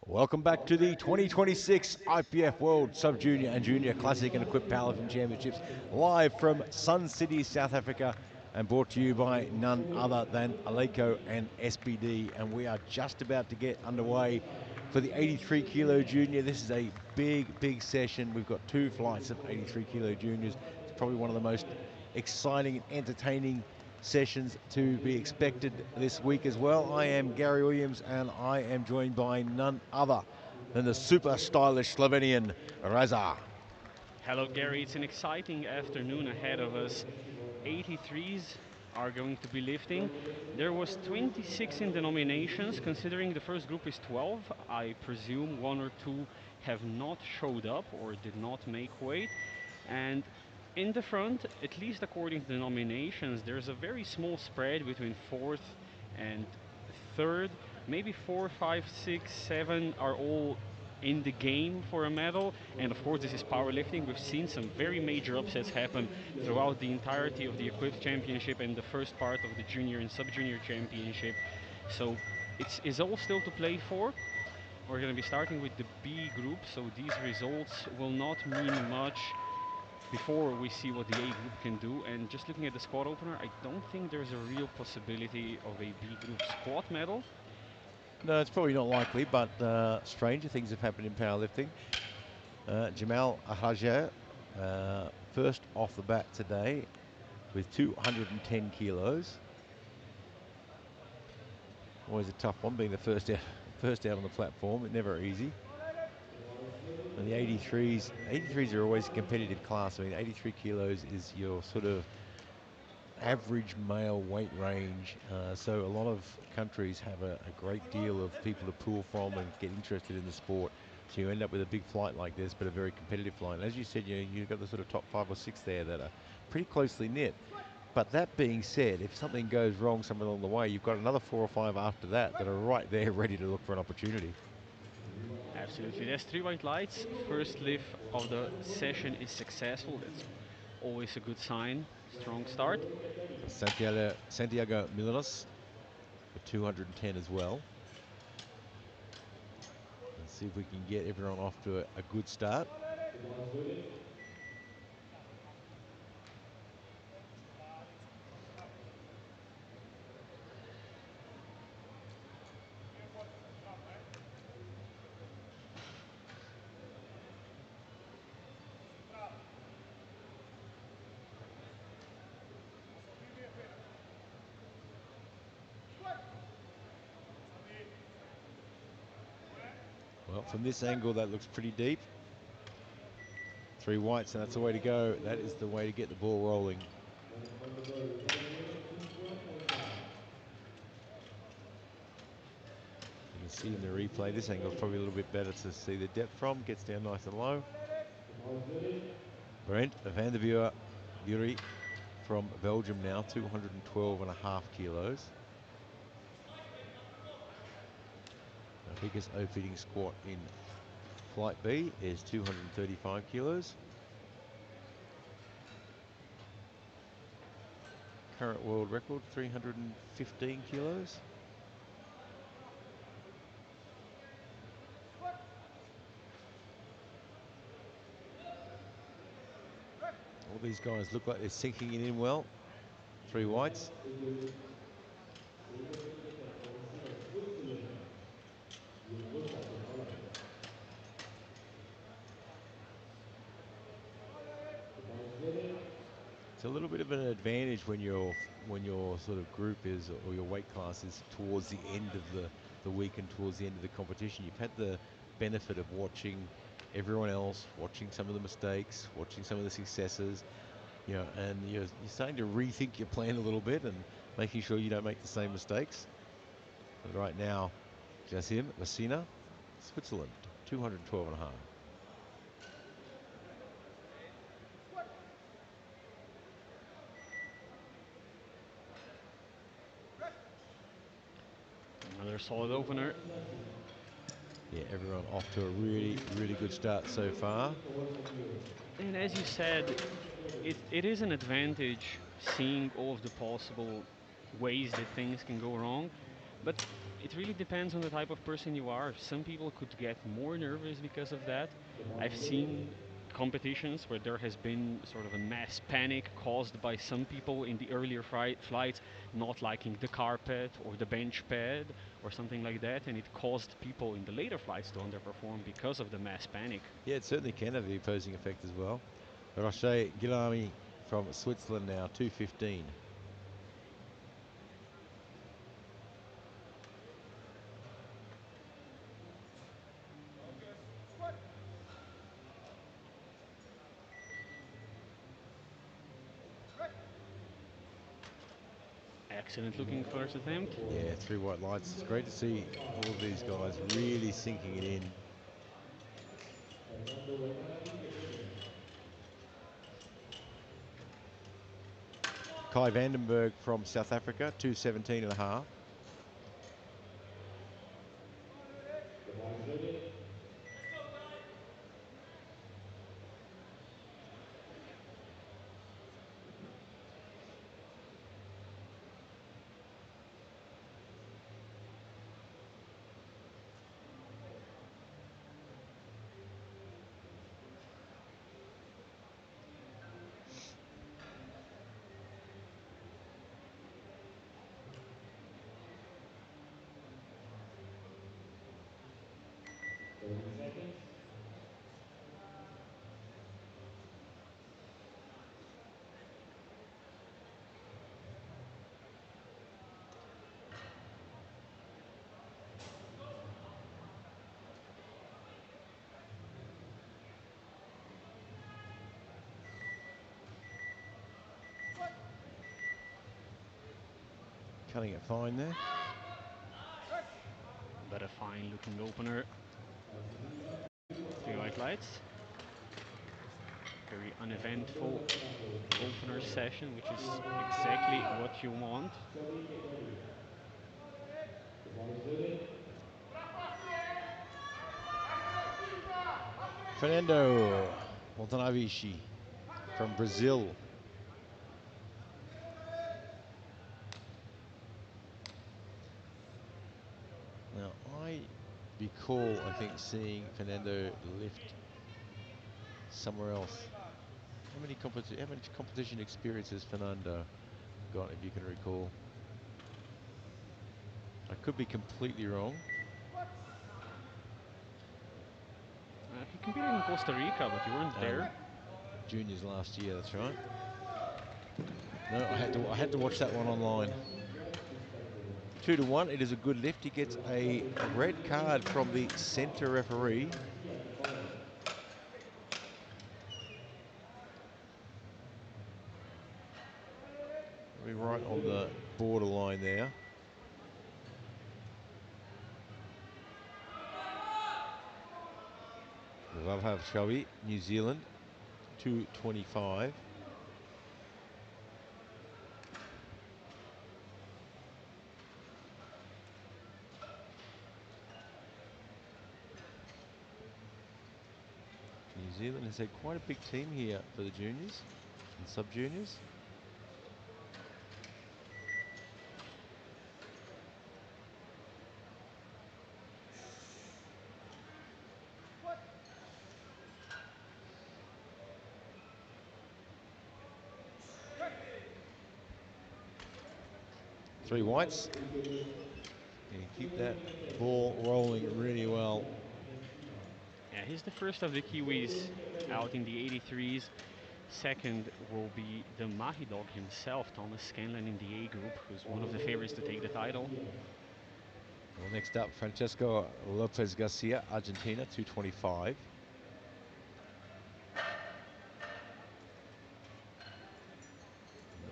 Welcome back to the 2026 IPF World Sub-Junior and Junior Classic and Equipped Powerlifting Championships, live from Sun City, South Africa, and brought to you by none other than Aleco and SBD. And we are just about to get underway for the 83 kilo junior. This is a big session. We've got two flights of 83 kilo juniors. It's probably one of the most exciting and entertaining sessions to be expected this week as well. I am Gary Williams, and I am joined by none other than the super stylish Slovenian Raza. Hello Gary, it's an exciting afternoon ahead of us. 83s are going to be lifting. There was 26 in the nominations. Considering the first group is 12, I presume one or two have not showed up or did not make weight. And in the front, at least according to the nominations, there's a very small spread between fourth and third. Maybe 4, 5, 6, 7 are all in the game for a medal. And of course, this is powerlifting. We've seen some very major upsets happen throughout the entirety of the Equipped Championship and the first part of the Junior and Sub-Junior Championship. So it's all still to play for. We're going to be starting with the B group, so these results will not mean much before we see what the A group can do. And just looking at the squad opener, I don't think there's a real possibility of a B group squad medal. No, it's probably not likely, but stranger things have happened in powerlifting. Jamal Ahaja, first off the bat today with 210 kilos. Always a tough one, being the first out on the platform. It's never easy. And the 83s are always a competitive class. I mean, 83 kilos is your sort of average male weight range. So a lot of countries have a great deal of people to pull from and get interested in the sport. So you end up with a big flight like this, but a very competitive flight. And as you said, you've got the sort of top 5 or 6 there that are pretty closely knit. But that being said, if something goes wrong somewhere along the way, you've got another 4 or 5 after that are right there ready to look for an opportunity. Absolutely. There's 3 white lights. First lift of the session is successful. That's always a good sign. Strong start. Santiago Milanos for 210 as well. Let's see if we can get everyone off to a good start. Well, from this angle, that looks pretty deep. 3 whites, and that's the way to go. That is the way to get the ball rolling. You can see in the replay, this angle is probably a little bit better to see the depth from. Gets down nice and low. Brent van der Bury from Belgium now, 212.5 kilos. The biggest O-fitting squat in Flight B is 235 kilos. Current world record, 315 kilos. All these guys look like they're sinking it in well. 3 whites. It's a little bit of an advantage when your sort of group is, or your weight class is towards the end of the week and towards the end of the competition. You've had the benefit of watching everyone else, watching some of the mistakes, watching some of the successes, and you're starting to rethink your plan a little bit and making sure you don't make the same mistakes. But right now, Jasim Messina, Switzerland, 212.5. Another solid opener. Yeah, everyone off to a really good start so far. And as you said, it is an advantage seeing all of the possible ways that things can go wrong. But It really depends on the type of person you are. Some people could get more nervous because of that. I've seen competitions where there has been sort of a mass panic caused by some people in the earlier flights not liking the carpet or the bench pad or something like that, and it caused people in the later flights to underperform because of the mass panic. Yeah, it certainly can have the opposing effect as well. Roche Guilherme from Switzerland now, 2:15. Excellent looking first attempt. Yeah, 3 white lights. It's great to see all of these guys really sinking it in. Kai Vandenberg from South Africa, 2:17 and a half. Cutting it fine there. But a fine looking opener. 3 white lights. Very uneventful opener session, which is exactly what you want. Fernando Montanavici from Brazil. Now, I recall, I think, seeing Fernando lift somewhere else. How much competition experience has Fernando got, if you can recall? I could be completely wrong. He competed in Costa Rica, but you weren't there. Juniors last year, that's right. No, I had to watch that one online. 2-1. It is a good lift. He gets a red card from the center referee. We're right on the borderline there. Vavhav Chawi, New Zealand, 2:25. New Zealand has had quite a big team here for the juniors and sub-juniors. Three whites. And keep that ball rolling really well. Yeah, he's the first of the Kiwis out in the 83s. Second will be the Mahi dog himself, Thomas Scanlon in the A group, who's one of the favorites to take the title. Well, next up, Francesco Lopez Garcia, Argentina, 2:25.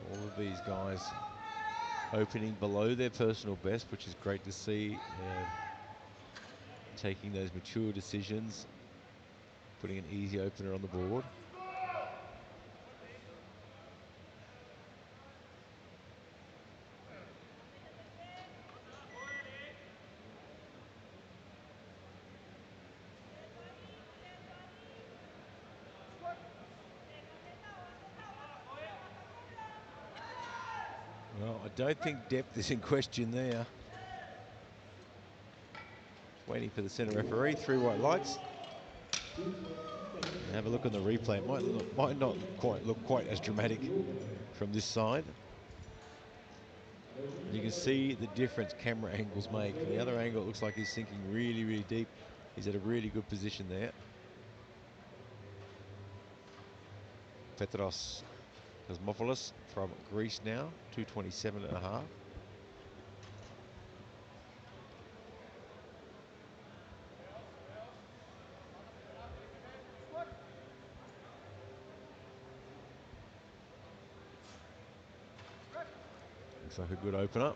All of these guys opening below their personal best, which is great to see. Taking those mature decisions, putting an easy opener on the board. Well, I don't think depth is in question there. waiting for the center referee. 3 white lights. And have a look on the replay. It might not quite look quite as dramatic from this side. You can see the difference camera angles make. From the other angle, it looks like he's sinking really, really deep. He's at a really good position there. Petros Cosmopoulos from Greece now, 227.5. Looks like a good opener.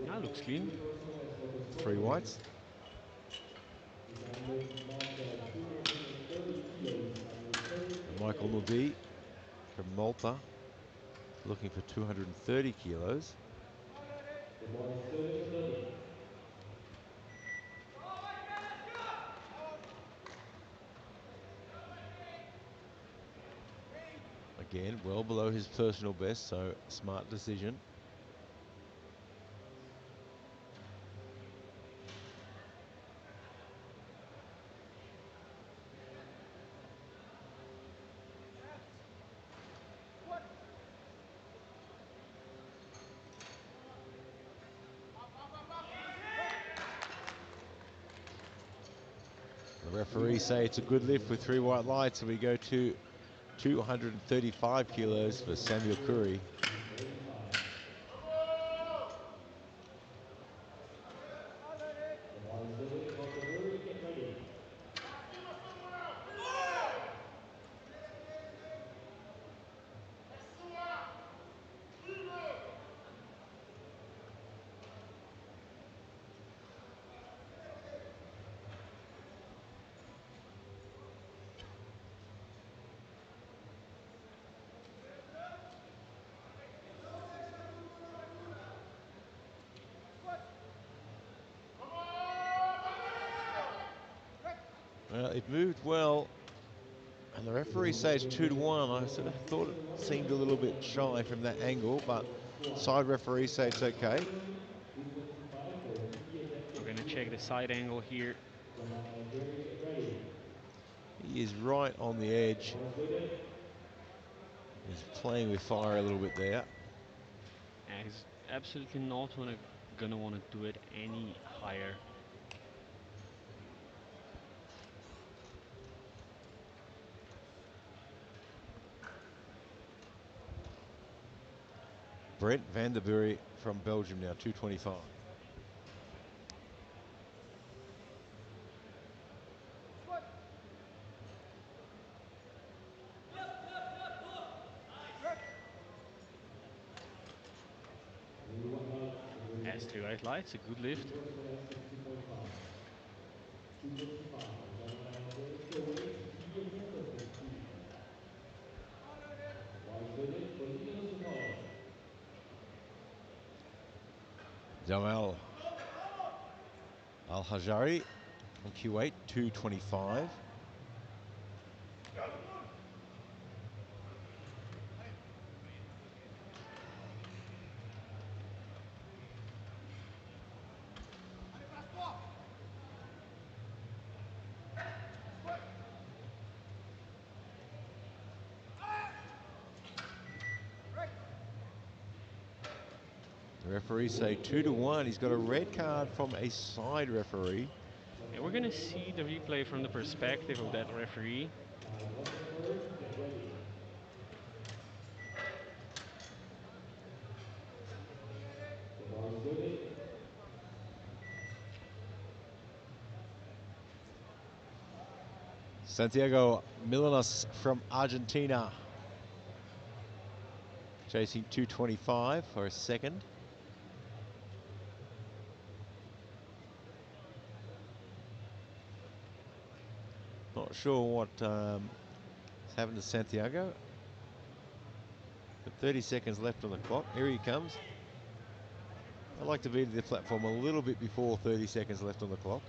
That looks clean. 3 whites. And Michael Nudi from Malta, looking for 230 kilos. The bar is floated for Dodi. Again, well below his personal best, so smart decision. The referees say it's a good lift with 3 white lights, and we go to 235 kilos for Samuel Curry. 35. The bar is loaded. Call for Burry. Get ready. Well, it moved well, and the referees say it's 2-1. I sort of thought it seemed a little bit shy from that angle, but side referees say it's okay. 225 for immediate deck We're kick. gonna check the side angle here. Jamal and Burry, get ready. He is right on the edge. The bar is loaded. He's playing with fire a little bit there. And he's absolutely not gonna want to do it any higher. Brent Vanderbury from Belgium now, 225. Three white lights. The Burry Has 3 white lights, a good lift. reports for less than 2.5. 225. Jamal Burry still waiting. Medium tempo for speed. The bar is loaded. Bolivianos to follow. Jamal Al-Hajari from Kuwait, 225. The referees say 2-1. He's got a red card from a side referee. And we're gonna see the replay from the perspective of that referee. Time 1/3. Get ready. The bar is loaded. Santiago Milanos from Argentina, chasing 225 for a second. Not sure what has happened to Santiago. But 30 seconds left on the clock. Here he comes. I like to be to the platform a little bit before 30 seconds left on the clock,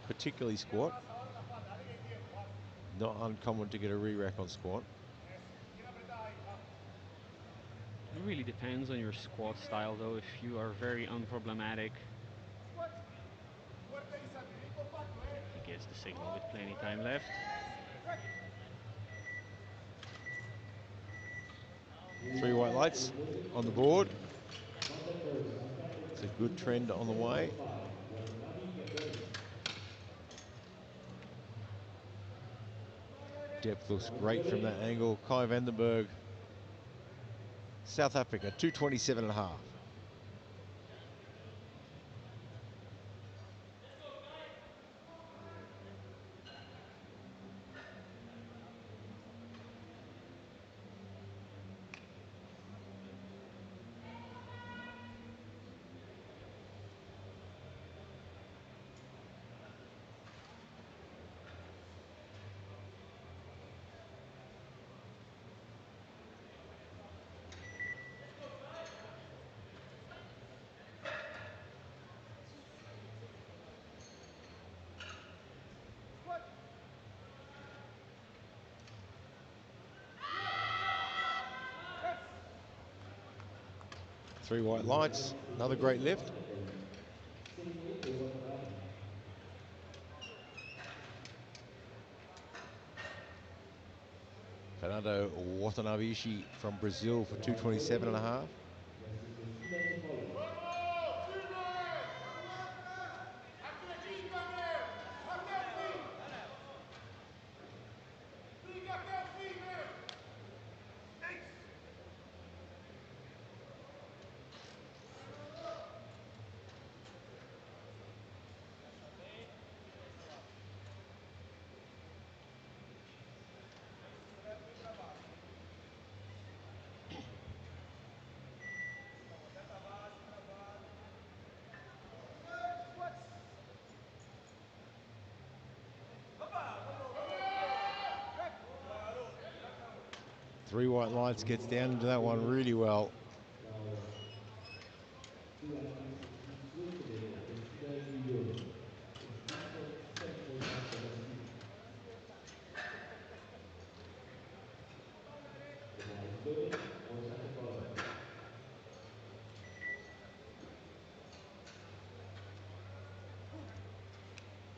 particularly squat. Not uncommon to get a re-rack on squat. It really depends on your squat style though. If you are very unproblematic, He gets the signal with plenty time left. 3 white lights on the board. Contact first, Sasaka It's a good trend on the way. 5, Watanabe Gakuen. Depth looks great from that angle. Kai Vandenberg, South Africa, 227.5. Three white lights, another great lift. Contact first. 6 weight for Watanabe. Fernando Watanabe from Brazil for 227.5. Next is Messina to follow. Three white lights, gets down into that one really well. Now, 260 switch together. Messina New York. 16.7.5 for Messina. The bar is loaded. More time to follow.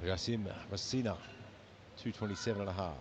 Yassim Messina, 227.5.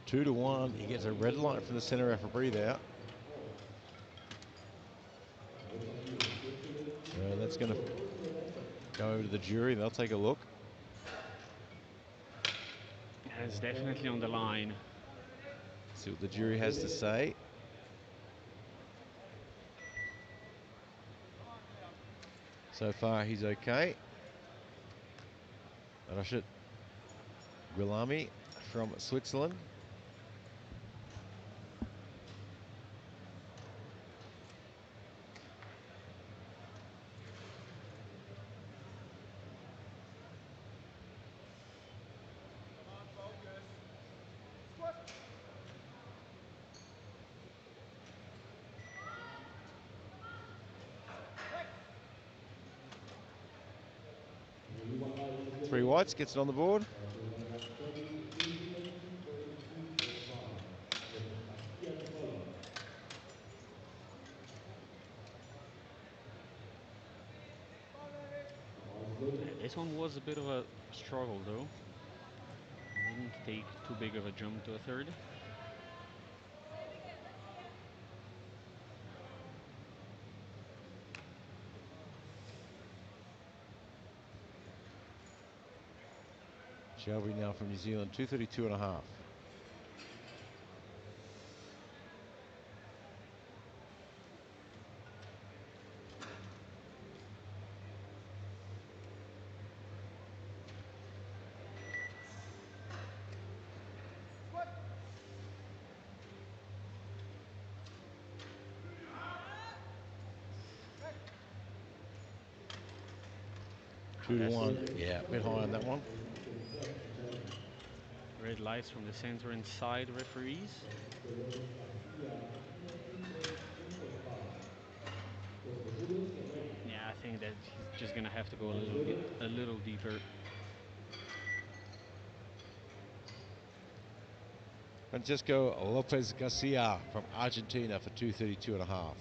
Two to one. He gets a red light from the center referee there. That's going to go over to the jury. They'll take a look. It's definitely on the line. See what the jury has to say. So far, he's okay. Rashid Guilami from Switzerland. Three whites, gets it on the board. Messina 242.5. Garcia to follow. The bar is loaded. This one was a bit of a struggle though. Didn't take too big of a jump to a third. Shelby now from New Zealand, 232.5. Two to one. Yeah, a bit high on that one. Is the first fatality. Red lights from the center and side referees. Dolores Garcia, 1.5. Los segundos que faltan. Yeah, I think that he's just gonna have to go Mais dois. a little deeper. Francisco Lopez Garcia from Argentina for 232 and a half.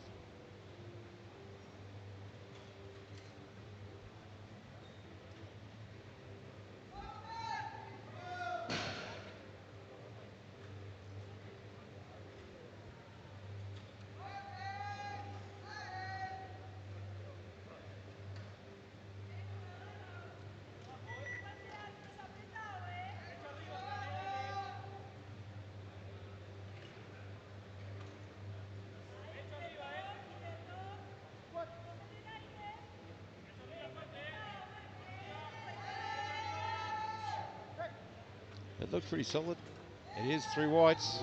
It looks pretty solid. It is 3 whites.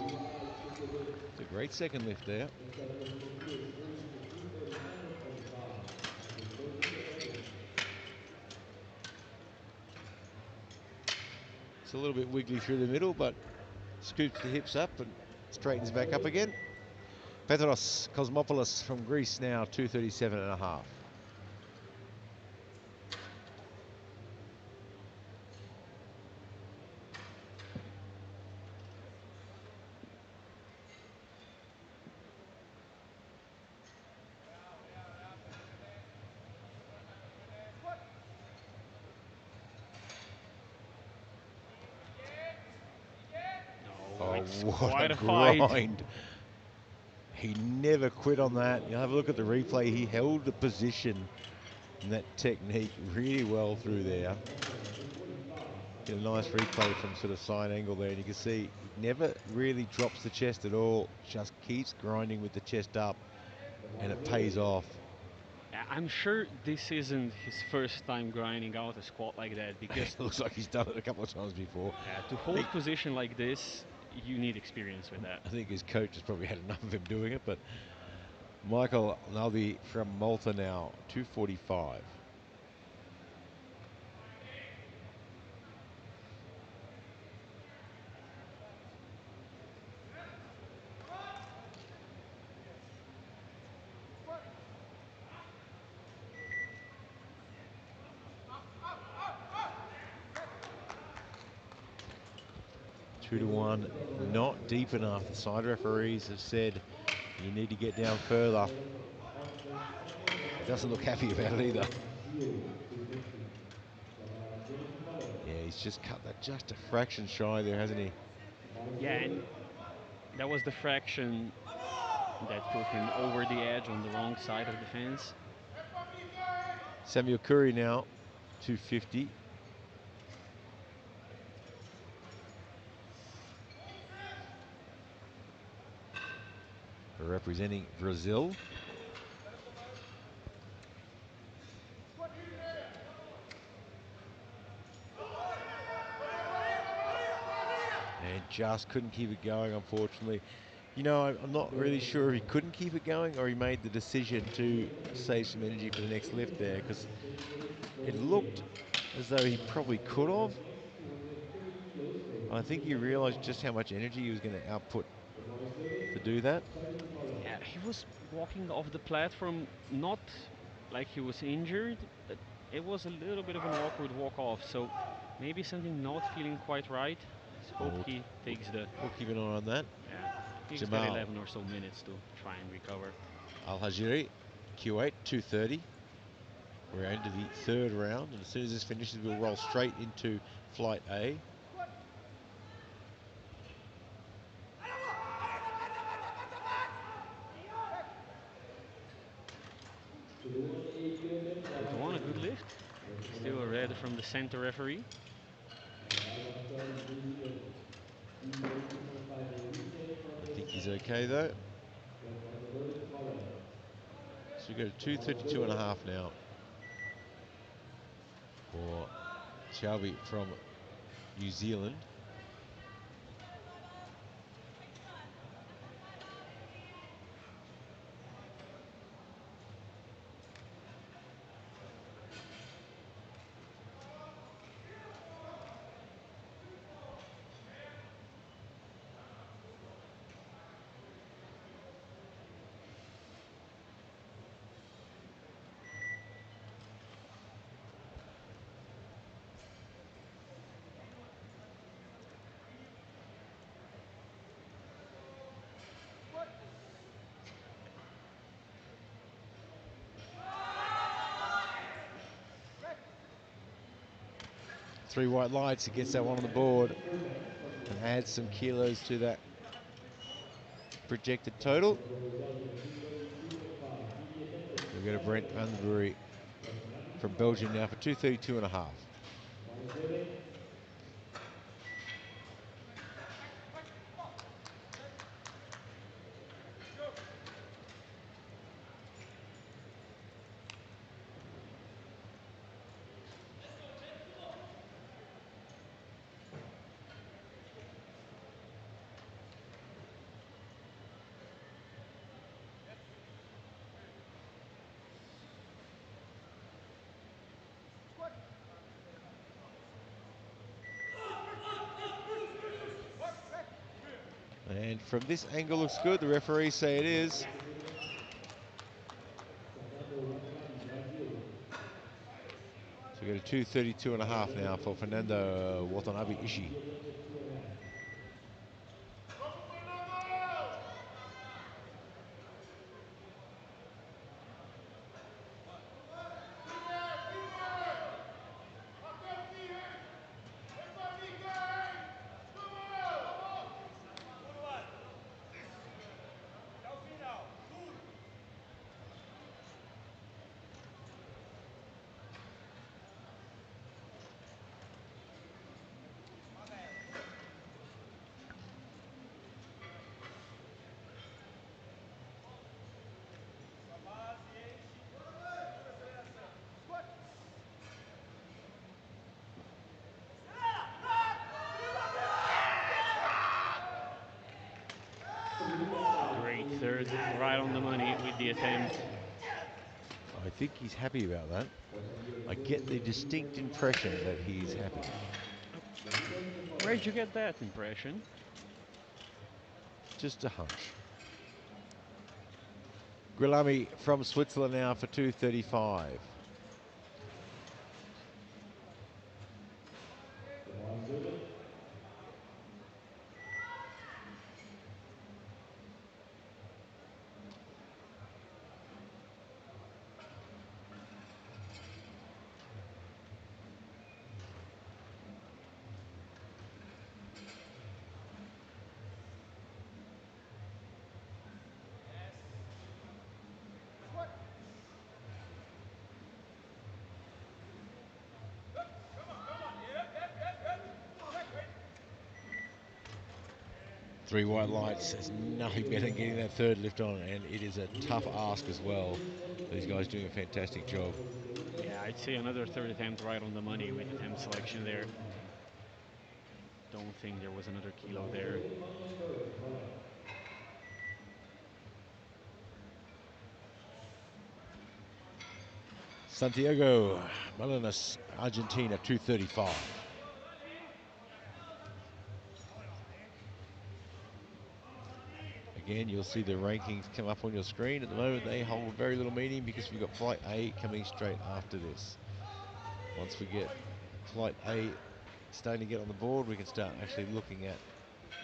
It's a great second lift there. Esta representativa is 3:37.5. Mais 2 que faltam. It's a little bit wiggly through the middle, but scoops the hips up and straightens back up again. Petros Cosmopoulos from Greece now, 237 and a half. Oh, it's what quite a a fight. grind. He never quit on that. You'll have a look at the replay. He held the position and that technique really well through there. Get a nice replay from sort of side angle there, and you can see he never really drops the chest at all. Just keeps grinding with the chest up, and it pays off. I'm sure this isn't his first time grinding out a squat like that, because It looks like he's done it a couple of times before. to hold position like this, you need experience with that. I think his coach has probably had enough of him doing it, but Michael Naldi from Malta now, 245. Two to one, not deep enough. The side referees have said you need to get down further. Doesn't look happy about it either. Yeah, he's just cut that just a fraction shy there, hasn't he? Yeah, and that was the fraction that put him over the edge on the wrong side of the fence. Samuel Curry now, 250. Representing Brazil. And just couldn't keep it going, unfortunately. You know, I'm not really sure if he couldn't keep it going or he made the decision to save some energy for the next lift there, because it looked as though he probably could have. I think he realized just how much energy he was going to output to do that. Yeah, he was walking off the platform, not like he was injured, but it was a little bit of an awkward walk off, so maybe something not feeling quite right. Let's hope he takes the... We'll keep an eye on that. Yeah, he's got Jamal 11 or so minutes to try and recover. Al-Hajiri, Q8, 230. We're into the third round, and as soon as this finishes, we'll roll straight into Flight A. Two to one, a good lift. Still a red from the center referee. I think he's okay though. So we go to 232 and a half now for Shelby from New Zealand. 3 white lights. He gets that one on the board and adds some kilos to that projected total. Number result is 232.5. Deviate Hendricks, We go to Brent Flying. Underbury from Belgium now for 232 and a half. Final verdict. And from this angle looks good. The referees say it is. Fernando Watanabe, Brazil. So we go to 232 and a half now for Fernando Watanabe Ishii. Deviate Hendricks, 2.5. Great third, right on the money with the attempt. I think he's happy about that. I get the distinct impression that he's happy. Where'd you get that impression? Just a hunch. Guilherme from Switzerland now for 235. Final verdict. Three white lights. There's nothing better than getting that third lift on, and it is a tough ask as well. These guys doing a fantastic job. Yeah, I'd say another third attempt right on the money with attempt selection there. Don't think there was another kilo there. Santiago Malinas, Argentina, 235. Again, you'll see the rankings come up on your screen. At the moment, they hold very little meaning because we've got Flight A coming straight after this. Once we get Flight A starting to get on the board, we can start actually looking at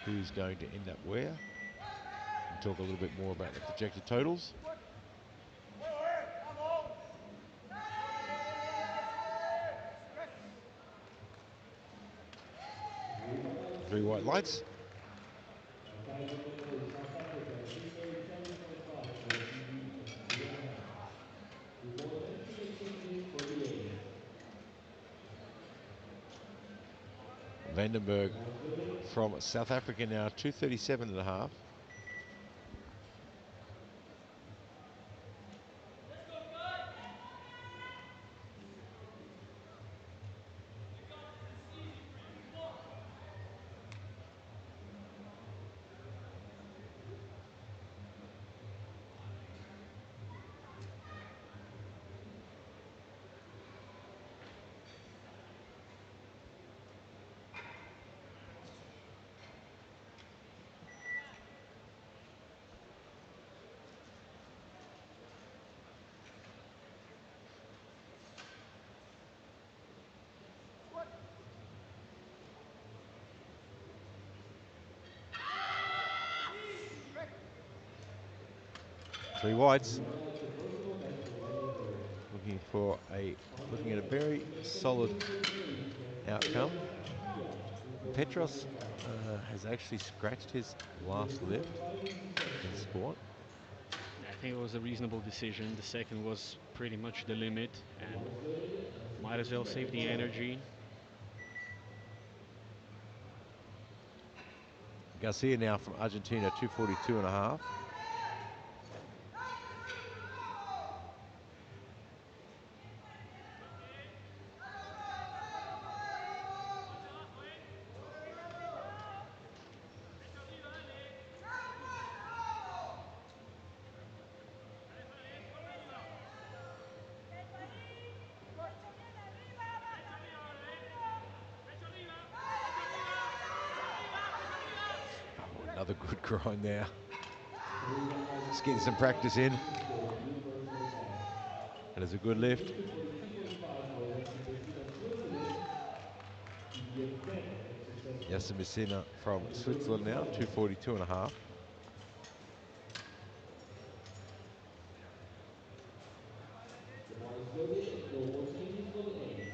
who's going to end up where and talk a little bit more about the projected totals. Three white lights. Title winner is South Africa, 237.5 for TV and 2.5. Report estimation is 48. Vandenberg Final verdict. from South Africa now, 237 and a half. Three whites. Looking at a very solid outcome. Kia in position Petros number 5. has actually scratched his With last lift in 1 session. squat. I think it was a reasonable decision. The second was pretty much the limit, The bar and is loaded and might as well 60 save seconds the follow. energy. Garcia now from Argentina, 242 and a half. Oh, another good grind there. Pose Just getting some practice in. Position for universal test. And it's a good Please lift. listen for the T45 call to proceed as smoothly to the extent of successful. Yasser Messina from Switzerland now, 242 and a half. The bar is loaded, no more changes for the end.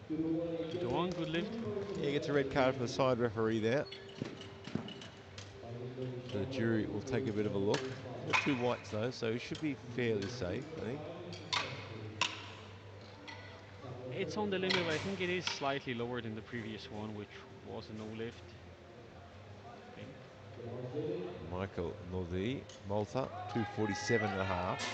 To the one 2 to 1, good lift. universal Yeah, he gets a red test card from the side referee there. finally going So the one more jury will take a bit of a look. He's got 2 whites though, so he should be fairly safe, I think. Highly successful. It's on the limit, but I think it is slightly lower than the previous one, which was a no lift. I think. The bar is loaded. Michael Nodi, Malta, 247 and a half.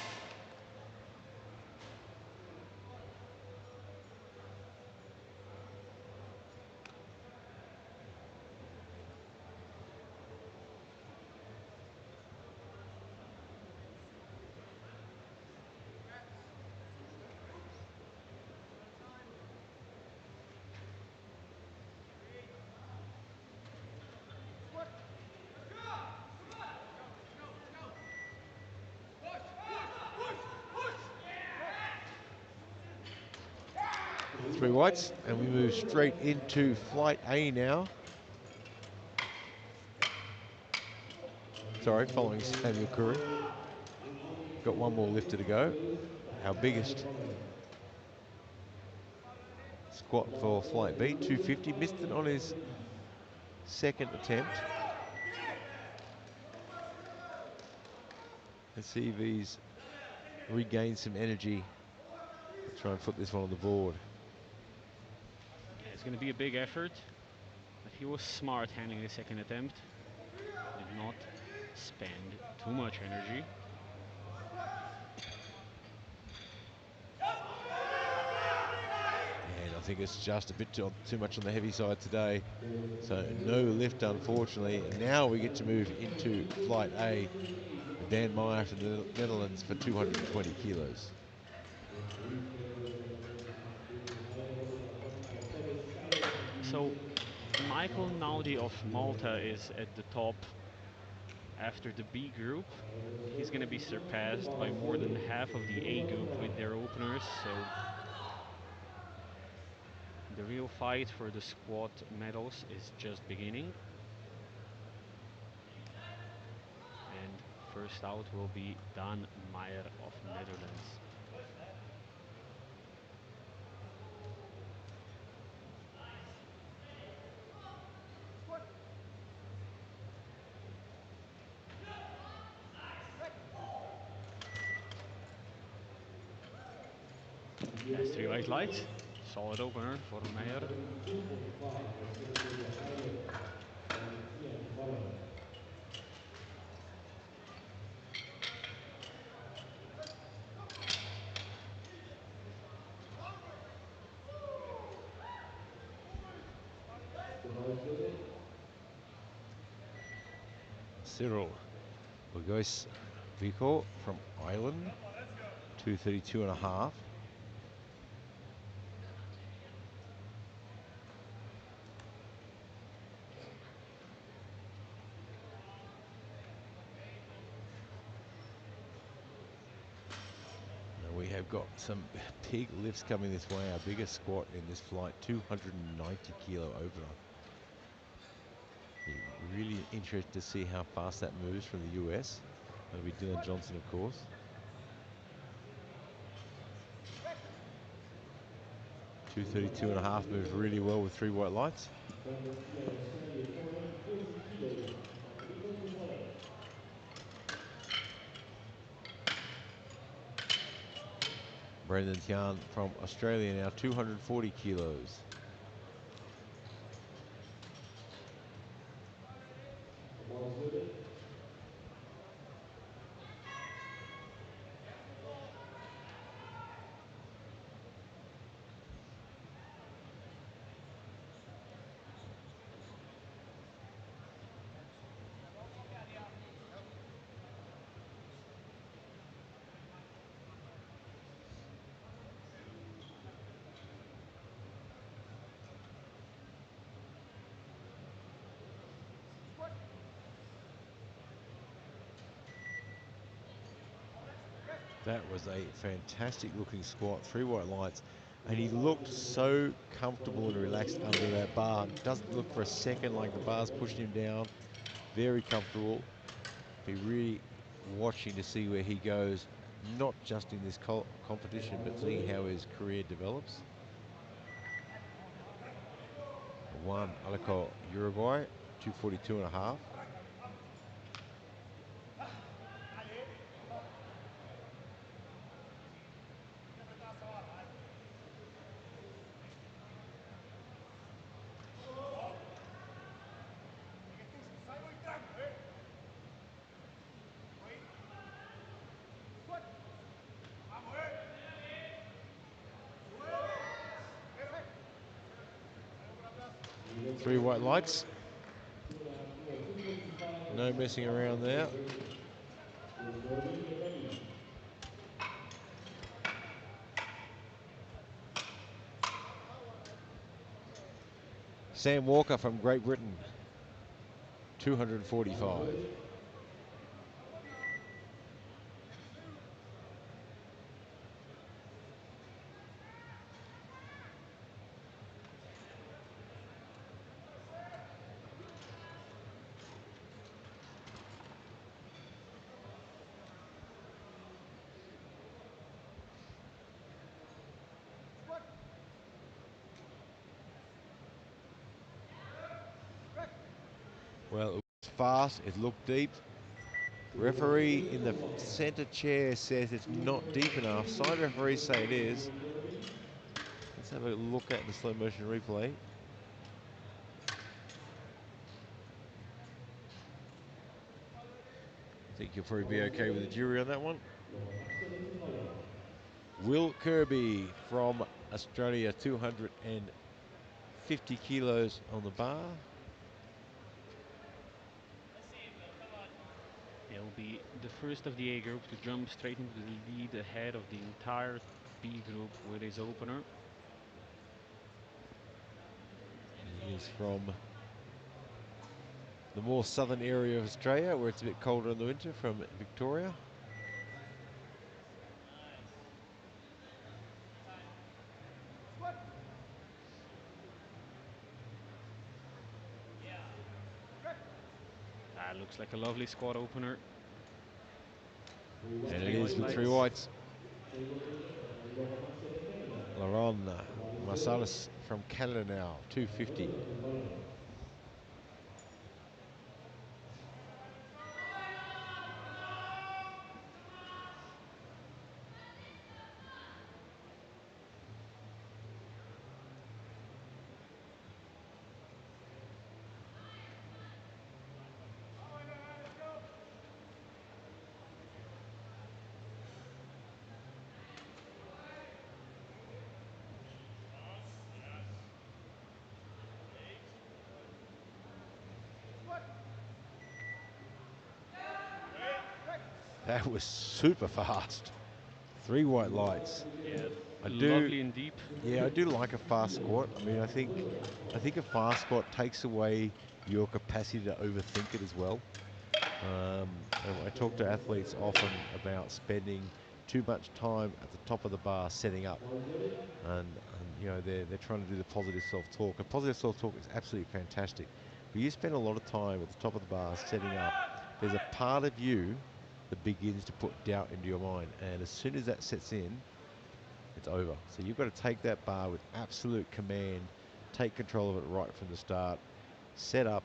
Three whites, and we move straight into flight A now. Sorry, following Samuel Curry. Got one more lifter to go. Our biggest squat for flight B, 250. Missed it on his second attempt. Let's see if he's regained some energy to try and put this one on the board. Yeah, it's going to be a big effort, but he was smart handling the second attempt. Did not spend too much energy. And I think it's just a bit too much on the heavy side today. So no lift, unfortunately. And now we get to move into flight A with Dan Meyer from the Netherlands for 220 kilos. So Michael Naudi of Malta is at the top after the B group. He's going to be surpassed by more than half of the A group with their openers. So the real fight for the squad medals is just beginning. And first out will be Dan Meyer of Netherlands. Has 3 white lights. Solid opener for Meyer. 72.5 was considered a high lift and TM to follow. The bar is loaded. Cyril Bogois Vico from Ireland, 232 and a half. And we have got some big lifts coming this way. Our biggest squat in this flight, 290 kilo opener. Really interested to see how fast that moves from the US. That'll be Dylan Johnson, of course. .232 and a half moves really well with 3 white lights. Investigation est 480 kilos from Nico Dumoulin. Brendan Tian from Australia now, 240 kilos. The ball is loaded. That was a fantastic looking squat, 3 white lights, and he looked so comfortable and relaxed under that bar. Doesn't look for a second like the bar's pushing him down. Very comfortable. Be really watching to see where he goes, not just in this competition, but seeing how his career develops. Juan Alico, Uruguay, 242 and a half. Three white lights. 255 No messing around there. Is loaded and ready. Sam Walker from Great Britain, 245. Well, it was fast, it looked deep. Referee in the center chair says it's not deep enough. Side referees say it is. Let's have a look at the slow motion replay. I think you'll probably be okay with the jury on that one. Will Kirby from Australia, 250 kilos on the bar. He'll be the first of the A group to jump straight into the lead ahead of the entire B group with his opener. He is from the more southern area of Australia, where it's a bit colder in the winter, from Victoria. Looks like a lovely squad opener. And it is with 3 whites. Laurent Marsalis from Canada now, 250. That was super fast. 3 white lights. Yeah, I do, lovely and deep. yeah, I do like a fast squat. I mean, I think a fast squat takes away your capacity to overthink it as well. And I talk to athletes often about spending too much time at the top of the bar setting up, and you know they're trying to do the positive self-talk. And positive self-talk is absolutely fantastic, but you spend a lot of time at the top of the bar setting up. There's a part of you that begins to put doubt into your mind, and as soon as that sets in, it's over. So you've got to take that bar with absolute command, take control of it right from the start, set up,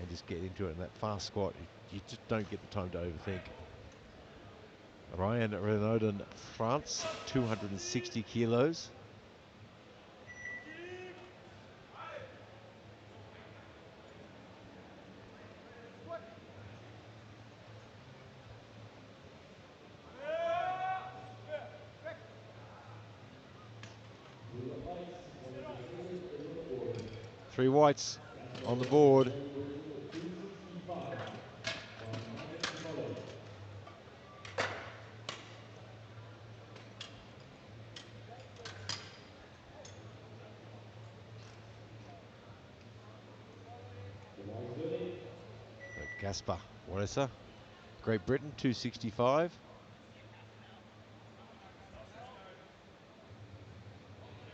and just get into it. And that fast squat, you just don't get the time to overthink. Ryan Renaudin, France, 260 kilos. With the ice on the fingers over the board. 3 whites That's on the a board. world record of 265 by Mike Mullet. Tobias Gurney. Gaspar Waressa, Great Britain, 265.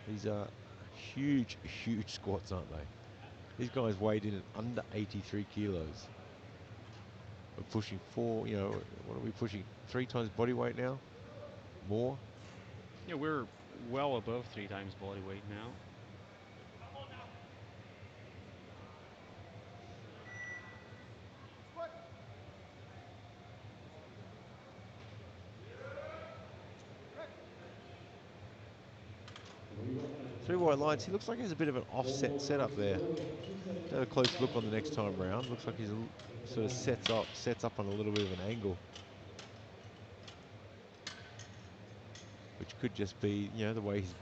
These are huge, huge squats, aren't they? These guys weighed in at under 83 kilos. We're pushing what are we pushing? 3 times body weight now? More? Yeah, we're well above 3 times body weight now. Three white lights. He looks like he's a bit of an offset setup there. Have a close look on the next time round. Looks like he's sort of sets up on a little bit of an angle, which could just be the way his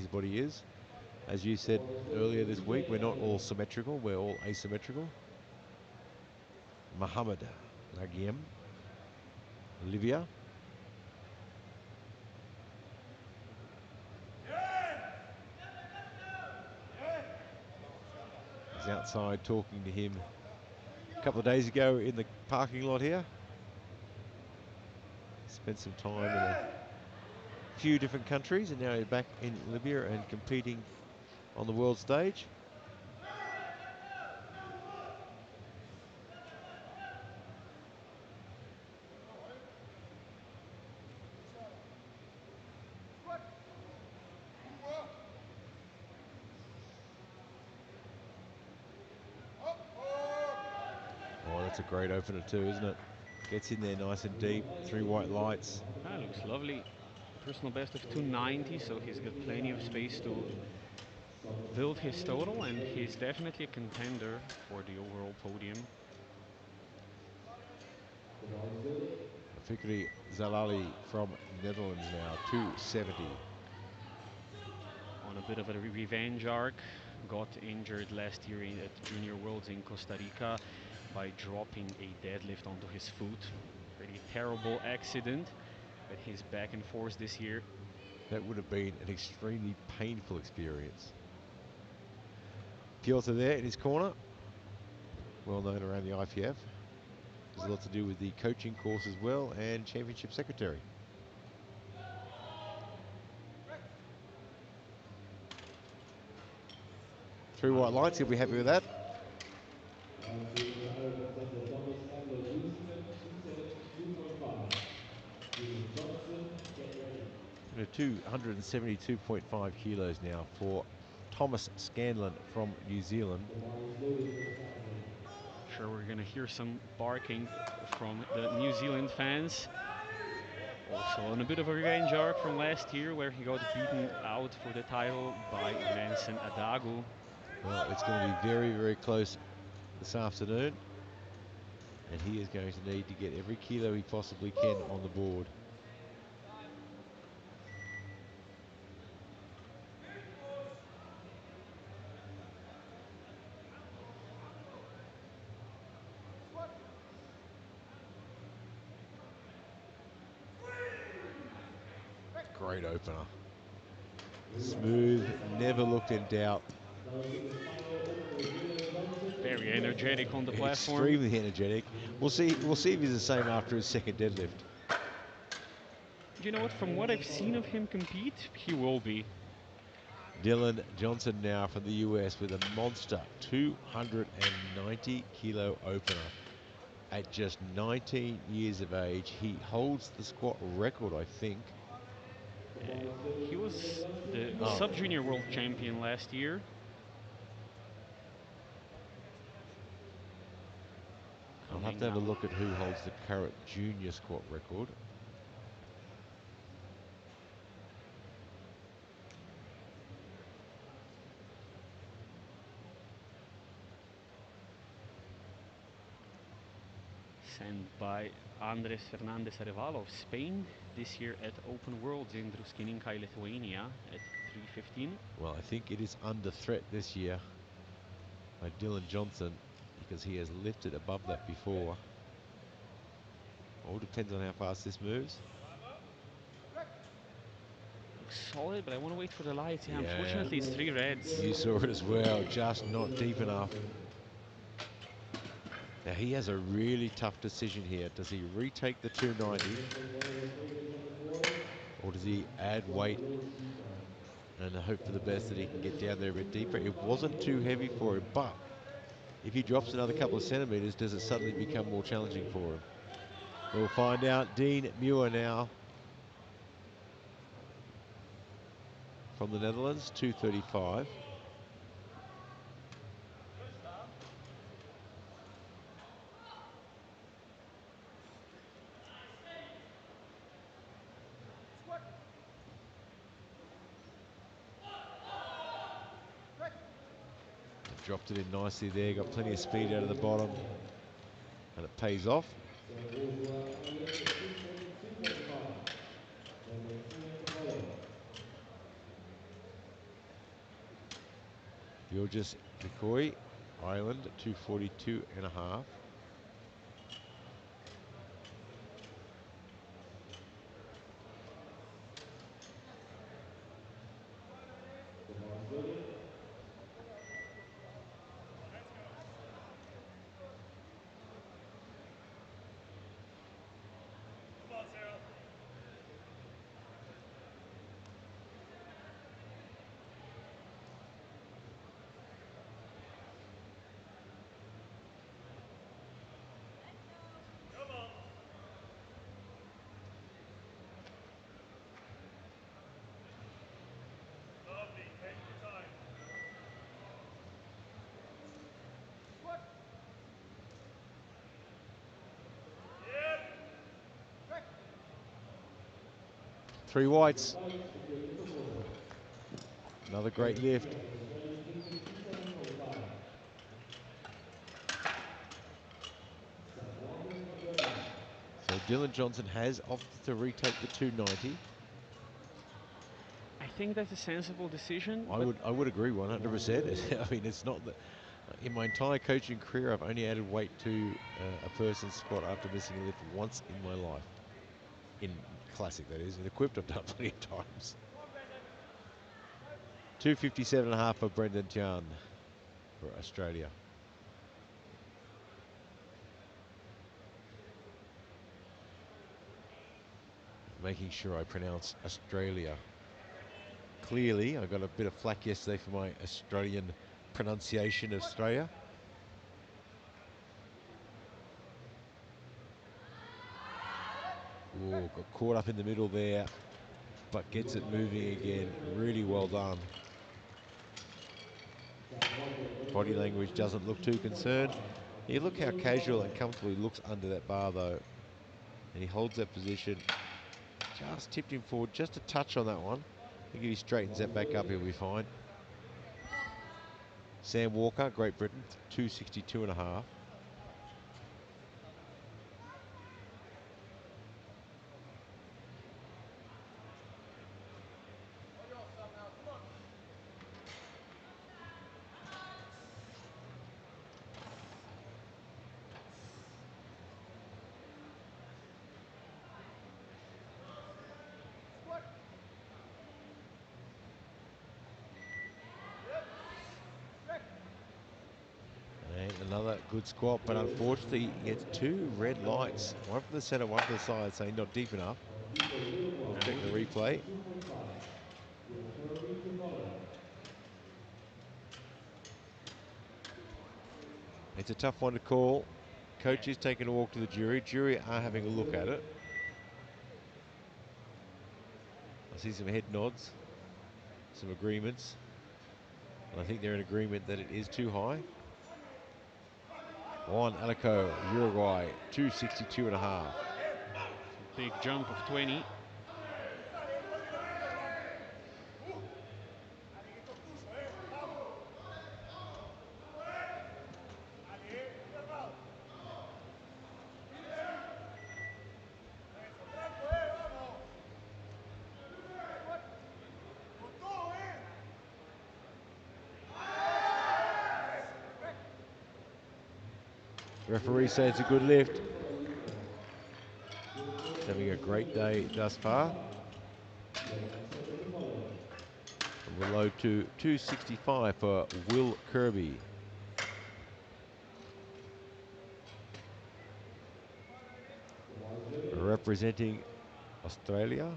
body is. As you said earlier this week, we're not all symmetrical. We're all asymmetrical. Mohamed Lagiem, Olivia. He's outside talking to him a couple of days ago in the parking lot here. Spent some time in a few different countries, and now he's back in Libya and competing on the world stage. Oh, that's a great opener too, isn't it? Gets in there nice and deep. 3 white lights. That looks lovely. Personal best of 290, so he's got plenty of space to build his total, and he's definitely a contender for the overall podium. Tobias Gurney. Fikri Zalali from Netherlands now, 270. On a bit of a revenge arc, got injured last year at the Junior Worlds in Costa Rica by dropping a deadlift onto his foot. Pretty terrible accident, but he's back in force this year. That would have been an extremely painful experience. Piotr there in his corner, well known around the IPF. There's a lot to do with the coaching course as well, and championship secretary. Three white lights, he'll be happy with that. And to the title contender Thomas Engler, New Zealand, 272.5. Junior Johnson, get ready. 272.5 kilos now for Thomas Scanlon from New Zealand. Tobias loaded for Scanlon. Sure, we're gonna hear some barking from the New Zealand fans. Also on a bit of a revenge arc from last year where he got beaten out for the title by Manson Adagu. Well, it's going to be very, very close this afternoon, and he is going to need to get every kilo he possibly can on the board. great opener. Smooth, never looked in doubt. Announcing his final opener, Dylan Johnson. Very energetic on the platform. Extremely energetic. We'll see if he's the same after his second deadlift. You know what? From what I've seen of him compete, he will be. Dylan Johnson now from the US with a monster 290 kilo opener. At just 19 years of age, he holds the squat record, I think. He was the sub-junior world champion last year. I'll have to have a look at who holds the current junior squat record. Sent by Andres Fernandez Arevalo of Spain this year at Open Worlds in Druskininkai, Lithuania at 315. Well, I think it is under threat this year by Dylan Johnson because he has lifted above that before. All depends on how fast this moves. Looks solid, but I want to wait for the lights. Yeah, Yeah. unfortunately, it's 3 reds. You saw it as well, just not deep enough. Now he has a really tough decision here. Does he retake the 290 or does he add weight and hope for the best that he can get down there a bit deeper? It wasn't too heavy for him, but if he drops another couple of centimeters, does it suddenly become more challenging for him? We'll find out. Dean Muir now from the Netherlands, 235. Dropped it in nicely there, got plenty of speed out of the bottom, and it pays off. Georges Nikoi, Ireland, 242 and a half. Three whites. Another great lift. So Dylan Johnson has opted to retake the 290. I think that's a sensible decision. I would agree 100%. I mean, it's not that in my entire coaching career I've only added weight to a person's squat after missing a lift once in my life. In classic, that is. In equipped, I've done it plenty of times. 257.5 for Brendan Tian for Australia. Making sure I pronounce Australia clearly. I got a bit of flack yesterday for my Australian pronunciation of Australia. Ooh, got caught up in the middle there, but gets it moving again. Really well done. Body language doesn't look too concerned. Yeah, look how casual and comfortable he looks under that bar though. And he holds that position. Just tipped him forward just a touch on that one. I think if he straightens that back up, he'll be fine. Sam Walker, Great Britain, 262 and a half. Another good squat, but unfortunately he gets two red lights, one from the center, one from the side, saying not deep enough. We'll check the replay. 2.5. Your Kirby to follow. It's a tough one to call. Coach is taking a walk to the jury. Jury are having a look at it. I see some head nods, some agreements. And I think they're in agreement that it is too high. Juan Alico, Uruguay, 262.5. Big jump of 20. Referee says it's a good lift. He's having a great day thus far. Your 1 second to follow. And we'll load to 265 for Will Kirby. Representing Australia.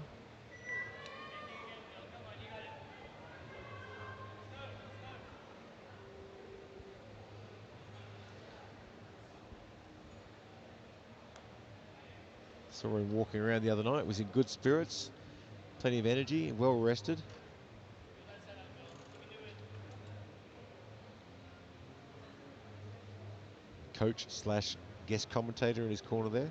Saw him walking around the other night, was in good spirits, plenty of energy, well rested. Coach slash guest commentator in his corner there.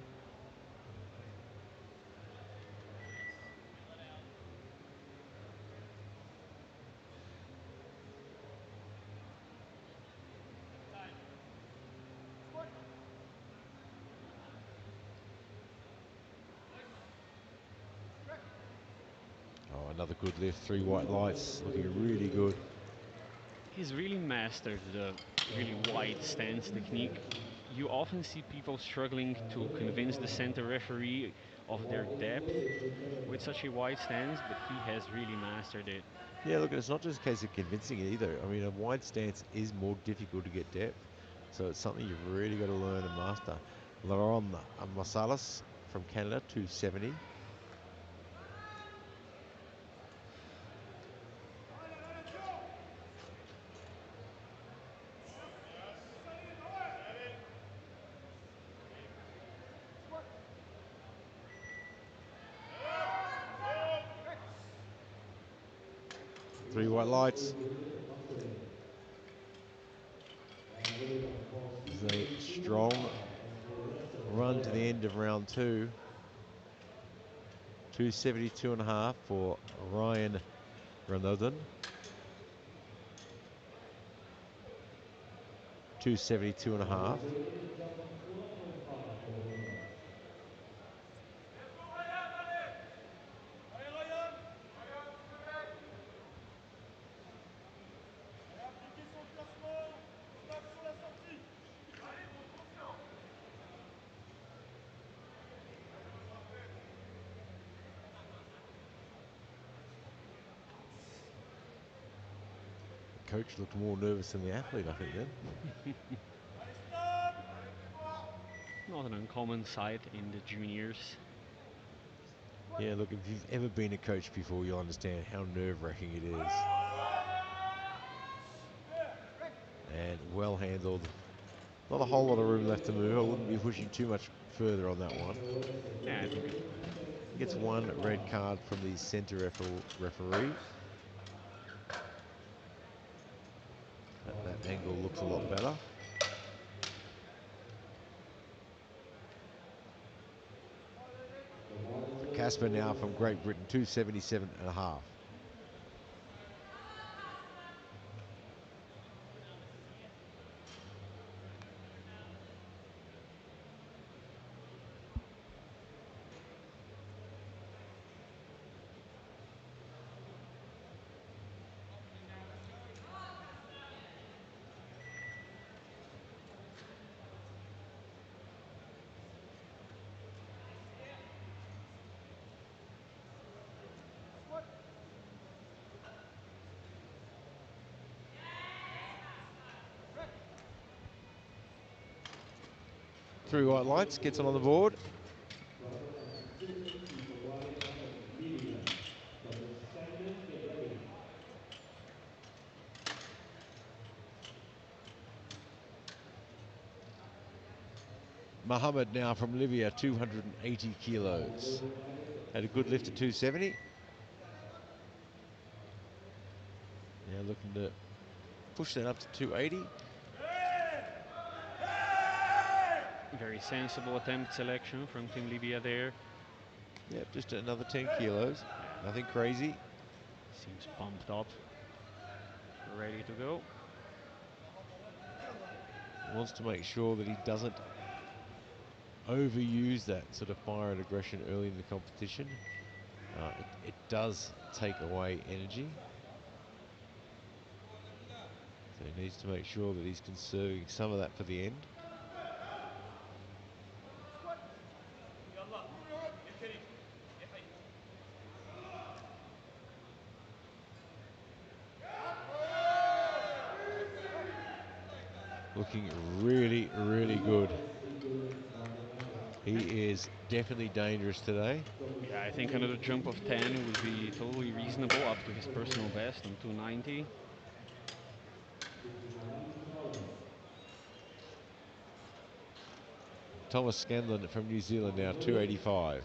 Oh, another good lift, 3 white lights, looking really good. He's really mastered the really wide stance technique. You often see people struggling to convince the center referee of their depth with such a wide stance, but he has really mastered it. Yeah, look, it's not just a case of convincing it either. I mean, a wide stance is more difficult to get depth, so it's something you've really got to learn and master. Laurent Marsalis from Canada, 270. Three white lights. This is a strong run to the end of round 2. 272.5 for Ryan Renodin. 272.5. Coach looked more nervous than the athlete, I think, then. Not an uncommon sight in the juniors. Yeah, look, if you've ever been a coach before, you'll understand how nerve-wracking it is. And well handled. Not a whole lot of room left to move. I wouldn't be pushing too much further on that one. Yeah, I think He gets one red card from the center referee. That angle looks a lot better. Casper now from Great Britain, 277.5. 3 white lights, gets it on the board. Process at 6:50 for warming up of Libya. Thomas Scanlon, get ready. Mohammed now from Libya, 280 kilos. Had a good lift at 270. Now looking to push that up to 280. Very sensible attempt selection from Team Libya there. Yep, just another 10 kilos. Nothing crazy. Seems pumped up, ready to go. He wants to make sure that he doesn't overuse that sort of fire and aggression early in the competition. It does take away energy. So he needs to make sure that he's conserving some of that for the end. Looking really, really good. He is definitely dangerous today. Yeah, I think another jump of 10 would be totally reasonable up to his personal best on 290. Thomas Scanlon from New Zealand now, 285.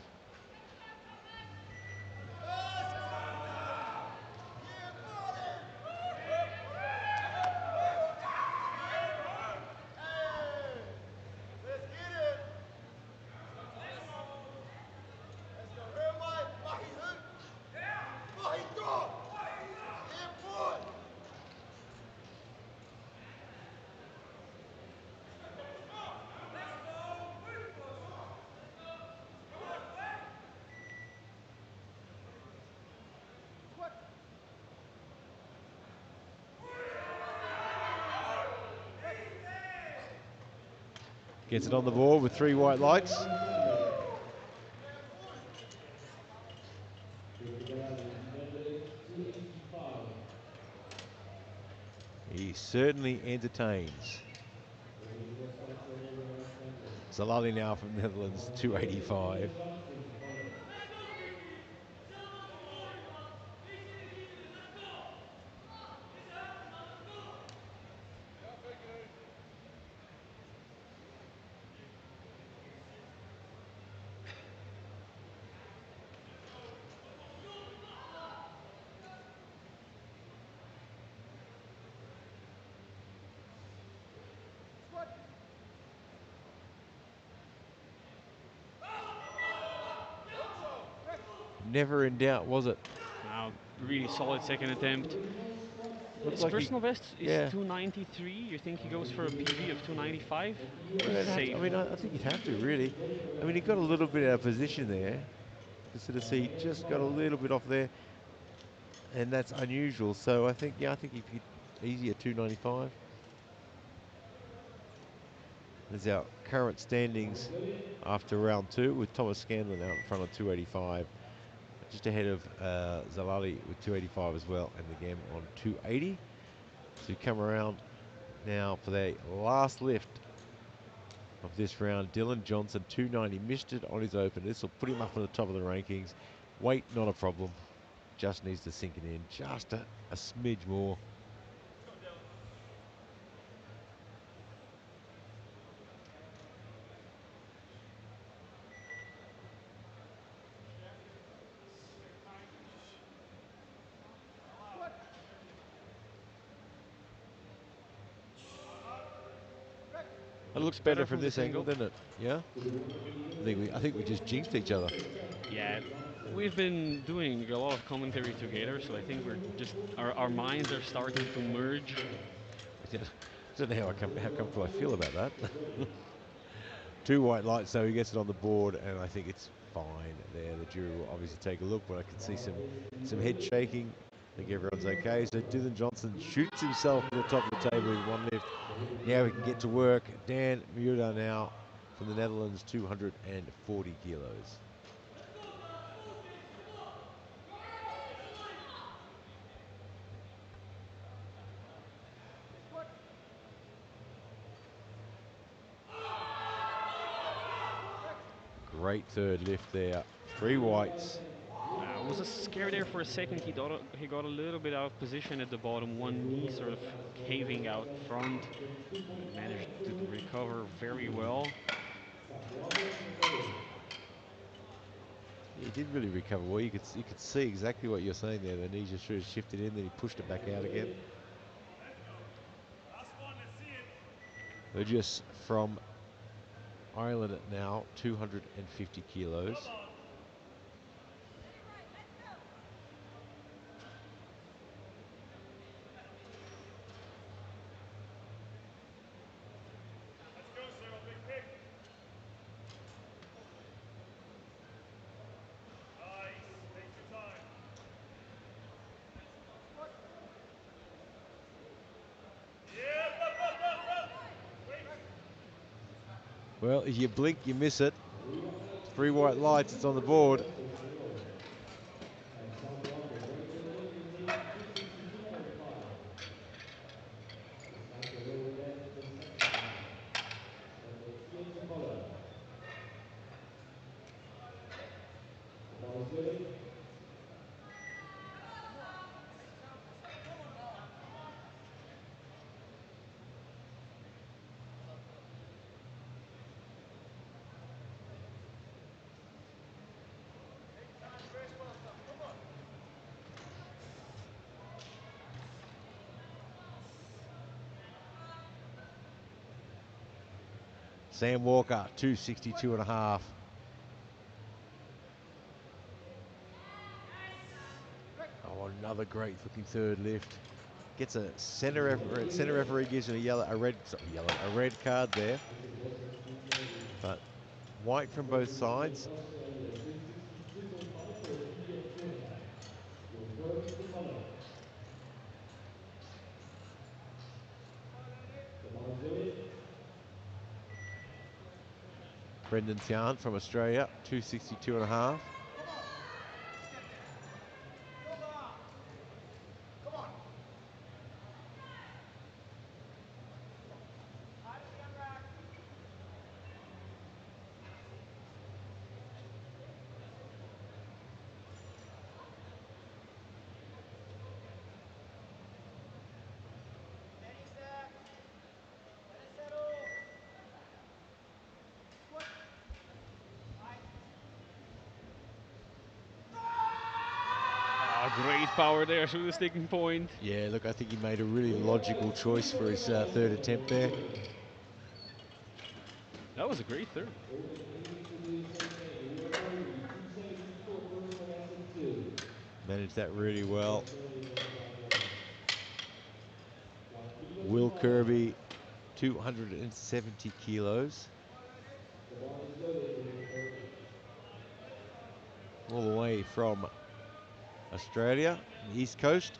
Gets it on the board with 3 white lights. Netherlands 285. He certainly entertains. Original start for Royal Scanlon. Zalali now from Netherlands, 285. Dylan Johnson, Holland. Never in doubt, was it? Now, really solid second attempt. Original squat Looks His like personal best is yeah. 293. You think he goes for a PB of 295? Well, it'd have to, Safe. I mean, I think you'd have to, really. I mean, he got a little bit out of position there. You sort of see he just got a little bit off there. And that's unusual. So I think, yeah, I think if you easier 295. There's our current standings after round 2 with Thomas Scanlon out in front of 285. Just ahead of Zalali with 285 as well, and the game on 280. So we come around now for the last lift of this round. Dylan Johnson, 290, missed it on his open. This will put him up on the top of the rankings. Weight, not a problem. Just needs to sink it in just a smidge more. It looks better from this angle, doesn't it? Yeah. I think we just jinxed each other. Yeah, we've been doing a lot of commentary together, so I think we're just our minds are starting to merge. I don't know how comfortable I feel about that. 2 white lights, so he gets it on the board, and I think it's fine there. The jury will obviously take a look, but I can see some head shaking. I think everyone's okay. So Dylan Johnson shoots himself to the top of the table with 1 lift. Now we can get to work. Dan Muda now from the Netherlands, 240 kilos. Great third lift there. 3 whites. I was scared there for a second. He got a little bit out of position at the bottom. One knee sort of caving out front, but managed to recover very well. Zach Roberts, number 8. He did really recover well. You could see exactly what you're saying there. The knee just sort of shifted in, then he pushed it back out again. Burgess from Ireland at now, 250 kilos. Well, if you blink, you miss it. 3 white lights, it's on the board. And Sam Walker, very good lift in weight 262.5. Despite the low depth in the second half. Number 3 in the column. The bar is loaded. Sam Walker, 262.5. Oh, another great looking third lift. Gets a center referee gives him a red card there. But white from both sides. Australia 263.5 for IPF 2.5. Will Kirby in the column. The bar is loaded. Brendan Tian from Australia, 262.5. Great power there through the sticking point. Yeah, look, I think he made a really logical choice for his third attempt there. That was a great third. Owen aiming to do the same thing. He will Kirby, 274 personal best in 2. Managed that really well. Australia wins by 1. Juan Vivas Will in column. Kirby, 270 kilos. The bar is loaded for Will Kirby. All the way from Australia, the East Coast.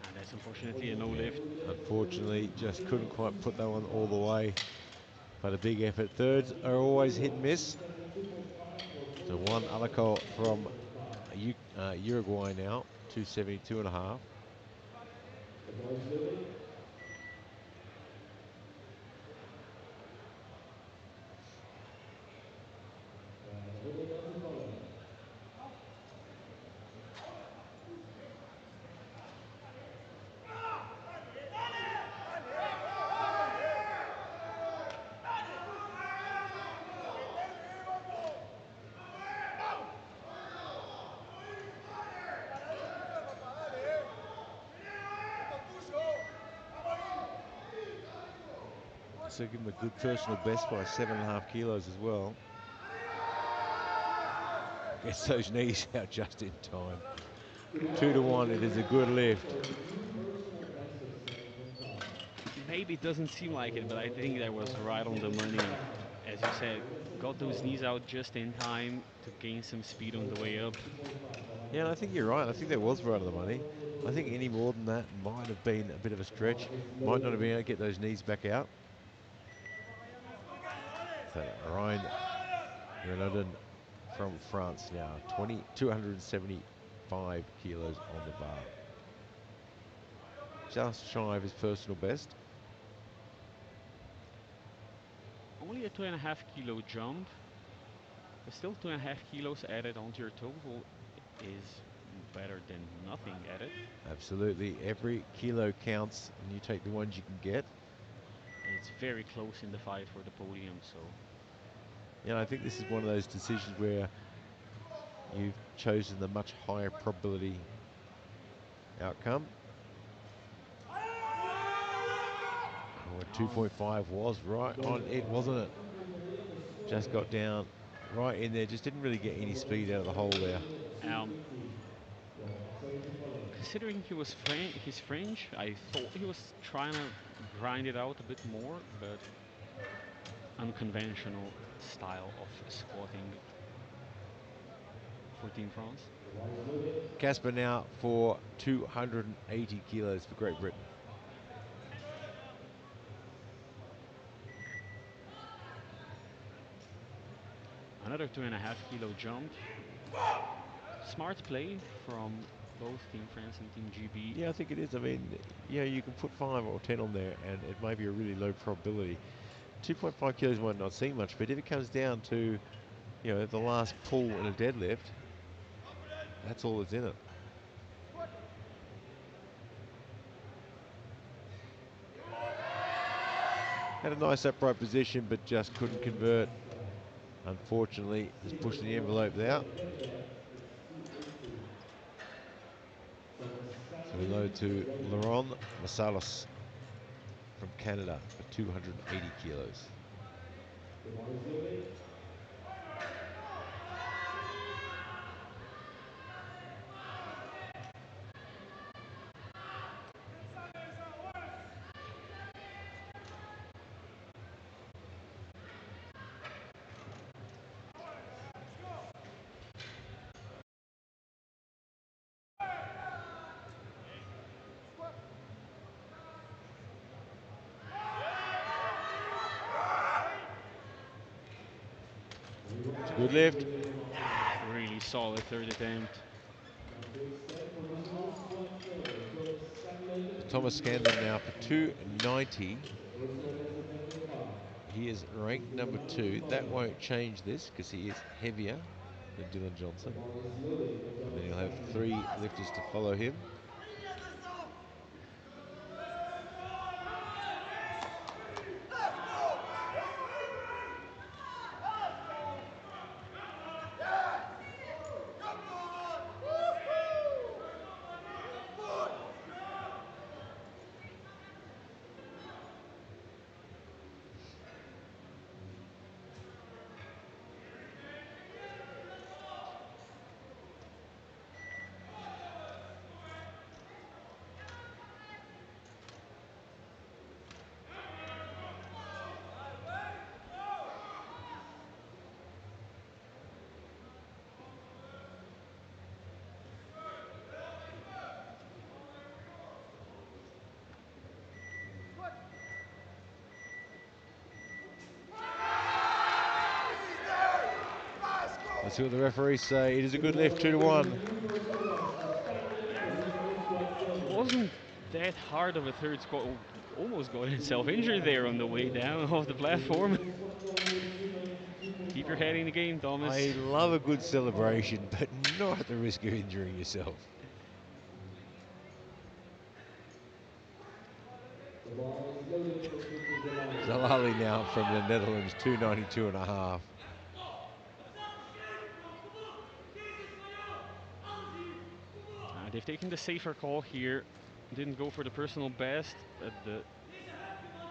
And that's unfortunately a no lift. Unfortunately, just couldn't quite put that one all the way. But a big effort. Thirds are always hit and miss. 272.5 for So personal one best other in call from 5.5. Uruguay now, 272.5. The bar is loaded. And Owen on the column. So give him a good personal best by 7.5 kilos as well. Gets those knees out just in time. 2 to 1, it is a good lift. For his new personal maybe it doesn't seem like it, but I think that was right on the money. As you said, got those knees out just in time to gain some speed on the way up. Yeah, and I think you're right. I think that was right on the money. I think any more than that might have been a bit of a stretch. Might not have been able to get those knees back out. So Ryan Renaudin from France now, 275 kilos on the bar. Just shy of his personal best. Only a 2.5 kilo jump, but still 2.5 kilos added onto your total is better than nothing added. Absolutely, every kilo counts, and you take the ones you can get. It's very close in the fight for the podium, so. Yeah, I think this is one of those decisions where you've chosen the much higher probability outcome. 2.5 was right on it, wasn't it? Just got down right in there, just didn't really get any speed out of the hole there. Considering he's French, I thought he was trying to grind it out a bit more, but unconventional style of squatting for Team France. Casper now for 280 kilos for Great Britain. Another 2.5 kilo jump. Smart play from both Team France and Team GB. Yeah, I think it is. I mean, yeah, you can put 5 or 10 on there and it may be a really low probability. 2.5 kilos might not seem much, but if it comes down to, the last pull in a deadlift, that's all that's in it. Had a nice upright position, but just couldn't convert. Unfortunately, just pushing the envelope out. So we load to Laurent Marsalis from Canada for 280 kilos. The bar is loaded. It's a good lift. Really solid third attempt. Thomas Scandon now for 290. The first one has attempted 5. He is ranked number 2. That won't change this because he is heavier than Dylan Johnson. The bar is loaded for And Thomas then he'll have Scandon. 3 lifters to follow him. Let's see what the referees say. It is a good lift, 2-1. Wasn't that hard of a third squat. Almost got himself injured there on the way down off the platform. Keep your head in the game, Thomas. I love a good celebration, but not at the risk of injuring yourself. The bar is loaded for Victor Zalali. Zalali now from the Netherlands, 292.5. They've taken the safer call here. Didn't go for the personal best, but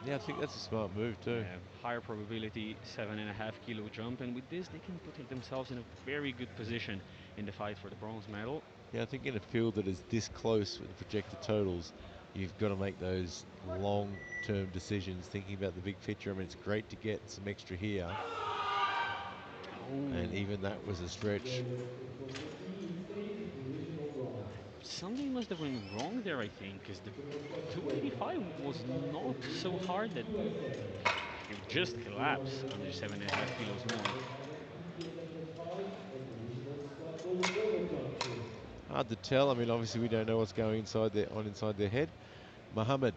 Yeah, I think that's a smart move too. higher probability 7.5 kilo jump, and with this they can put themselves in a very good position in the fight for the bronze medal. Yeah, I think in a field that is this close with the projected totals, you've got to make those long-term decisions, thinking about the big picture. I mean, it's great to get some extra here, and even that was a stretch. Something must have went wrong there, I think, because the 285 was not so hard that he would just collapse under 7.5 kilos more. Hard to tell. I mean, obviously we don't know what's going inside their head. Mohammed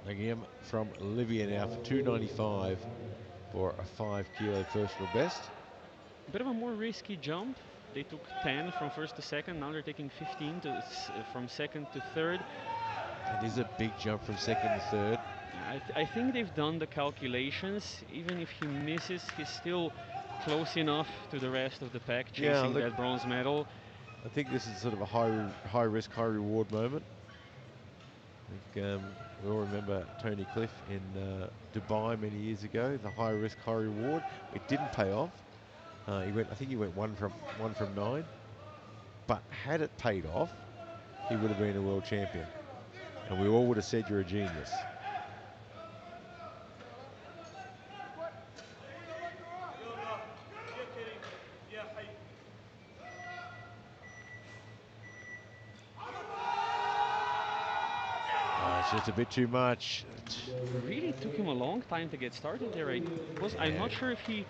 Nagim from Libya now for 295 for a 5 kilo personal best. A bit of a more risky jump. They took 10 from first to second. Now they're taking 15 from second to third. It is a big jump from second to third. I think they've done the calculations. Even if he misses, he's still close enough to the rest of the pack chasing that bronze medal. I think this is sort of a high risk, high reward moment. I think we all remember Tony Cliff in Dubai many years ago. The high risk, high reward. It didn't pay off. I think he went one from 9. But had it paid off, he would have been a world champion, and we all would have said you're a genius. Just a bit too much. Really took him a long time to get started there. I'm not sure if it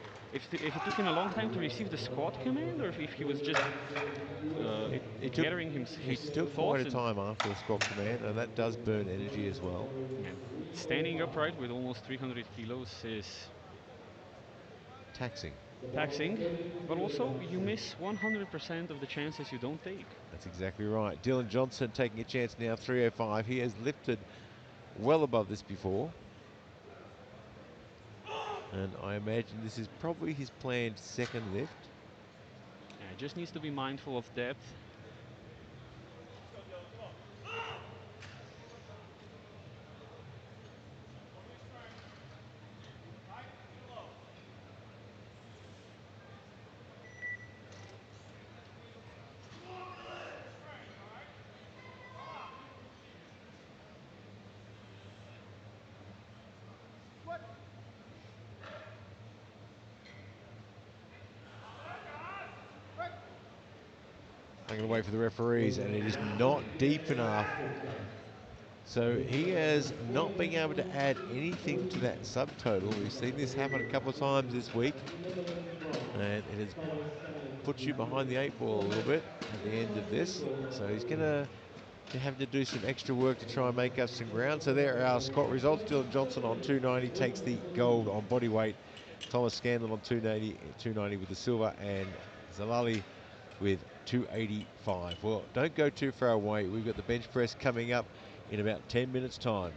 took him a long time to receive the squat command, or if he was just gathering his He took quite a time after the squat command, and that does burn energy as well. Yeah. Standing upright with almost 300 kilos is taxing, but also you miss 100% of the chances you don't take. That's exactly right. Dylan Johnson taking a chance now, 305. He has lifted well above this before, and I imagine this is probably his planned second lift. Yeah, just needs to be mindful of depth. I'm going to wait for the referees, and it is not deep enough. So he has not been able to add anything to that subtotal. We've seen this happen a couple of times this week, and it has put you behind the 8 ball a little bit at the end of this. So he's going to have to do some extra work to try and make up some ground. So there are our squat results. Dylan Johnson on 290 takes the gold on body weight. Thomas Scanlon on 290 with the silver, and Zalali with 285. Well, don't go too far away. We've got the bench press coming up in about 10 minutes time.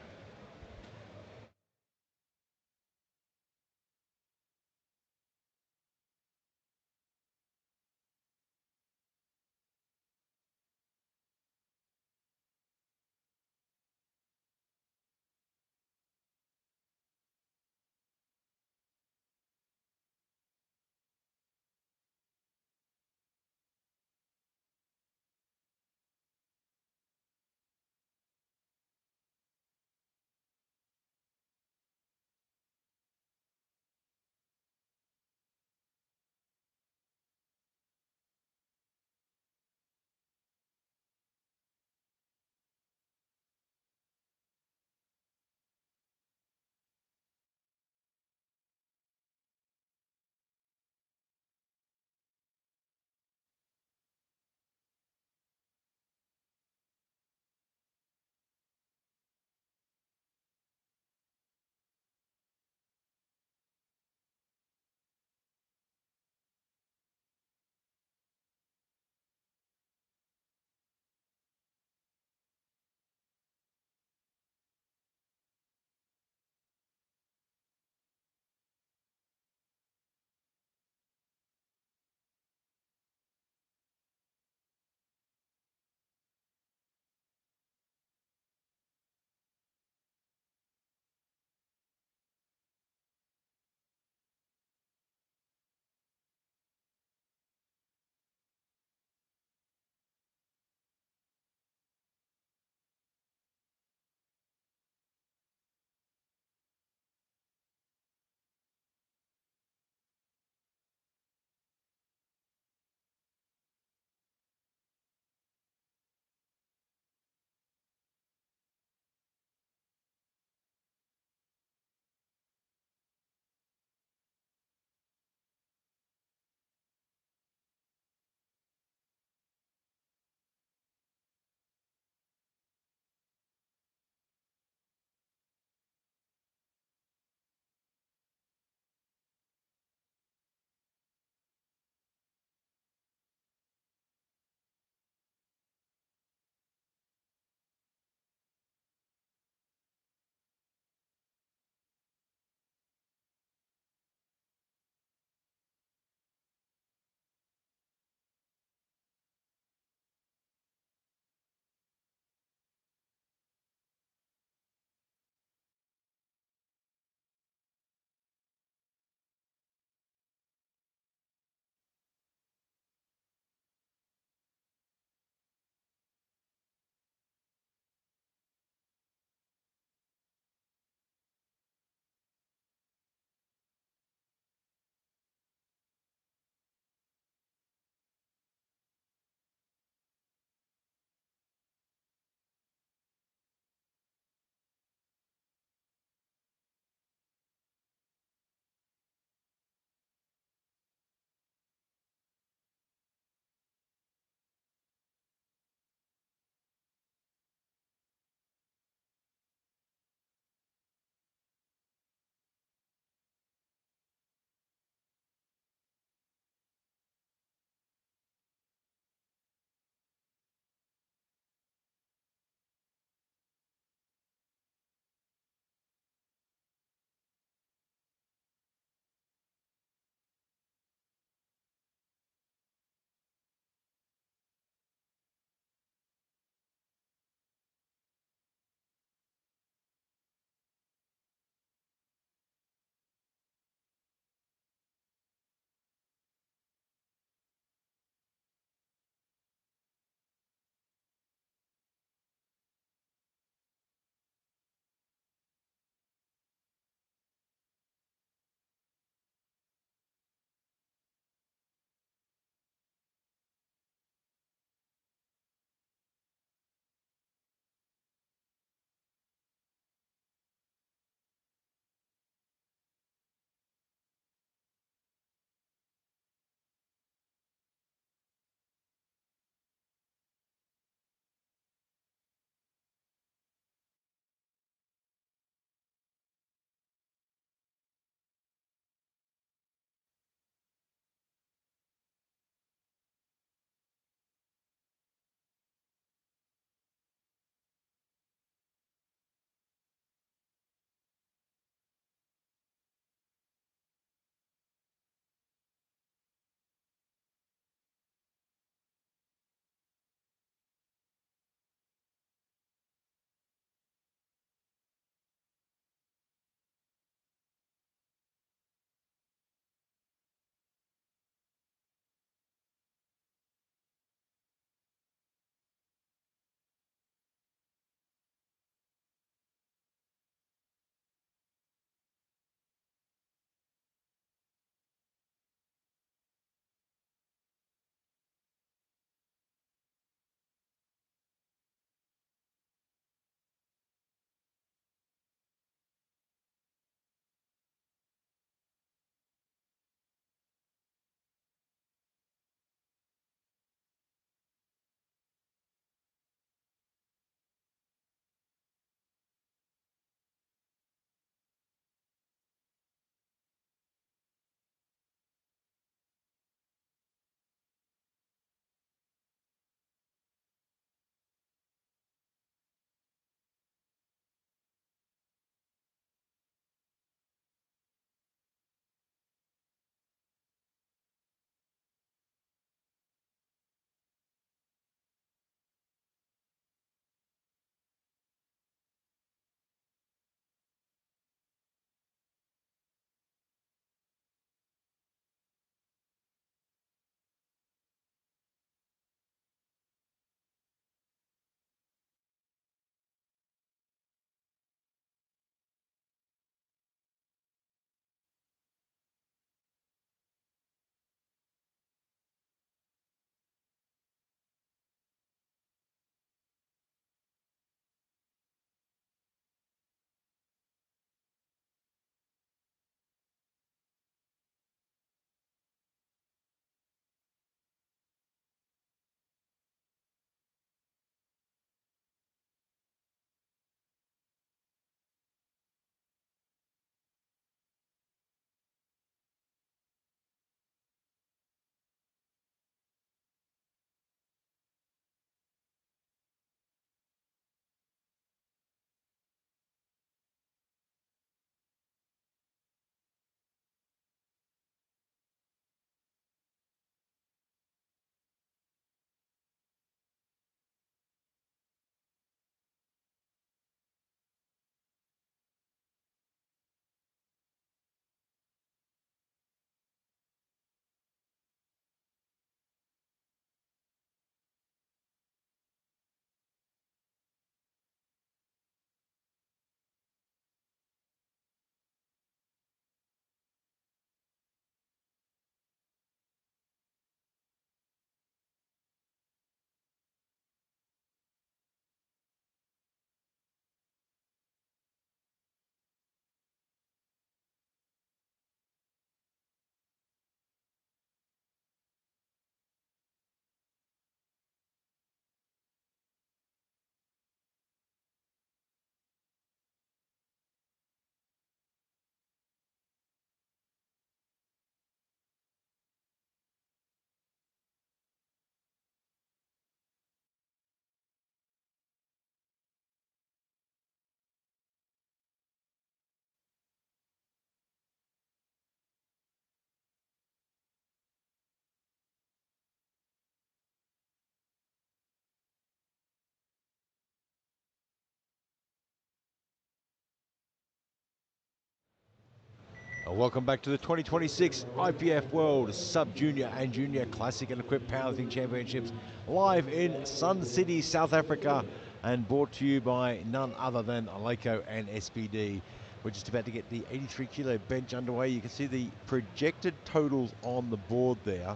Welcome back to the 2026 IPF World Sub-Junior and Junior Classic and Equipped Powerlifting Championships, live in Sun City, South Africa, and brought to you by none other than Aleco and SBD. We're just about to get the 83 kilo bench underway. You can see the projected totals on the board there,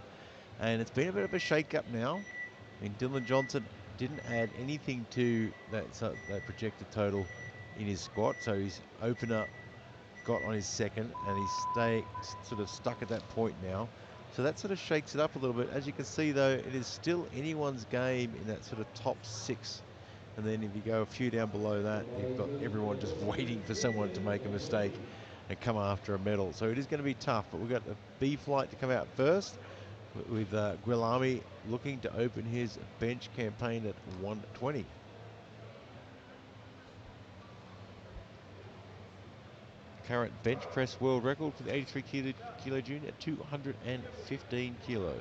and it's been a bit of a shake-up now. I mean, Dylan Johnson didn't add anything to that projected total in his squat, so his opener got on his second, and he's sort of stuck at that point now. So that sort of shakes it up a little bit. As you can see, though, it is still anyone's game in that sort of top 6. And then if you go a few down below that, you've got everyone just waiting for someone to make a mistake and come after a medal. So it is going to be tough, but we've got the B flight to come out first, with Guilami looking to open his bench campaign at 120. Current bench press world record for the 83 kilo junior at 215 kilos.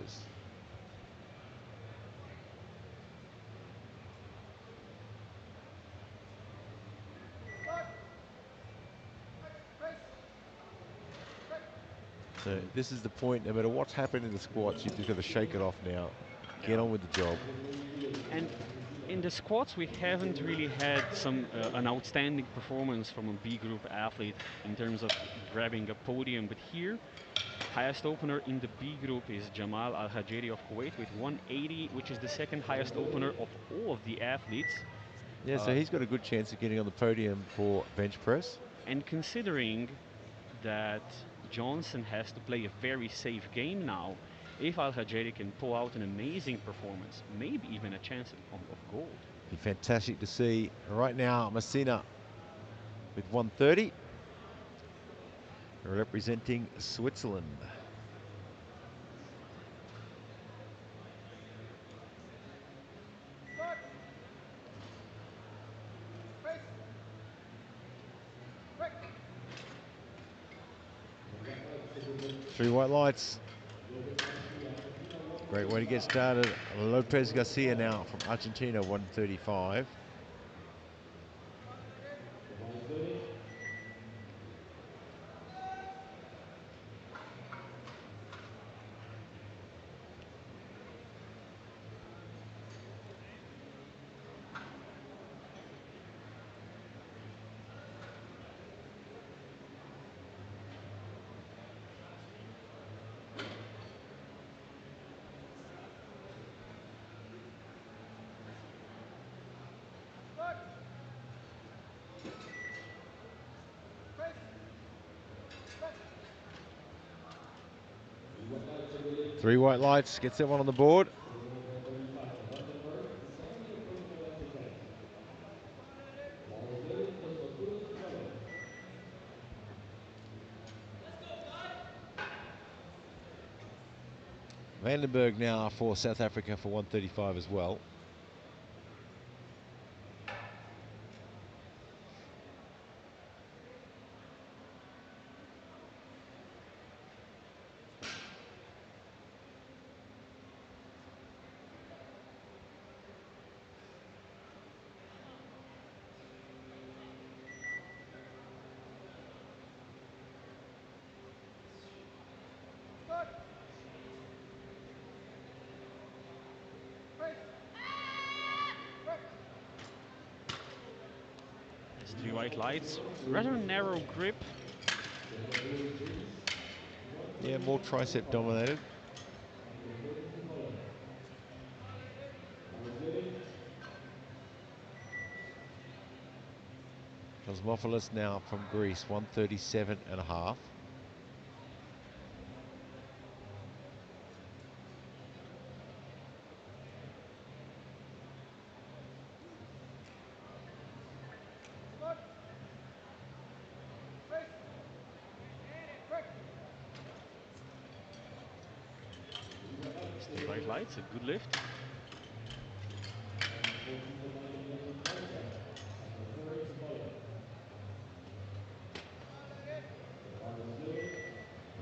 So this is the point, no matter what's happened in the squats, you've just got to shake it off now. Get on with the job. And in the squats, we haven't really had an outstanding performance from a B group athlete in terms of grabbing a podium. But here, highest opener in the B group is Jamal Al-Hajeri of Kuwait with 180, which is the second highest opener of all of the athletes. Yeah, so he's got a good chance of getting on the podium for bench press. And considering that Johnson has to play a very safe game now, if Al-Hajeri can pull out an amazing performance, maybe even a chance of gold. Be fantastic to see. Right now, Messina with 130, representing Switzerland. Three white lights. Great way to get started. Lopez Garcia now from Argentina, 135. Three white lights, gets that one on the board. Vandenberg now for South Africa for 135 as well. Three white lights, rather narrow grip. Yeah, more tricep dominated. Cosmopolis now from Greece, 137.5. Three white lights, a good lift.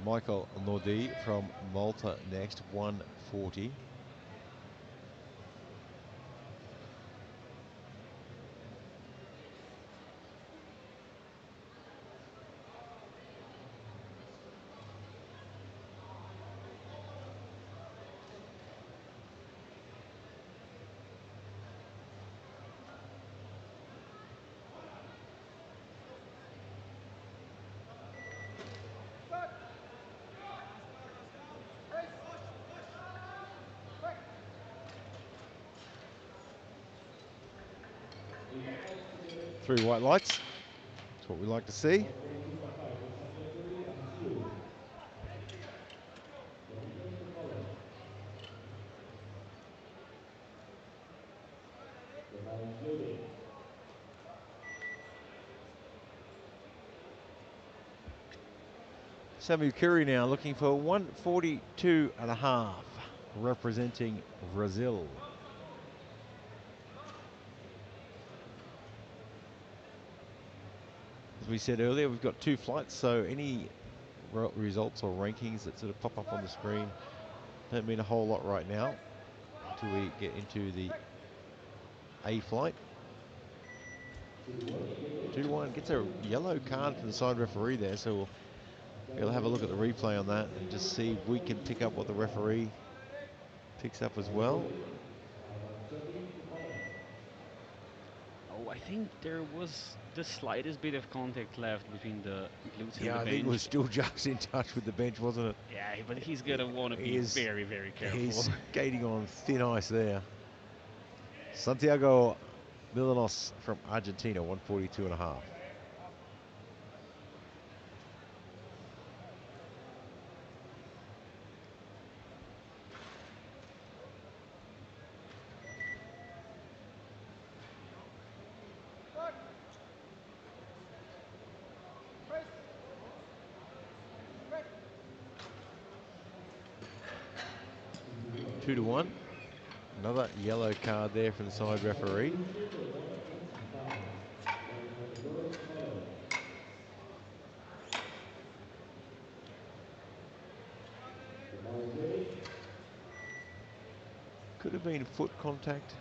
Michael Nordi from Malta next, 140. 3 white lights. That's what we like to see. 1.25, contact referee and seal. Don't press the collar. The ball is loaded. Samu Kiri now looking for 142.5, representing Brazil. As we said earlier, we've got 2 flights, so any results or rankings that sort of pop up on the screen don't mean a whole lot right now until we get into the A flight. 2-1 gets a yellow card from the side referee there, so we'll have a look at the replay on that and just see if we can pick up what the referee picks up as well. Oh, I think there was the slightest bit of contact left between the glutes and the Yeah, I bench. think it was still just in touch with the bench, wasn't it? Yeah, but he's gonna want to be very, very careful. He's skating on thin ice there. Santiago Milanos from Argentina, 142.5. Two to one. Another yellow card there from the side referee. Could have been foot contact.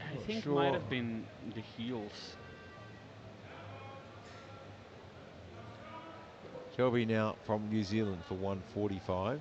I Not think sure. might have been the heels. Shelby now from New Zealand for 145.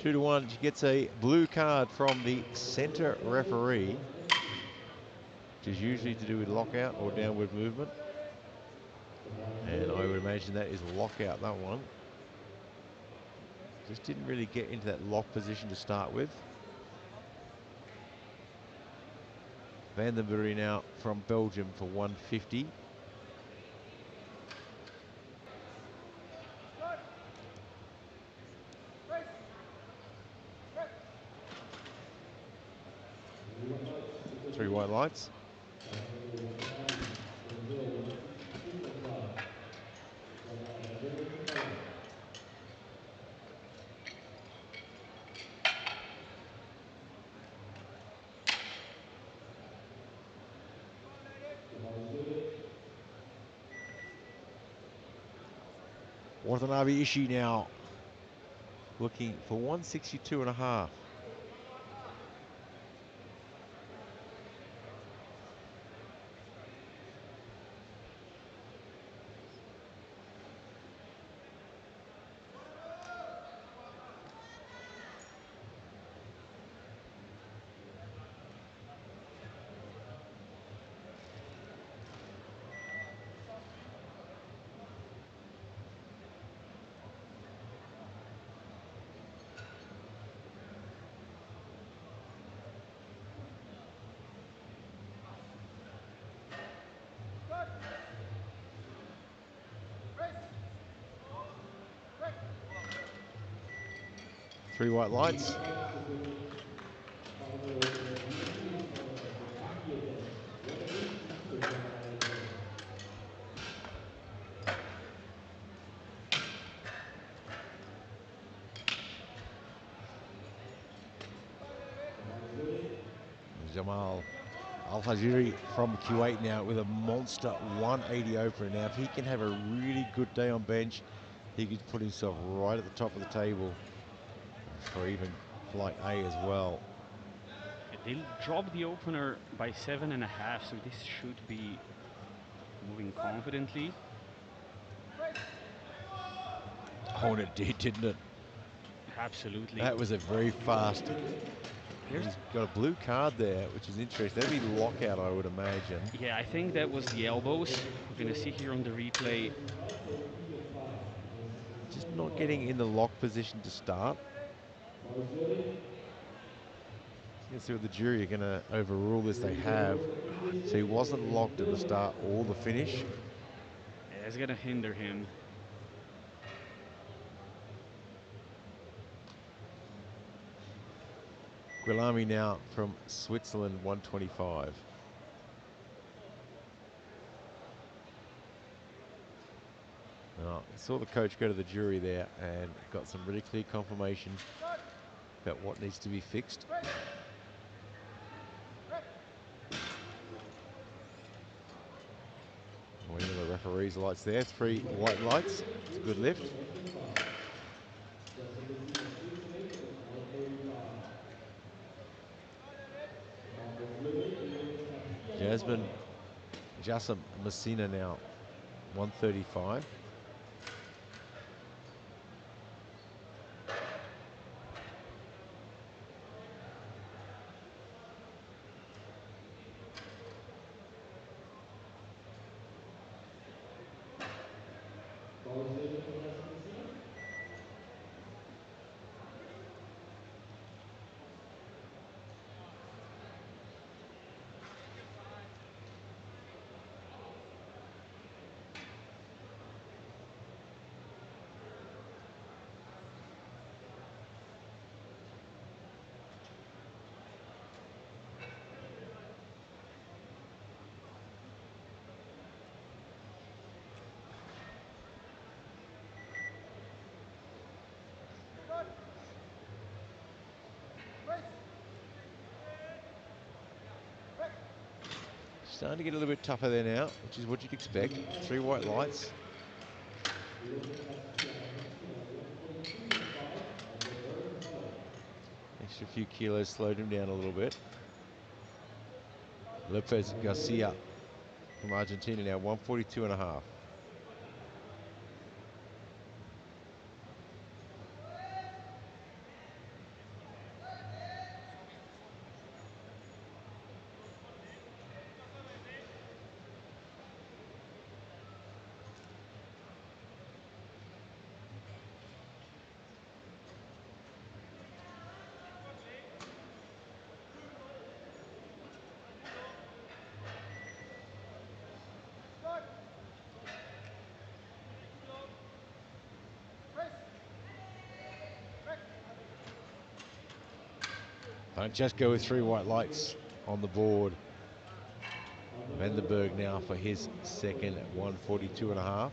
Two to one. She gets a blue card from the center referee, which is usually to do with lockout or downward movement. And I would imagine that is lockout, that one. Just didn't really get into that lock position to start with. Vandenberg now from Belgium for 150. Three white lights. Watanabe Ishii now looking for 162.5. Three white lights. Jamal Al-Hajiri from Kuwait now with a monster 180 opener. Now, if he can have a really good day on bench, he could put himself right at the top of the table for even flight A as well. They'll drop the opener by 7.5, so this should be moving confidently. Oh, and it did, didn't it? Absolutely. That was a very fast. There's, He's got a blue card there, which is interesting. That'd be lockout, I would imagine. yeah, I think that was the elbows. We're gonna see here on the replay. Just not getting in the lock position to start. Let's see what the jury are going to overrule this. They have. So he wasn't locked at the start or the finish. Yeah, it's gonna hinder him. Guilami now from Switzerland, 125. I saw the coach go to the jury there and got some really clear confirmation about what needs to be fixed. Waiting on the referee's lights there. 3 white lights. It's a good lift. Jassim Messina now, 135. Starting to get a little bit tougher there now, which is what you'd expect. 3 white lights. Extra few kilos slowed him down a little bit. Lopez Garcia from Argentina now, 142 and a half. Francesco with 3 white lights on the board. Vandenberg now for his second at 142 and a half.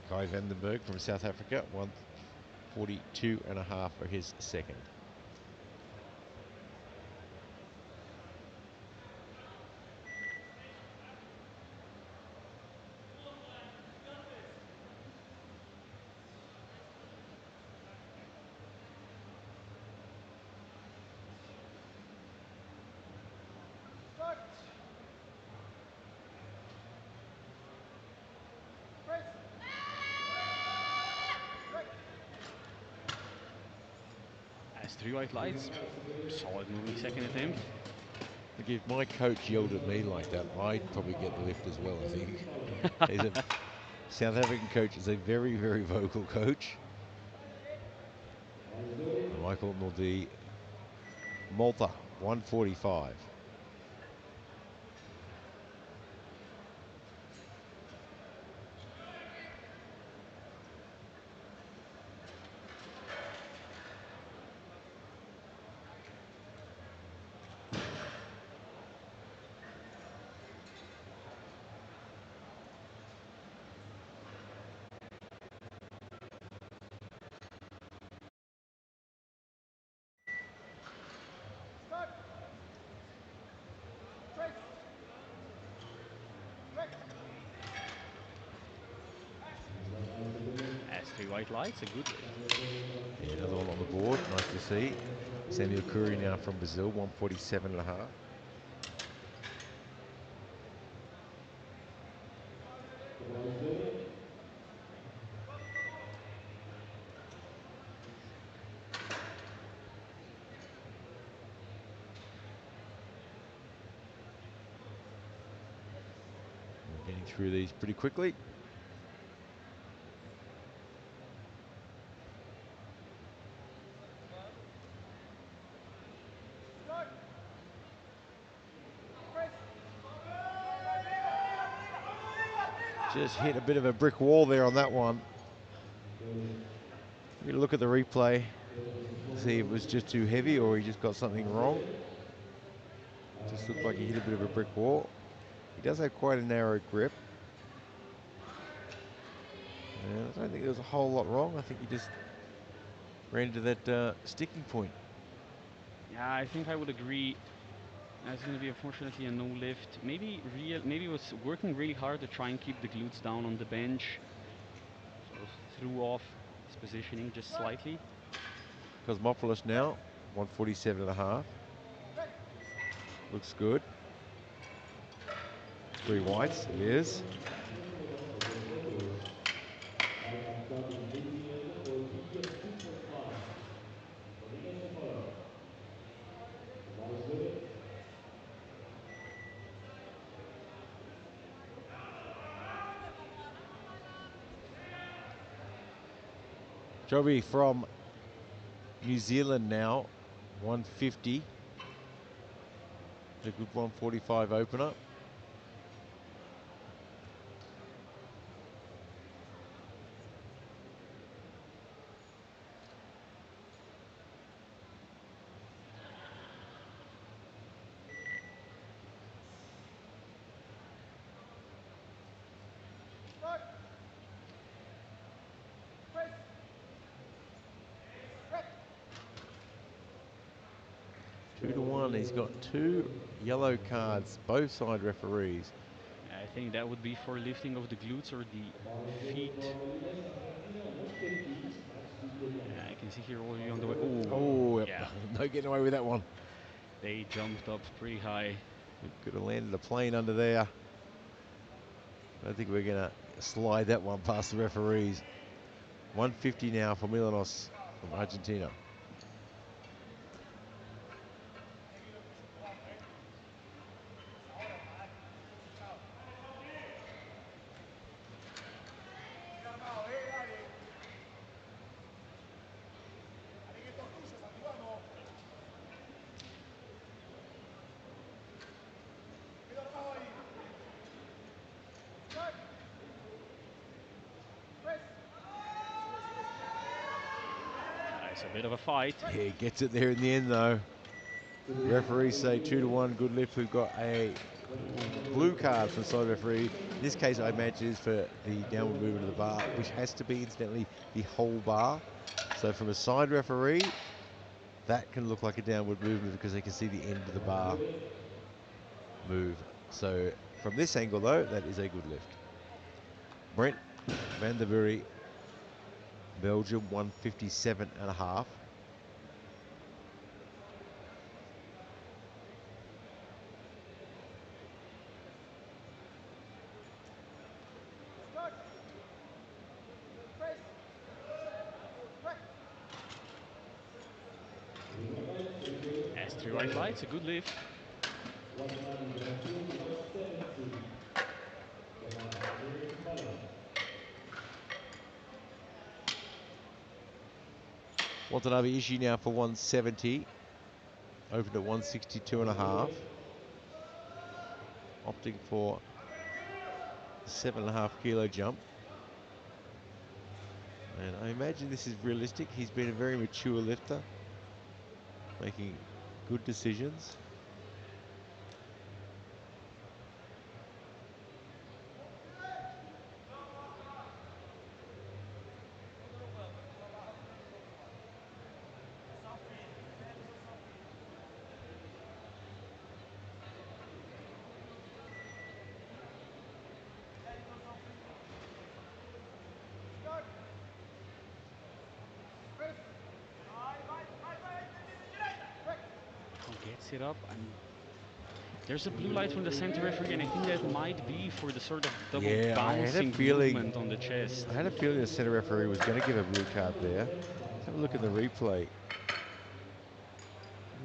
Kai Vandenberg from South Africa, 142 and a half for his second. As 3 white lights, solid moving second attempt. Look, if my coach yelled at me like that, I'd probably get the lift as well, I think. He's a South African coach, is a very, very vocal coach. And Michael Muldi, Malta, 145. white lights, a good lift. Yeah, another one on the board. Nice to see. Samuel Curry now from Brazil, 147 and a half. The ball is loaded. We're getting through these pretty quickly. Just hit a bit of a brick wall there on that one. We're going to look at the replay, see if it was just too heavy or he just got something wrong. Just looked like he hit a bit of a brick wall. He does have quite a narrow grip. And I don't think there was a whole lot wrong. I think he just ran into that sticking point. Yeah, I think I would agree. That's going to be unfortunately a no lift. Maybe he was working really hard to try and keep the glutes down on the bench. Sort of threw off his positioning just slightly. Cosmopoulos now, 147 and a half. Looks good. 3 whites, it is. White has got his waiting in for IPF 2.5. Domino Sofala. The ball is loaded. Joby from New Zealand now, 150. A good 145 opener. Two to one. He's got 2 yellow cards, both side referees. I think that would be for lifting of the glutes or the feet. Probabilidades Argentina 150. Max 249. I can see here already on the way. Oh, yep. Yeah. No getting away with that one. They jumped up pretty high. Could have landed a plane under there. I don't think we're going to slide that one past the referees. 150 now for Milanos from Argentina. It's a bit of a fight. Yeah, he gets it there in the end though. Referees say 2 to 1, good lift. We've got a blue card from the side referee. In this case, I imagine is for the downward movement of the bar, which has to be incidentally the whole bar. So from a side referee, that can look like a downward movement because they can see the end of the bar move. So from this angle though, that is a good lift. Brent van der Bury, Belgium, 157 and a half. As 3 white lights, a good lift. White man Brazil 170. Domino Sofala. Watanabe Ishii now for 170. Opened at 162 and a half. Opting for the 7.5 kilo jump. And I imagine this is realistic. He's been a very mature lifter, making good decisions. gets it up, and there's a blue light from the center referee, and I think that might be for the sort of double Yeah, bouncing movement on the chest. I had a feeling the center referee was going to give a blue card there. Let's have a look at the replay.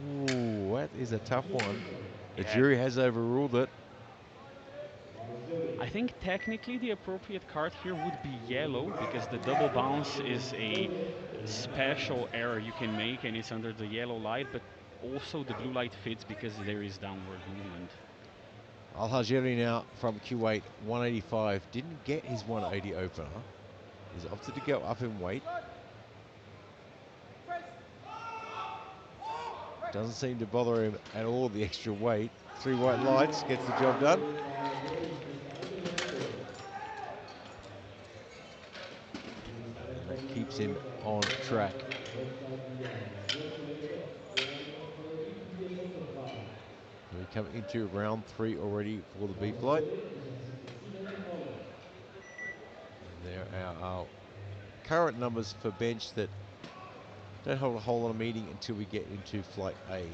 Ooh, that is a tough one. The Yeah, jury has overruled it. I think technically the appropriate card here would be yellow because the double bounce is a special error you can make and it's under the yellow light, but also the blue light fits because there is downward movement. Al-Hajeri now from Kuwait, 185. Didn't get his 180 opener. He's opted to go up in weight. Doesn't seem to bother him at all, the extra weight. 3 white lights, gets the job done. And that keeps him on track. So we come into round 3 already for the B flight. And there are our current numbers for bench that don't hold a whole lot of meaning until we get into flight A.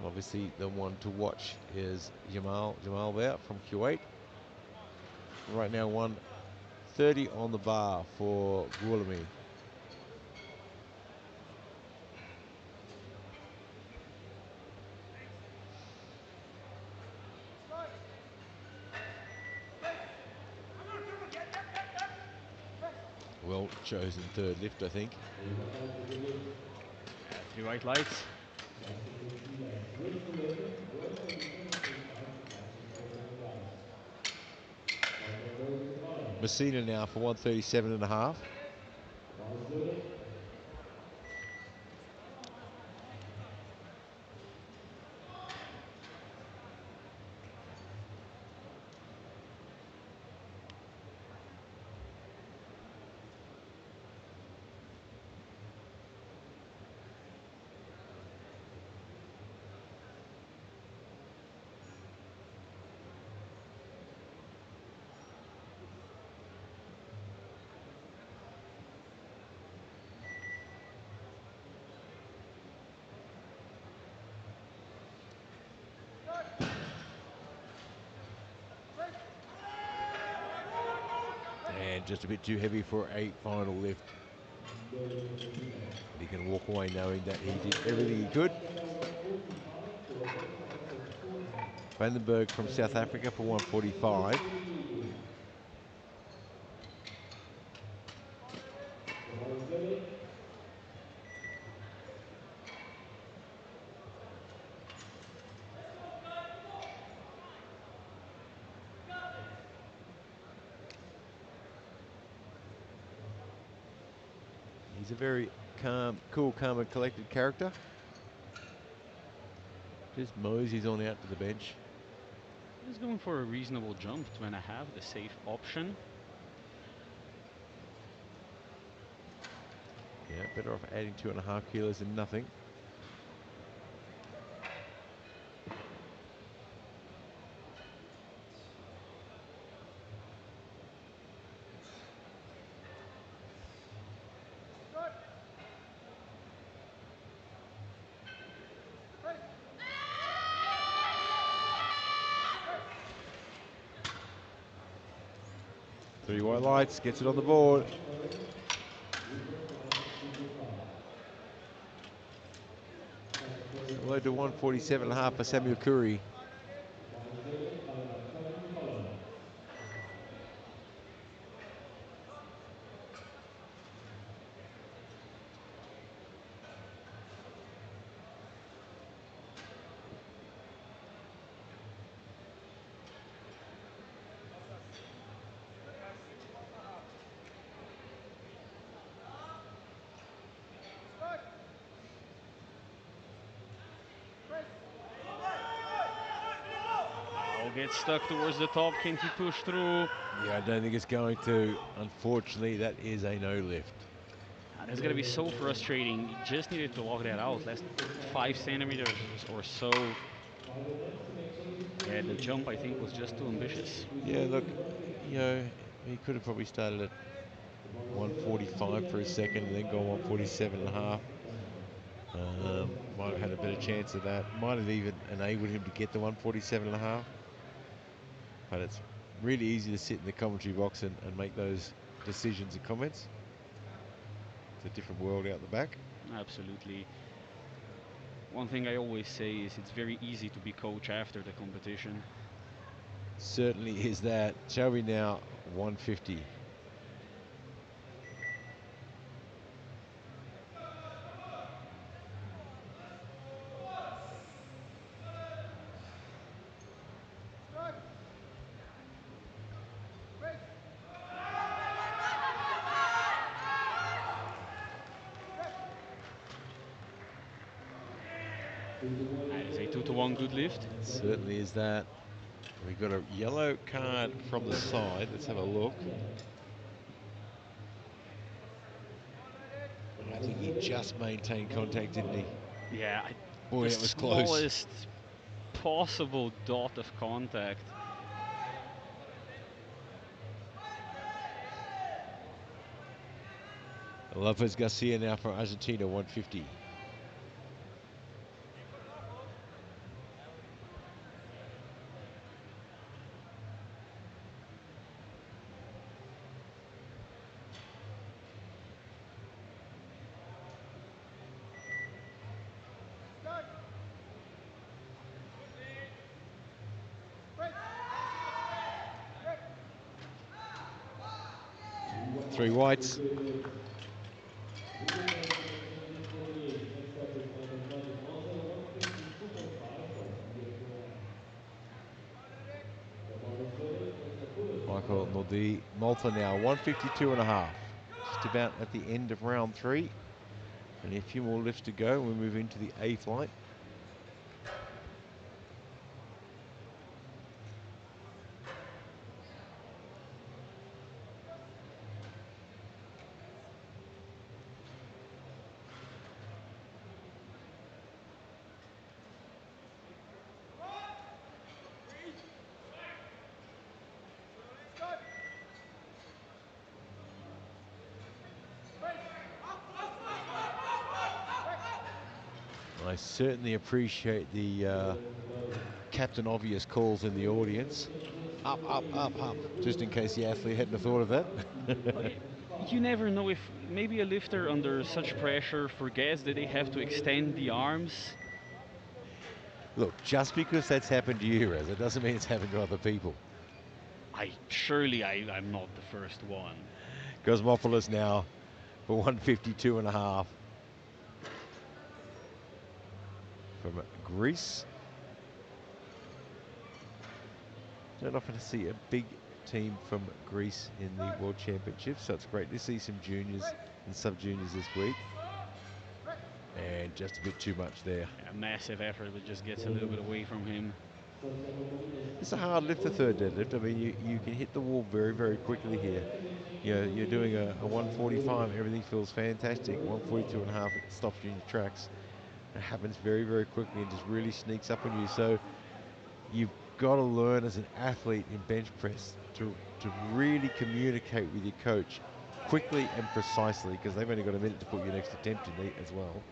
Obviously, the one to watch is Jamal Bea from Kuwait. Right now, 130 on the bar for Guillemot. Well chosen third lift, I think. 3 white lights. Messina now for 137.5. And just a bit too heavy for a final lift. But he can walk away knowing that he did everything he could. Vandenberg from South Africa for 145. He's a very cool, calm and collected character. Just moseys on out to the bench. He's going for a reasonable jump, 2.5, the safe option. Yeah, better off adding 2.5 kilos than nothing. Three white lights, gets it on the board. Low to 147.5 for Samuel Curry. Gets stuck towards the top. Can he push through? Yeah, I don't think it's going to. Unfortunately, that is a no lift. That's going to be so frustrating. You just needed to lock that out. Last 5 centimeters or so. Yeah, the jump, I think, was just too ambitious. Yeah, look, you know, he could have probably started at 145 for a second and then gone 147.5. Might have had a better chance of that. Might have even enabled him to get the 147 and a half. But it's really easy to sit in the commentary box and make those decisions and comments. It's a different world out the back. Absolutely. One thing I always say is it's very easy to be coach after the competition. Certainly is that. Shall we now 150? That is a 2-to-1 good lift. Certainly is that. We've got a yellow card from the side. Let's have a look. I think he just maintained contact, didn't he? Yeah, Boy, the it was close. smallest possible dot of contact. Lopez Garcia now for Argentina, 150. Three whites. Moving on to match 1928. Next up is Michael Nugget Malta, 152.5 for IPF World. From Barcelona, Pensacola, Michael Florida. Nodi Malta now, 152 and a half. Just about at the end of round 3. Only a few more lifts to go. We move into the 8th light. I certainly appreciate the Captain Obvious calls in the audience. Up, up, up, up, just in case the athlete hadn't have thought of that. You never know if maybe a lifter under such pressure forgets that they have to extend the arms. Look, just because that's happened to you, Reza, doesn't mean it's happened to other people. I'm not the first one. Cosmopoulos now for 152 and a half. From Greece. Don't often see a big team from Greece in the World Championships, so it's great to see some juniors and sub-juniors this week. And just a bit too much there. A massive effort, but just gets a little bit away from him. It's a hard lift, the third deadlift. I mean, you can hit the wall very, very quickly here. You're doing a 145, everything feels fantastic. 142 and a half, it stops you in your tracks. It happens very, very quickly and just really sneaks up on you. So you've got to learn as an athlete in bench press to really communicate with your coach quickly and precisely, because they've only got a minute to put your next attempt in as well.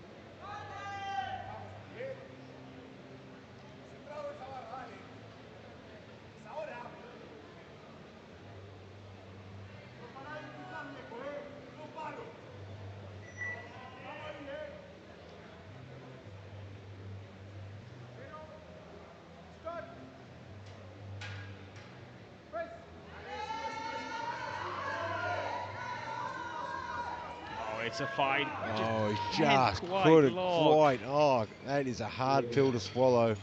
It's a fight. Oh, he Can't just quite couldn't lock. quite. Oh, that is a hard pill to swallow.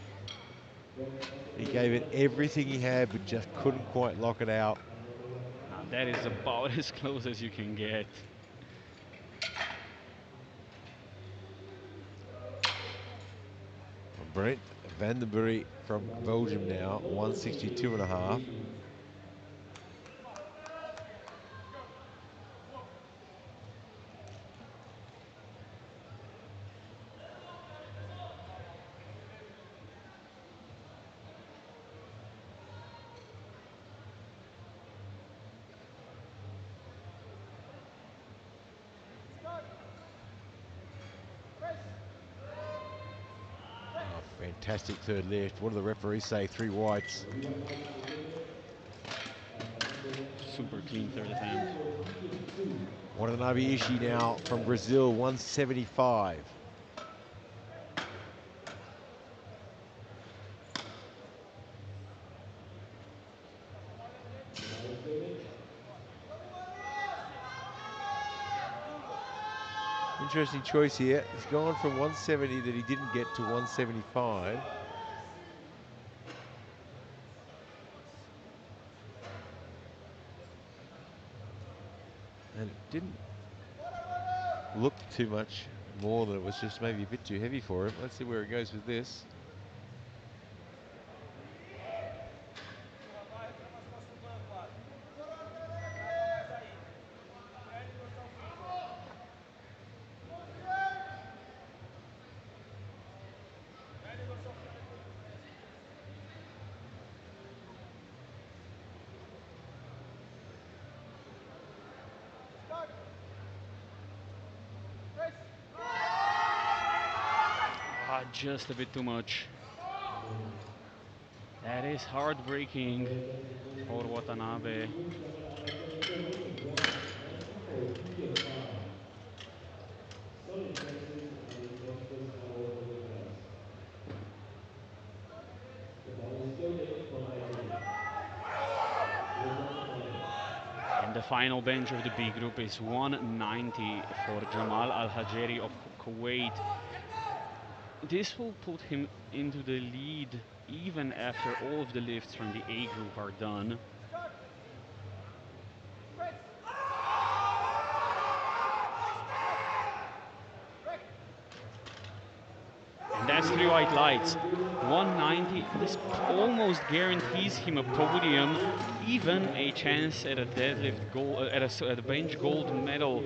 He gave it everything he had, but just couldn't quite lock it out. That is about as close as you can get. Brent Vandenbury from Belgium now, 162 and a half. Fantastic third lift. What do the referees say? 3 whites. The red lights will limit number Super 190 clean to third attempt. 242. Watanabe Ishii now from Brazil, 175. The highest limit. Interesting choice here. He's gone from 170 that he didn't get to 175. And it didn't look too much more than it was just maybe a bit too heavy for him. Let's see where he goes with this. Just a bit too much. That is heartbreaking for Watanabe. Jamal Al-Hajjari still making 190 for a 3-5. Still impressive and a tremendous medal for the US. The ball is still taken from Al-Hajjari. Here's Watanabe. And the final bench of the B group is 190 for Jamal Al-Hajjari of Kuwait. This will put him into the lead even after all of the lifts from the A group are done. And that's 3 white lights. 190. This almost guarantees him a podium, even a chance at a deadlift gold, at a bench gold medal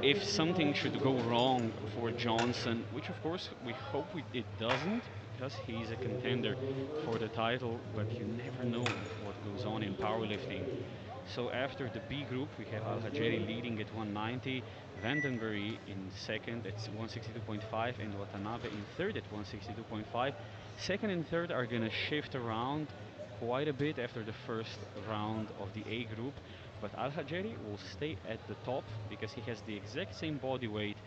if something should go wrong for Johnson, which of course we hope it doesn't, because he's a contender for the title, but you never know what goes on in powerlifting. So after the B group, we have Al-Hajjari leading at 190, Vandenberry in second at 162.5, and Watanabe in third at 162.5. Second and third are going to shift around quite a bit after the first round of the A group, but Al-Hajjari will stay at the top because he has the exact same body weight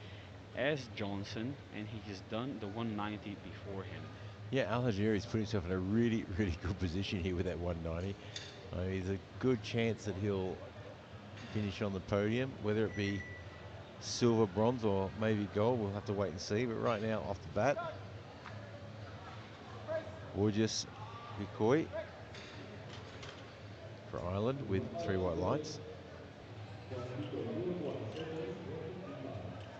as Johnson, and he has done the 190 before him. Yeah, Al-Hajjari's put himself in a really, really good position here with that 190. There's a good chance that he'll finish on the podium, whether it be silver, bronze, or maybe gold. We'll have to wait and see. But right now, off the bat, Gorgeous Vikoi for Ireland with 3 white lights. Puerto Rico, Uruguay, second is 155.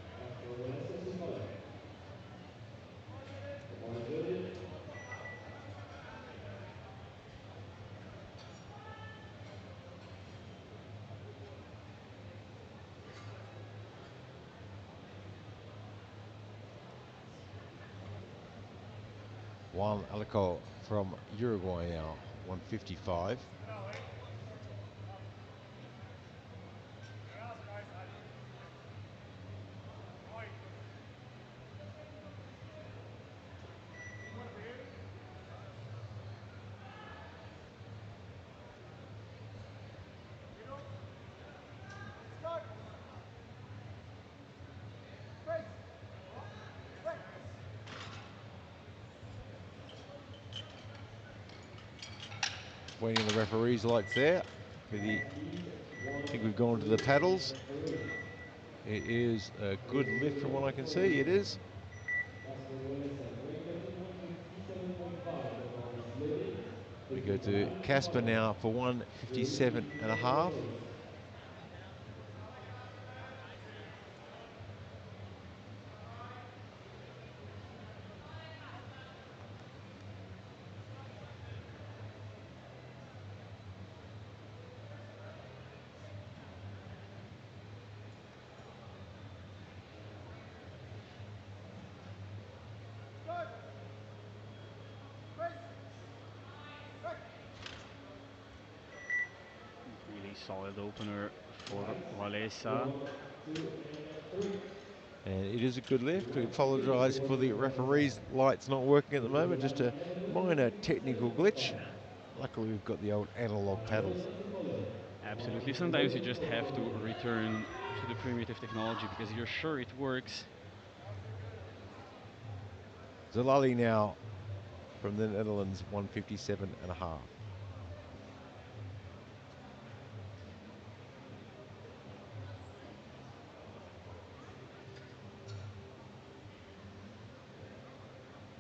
After Alessa Sufala. The ball is loaded. Juan Alico from Uruguay now, 155. Waiting the referee's lights there. I think we've gone to the paddles. It is a good lift from what I can see. It is. That's for Walesa. Weighing in 157.5. The ball is loaded. We go to Casper now for 157 and a half. Really solid opener for Lights. Walesa. 1, 2, and 3. And it is a good lift. We apologise for the referee's lights not working at the moment, just a minor technical glitch. Luckily, we've got the old analog paddles. Absolutely. Sometimes you just have to return to the primitive technology because you're sure it works. Zalali now from the Netherlands, 157.5.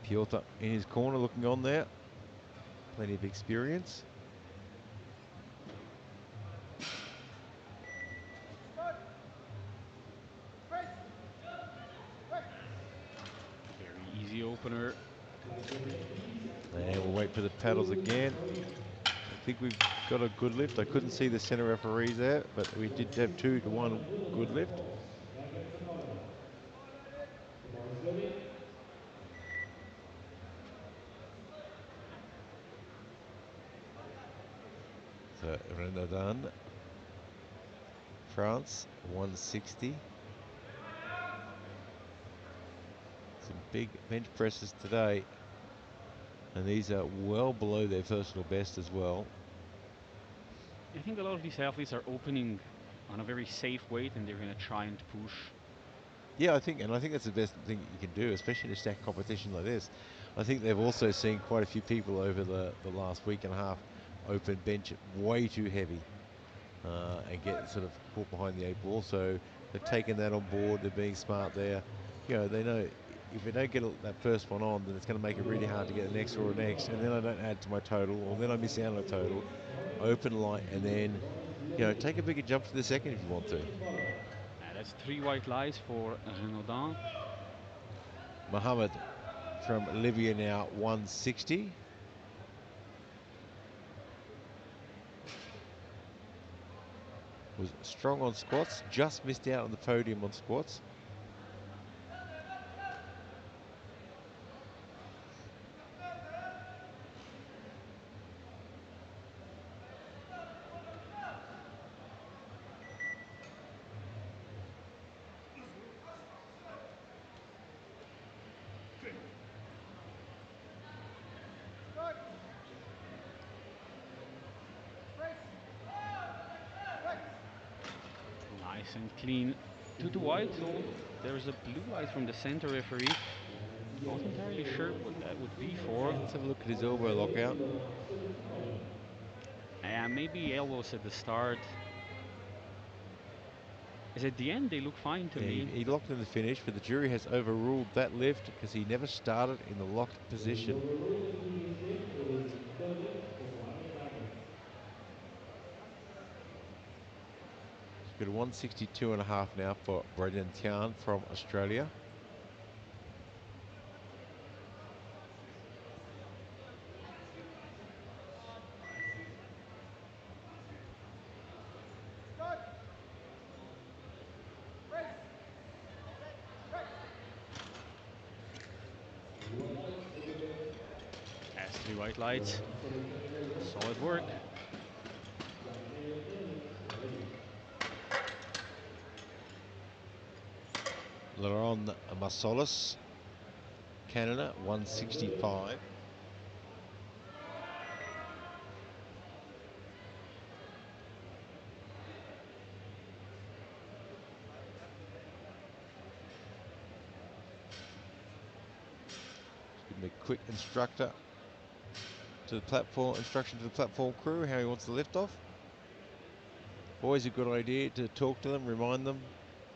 Piotr in his corner looking on there. Plenty of experience. Very easy opener. And we'll wait for the paddles again. I think we've got a good lift. I couldn't see the center referees there, but we did have 2-1 good lift. So Renaudin, France, 160. Some big bench presses today. And these are well below their personal best as well. I think a lot of these athletes are opening on a very safe weight and they're going to try and push. Yeah, I think that's the best thing you can do, especially in a stacked competition like this. I think they've also seen quite a few people over the last week and a half open bench way too heavy and get sort of caught behind the eight ball. So they've taken that on board. They're being smart there. You know, they know if they don't get that first one on, then it's going to make it really hard to get the next or next. And then I don't add to my total, or then I miss out on a total. Open light, and then, you know, take a bigger jump to the second if you want to. That's 3 white lights for Renaudin. Mohammed from Libya now, 160. Was strong on squats, just missed out on the podium on squats. Nice and clean. 2 white. Oh, there's a blue light from the center referee. Not entirely sure what that would be for. Let's have a look at his elbow lockout. Yeah, maybe elbows at the start. Is at the end they look fine to me. He locked in the finish, but the jury has overruled that lift because he never started in the locked position. He's got a 162.5 now for Brendan Tian from Australia. Has 3 white lights. Solid work. Laurent Massolis, Canada, 165. Give him a quick instruction to the platform crew, how he wants to lift off. Always a good idea to talk to them, remind them.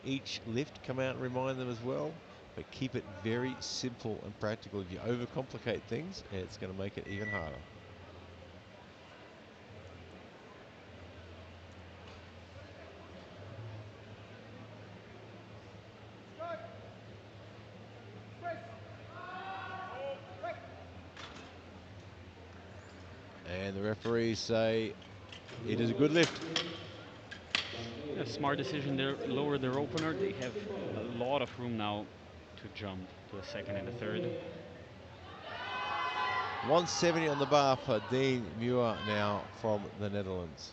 Each lift, come out and remind them as well. But keep it very simple and practical. If you overcomplicate things, it's going to make it even harder. And the referees say it is a good lift. A smart decision there. Lower their opener. They have a lot of room now to jump to the second and the third. 170 on the bar for Dean Muir now from the Netherlands.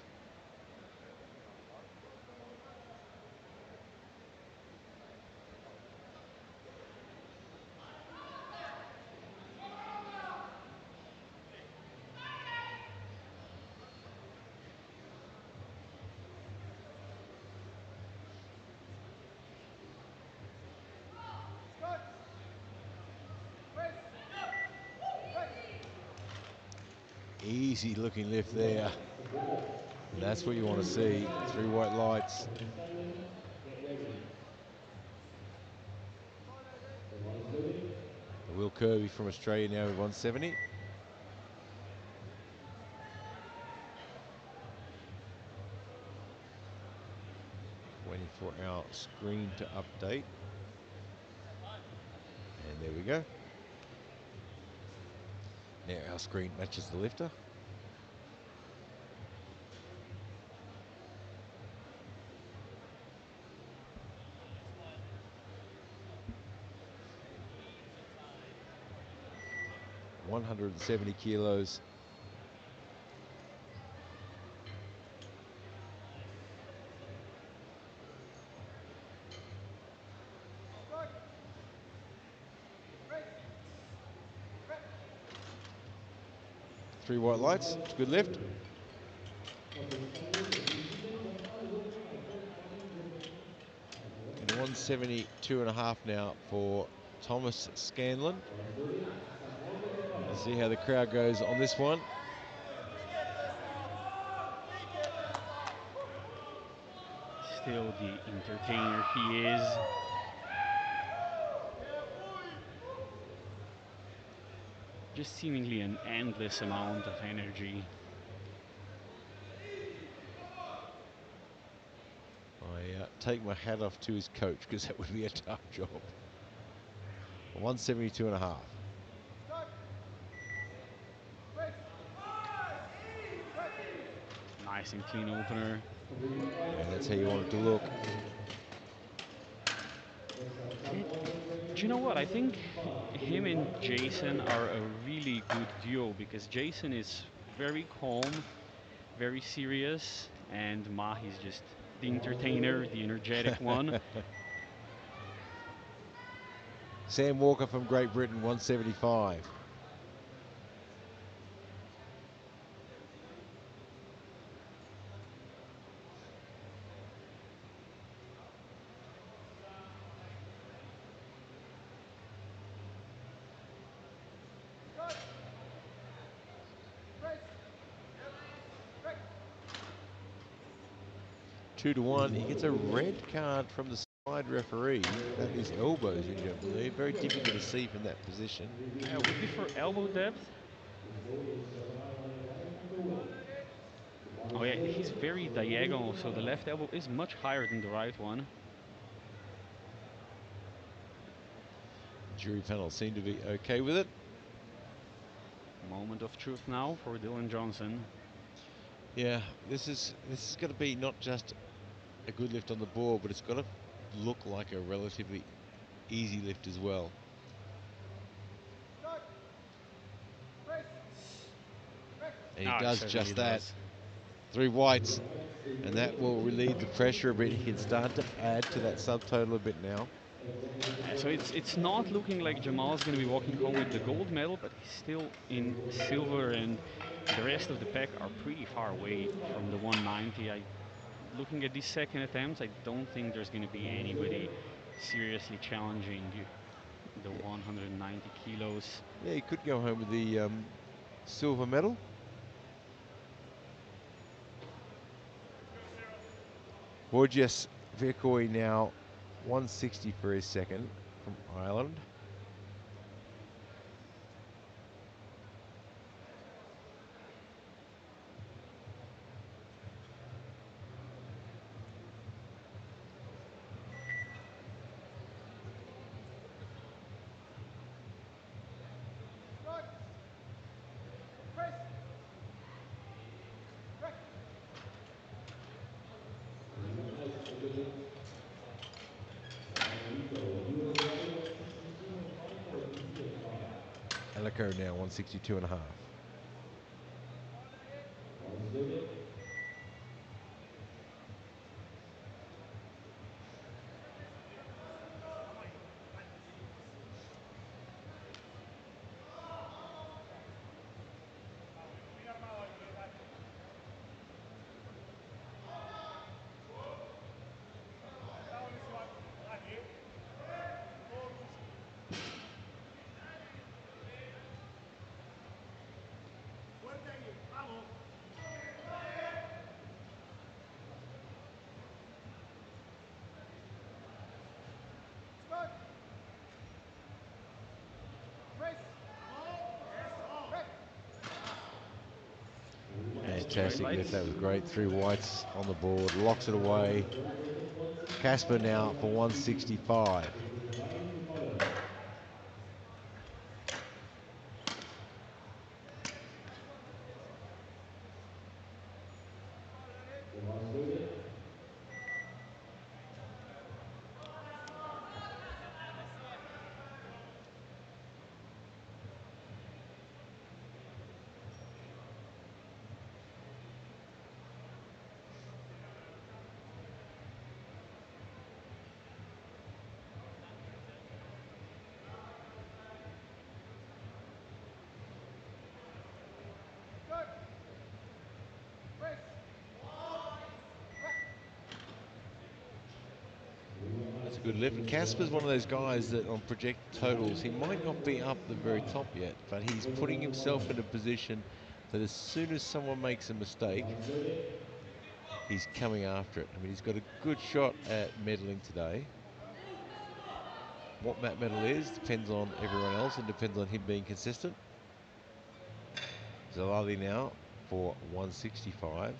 Easy looking lift there. And that's what you want to see. 3 white lights. Participants, get ready. For 170. Will Kirby from Australia now with 170. Waiting for our screen to update. And there we go. Now our screen matches the lifter. $170 kilos. Three white lights, good lift. Participants, the incident confirmed work time corresponding to the machine time. And 172 and a half now for Thomas Scanlon. 130, start 125. Let's see how the crowd goes on this one. Still the entertainer he is. Just seemingly an endless amount of energy. I take my hat off to his coach because that would be a tough job. 172 and a half. Nice and clean opener. And that's how you want it to look. And do you know what? I think him and Jason are a really good duo because Jason is very calm, very serious, and Mahi's just the entertainer, the energetic one. Sam Walker from Great Britain, 175. Two to one. He gets a red card from the side referee. That is elbows injured, I believe. Very difficult to see from that position. Would be for elbow depth. Oh yeah, he's very diagonal, so the left elbow is much higher than the right one. Jury panel seem to be okay with it. Moment of truth now for Dylan Johnson. Yeah, this is going to be not just a good lift on the board, but it's got to look like a relatively easy lift as well. And he does just that. Does. 3 whites, and that will relieve the pressure a bit. He can start to add to that subtotal a bit now. So it's not looking like Jamal's going to be walking home with the gold medal, but he's still in silver, and the rest of the pack are pretty far away from the 190. Looking at these second attempts, I don't think there's going to be anybody seriously challenging the 190 kilos. Yeah, he could go home with the silver medal. Borges Virkoi now 160 for his second from Ireland. Ellico now 162 and a half. white fantastic lift. lights. That was great. 3 whites on the board, locks it away. Goal versus 160 Casper pounds now for for Team GB. 165. It is line to follow. The ball's loaded. That's a good lift. And Casper's one of those guys that on projected totals, he might not be up the very top yet, but he's putting himself in a position that as soon as someone makes a mistake, he's coming after it. I mean, he's got a good shot at medaling today. What that medal is depends on everyone else and depends on him being consistent. Zalali now for 165.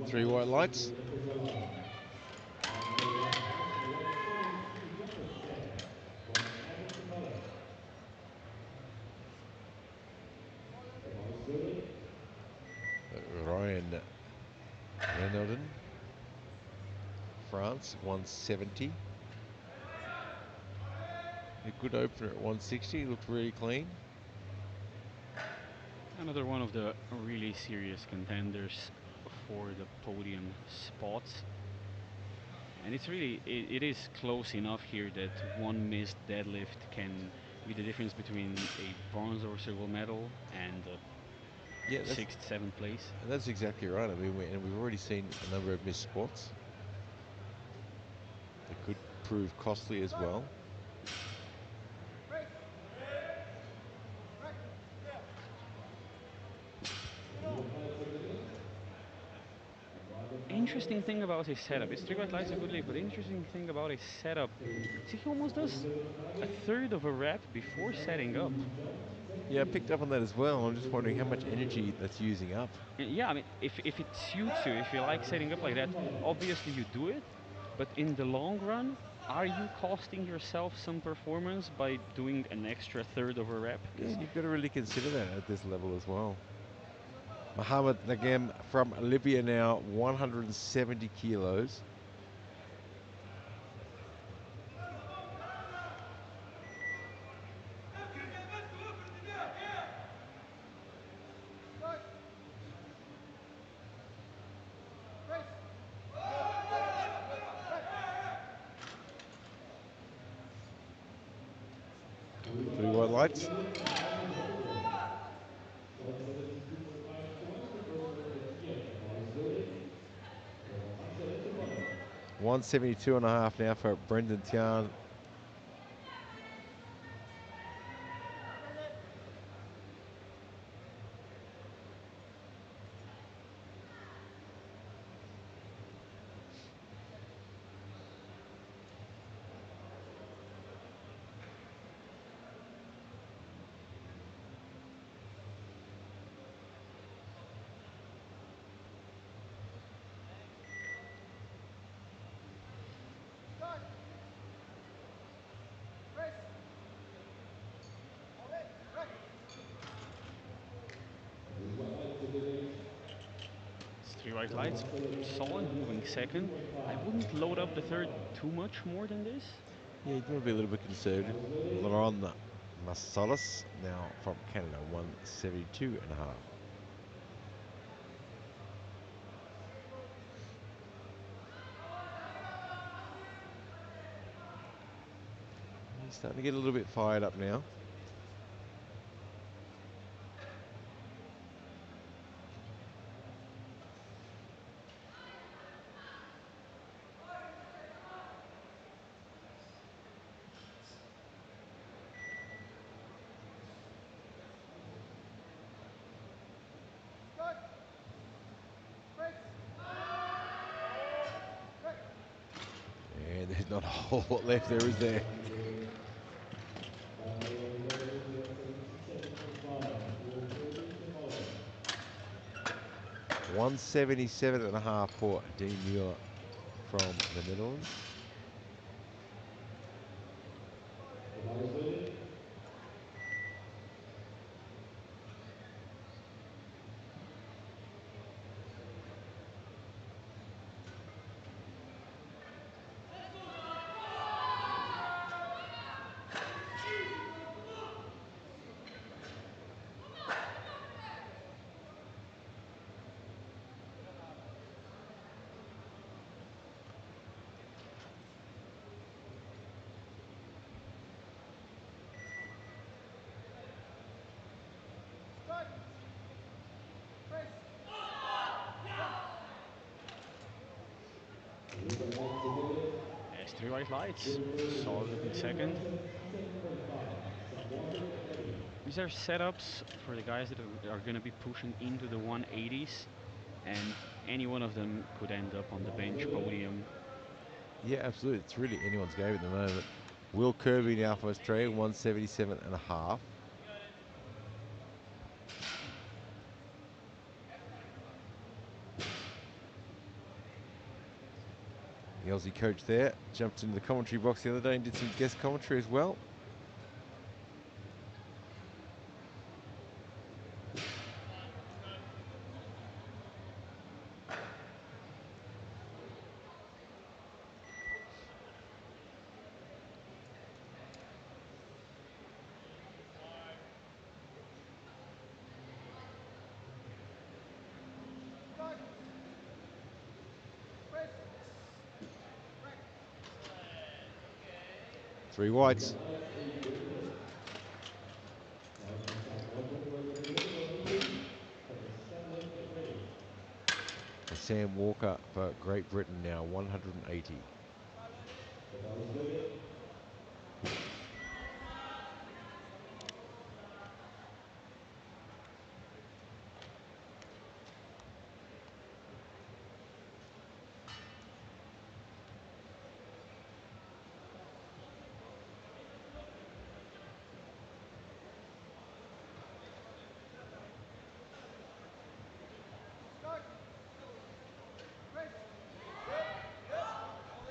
Three white lights. And the red has 170 deficit for Adam to follow. The ball is loaded. Ryan Renaudin, France, 170. A good opener at 160, looked really clean. Another one of the really serious contenders for the podium spots. And it's really, it is close enough here that one missed deadlift can be the difference between a bronze or silver medal and Yeah, a sixth, seventh place. And that's exactly right. I mean, we've already seen a number of missed spots. They could prove costly as well. Interesting thing about his setup, his three white lights are good lift, but interesting thing about his setup, see, he almost does a third of a rep before setting up. Yeah, I picked up on that as well. I'm just wondering how much energy that's using up. Yeah, I mean, if it suits you, if you like setting up like that, obviously you do it. But in the long run, are you costing yourself some performance by doing an extra third of a rep? Yeah, you've got to really consider that at this level as well. Mohamed Nagem from Libya now, 170 kilos. Three white lights. Short 72.5 points for personal IPF. The ball is loaded for Marcel to follow. 172 and a half now for Brendan Tian. These white lights are good lift. It's three white lights, solid, moving second. I wouldn't load up the third too much more than this. Yeah, you want to be a little bit conservative. Laurent Massalas now from Canada, 172 and a half. He's starting to get a little bit fired up now. There's not a whole lot left there, is there? By weight 177.5, Will Kirby to follow. 177.5 for Dean Muir from the Netherlands. The bar is loaded. With the lights loaded. As 3 white lights, Will Kirby solid looking second. 177.5, some water get ready. These are setups for the guys that are going to be pushing into the 180s, and any one of them could end up on the bench podium. Yeah, absolutely. It's really anyone's game at the moment. Will Kirby now for Australia, 177.5. The Aussie coach there jumped into the commentary box the other day and did some guest commentary as well. Three whites. Lights is loaded. Now from some water work available 180. From the Scanlon get ready. Sam Walker for Great Britain now, 180. The bar is loaded.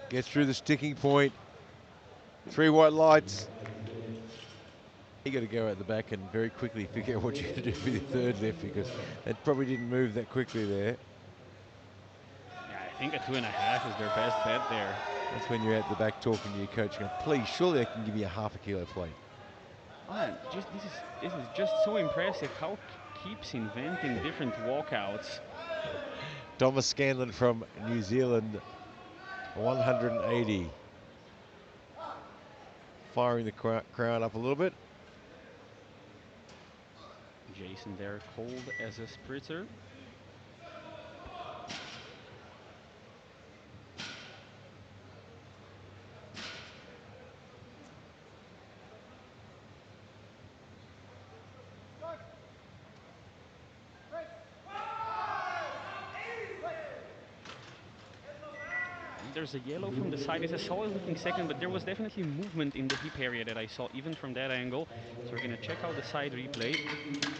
Gets through the sticking point. Three white lights. You got to go out the back and very quickly figure out what you're going to do for your third lift, because it probably didn't move that quickly there. Yeah, I think a 2.5 is their best bet there. That's when you're at the back talking to your coach, going, please, surely they can give you a half a kilo plate. Man, this is just so impressive how keeps inventing different walkouts. Thomas Scanlon from New Zealand, 180. Firing the crowd up a little bit. Jason there, cold as a spritzer. There's a yellow from the side. It's a solid looking second, but there was definitely movement in the hip area that I saw even from that angle. So we're going to check out the side replay.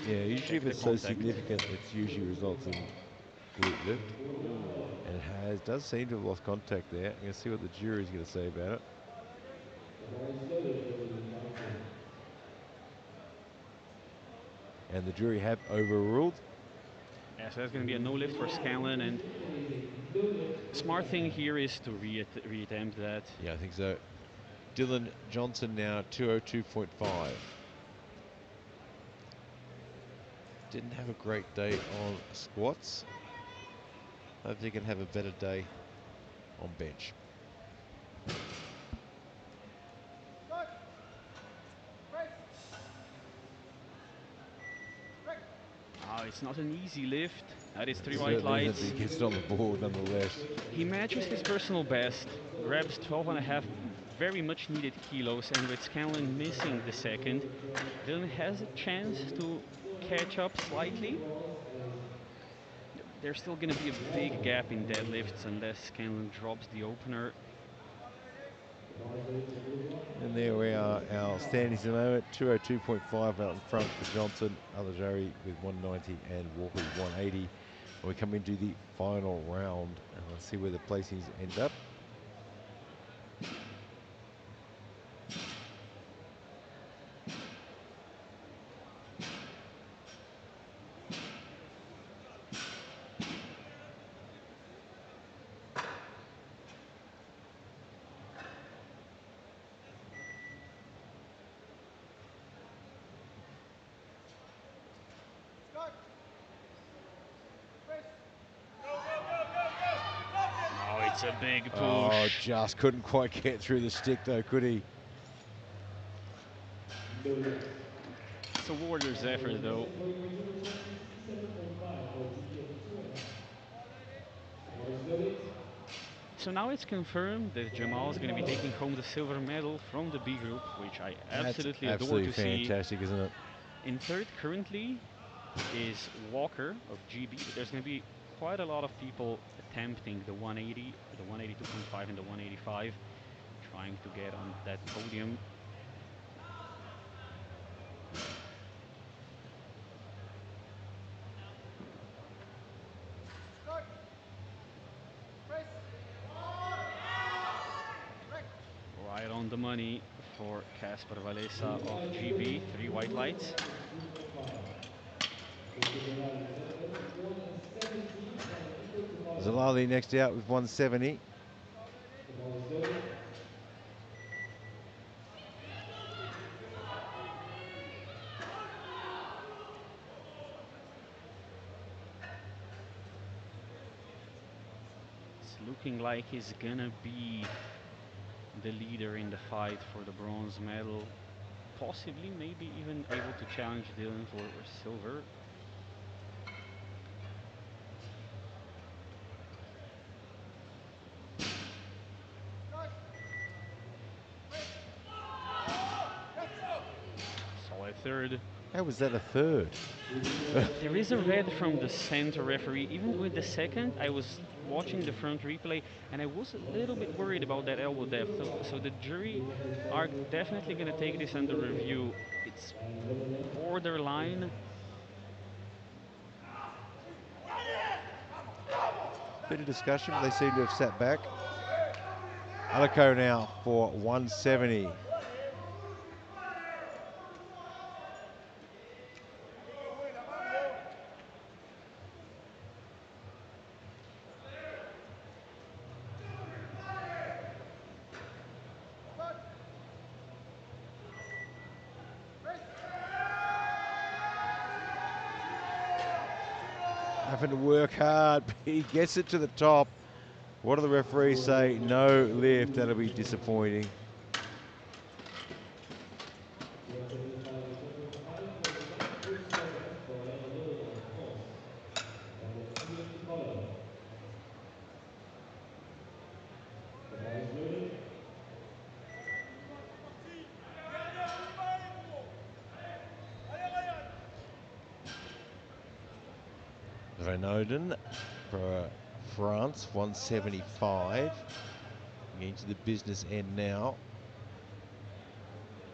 Yeah, usually if Check the it's so contact. significant, it usually results in glute lift. Ooh. And it does seem to have lost contact there. I'm going to see what the jury's going to say about it. The bar is loaded for the counting. And the jury have overruled. Yeah, so that's going to be a no lift for Scanlon, and No lift. smart thing here is to reattempt that. Yeah, I think so. Dylan Johnson now 202.5. Didn't have a great day on squats. Hope he can have a better day on bench. Oh, it's not an easy lift. That is 3 It white certainly isn't, but lights. he gets it on the board nonetheless. He matches his personal best, grabs 12.5 very much needed kilos, and with Scanlon missing the second, Dylan has a chance to catch up slightly. There's still going to be a big gap in deadlifts unless Scanlon drops the opener. And there we are, our standings at the moment. 202.5 out in front for Johnson, Alajari with 190 and Walker with 180. And we come into the final round and let's see where the placings end up. Oh, it's a big push. Oh, just couldn't quite get through the stick though, could he? No less. It's a warrior's effort though. Body weight return 67.5 for GBF 2.5. The bar is loaded. So now it's confirmed that Jamal is going to be taking home the silver medal from the B group, which I absolutely That's adore to fantastic, isn't it? see. In third currently is Walker of GB, but there's going to be quite a lot of people attempting the 180, the 182.5 and the 185, trying to get on that podium. Right on the money for Casper Valesa of GB, 3 white lights. 2.5. Medal 170 point equal to bottom. Zalali next out with 170. The bar is loaded. It's looking like he's gonna be the leader in the fight for the bronze medal. Possibly, maybe even able to challenge Dylan for silver. Solid third. How was that a third? There is a red from the center referee. Even with the second, I was watching the front replay and I was a little bit worried about that elbow depth. So the jury are definitely going to take this under review. It's borderline. Bit of discussion, but they seem to have sat back. Alico now for 170. Having to work hard, but he gets it to the top. What do the referees say? No lift. That'll be disappointing. 175 2.5 for Zach Gustafsson for leg load on course. And the field to follow. The bar is loaded. Renaudin for France, 175. Getting to the business end now.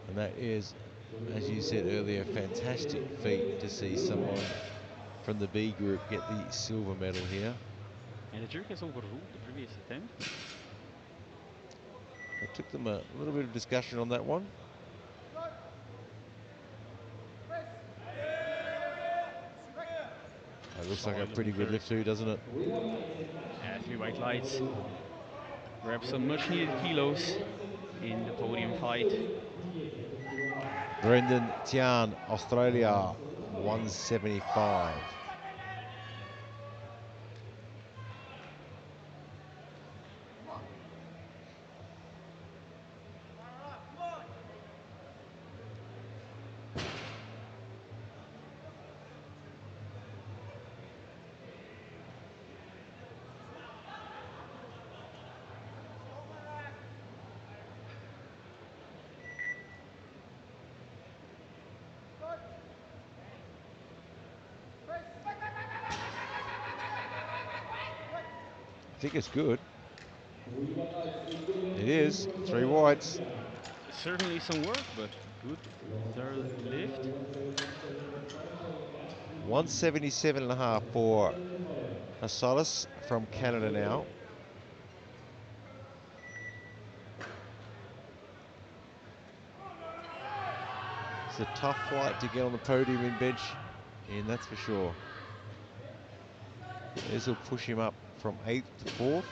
And that is, as you said earlier, a fantastic feat to see someone from the B group get the silver medal here. And the jury has overruled the previous attempt. It took them a little bit of discussion on that one. It looks like a pretty good lift too, doesn't it? White lights in match. 3 white lights. Grab some much needed kilos in the podium fight. Brendan Tian, Australia, 175. I think it's good. Hoe je dat uitkunt It in is. kort 3 wides. ja. Certainly some work, but good De laatste third wedstrijd lift. van de wedstrijdinstelling van Franco Gasly. 177.5 for Tweede invaller. Hasalis from Canada now. It's a tough flight to get on the podium in bench, and that's for sure. This will push him up from 8th to 4th.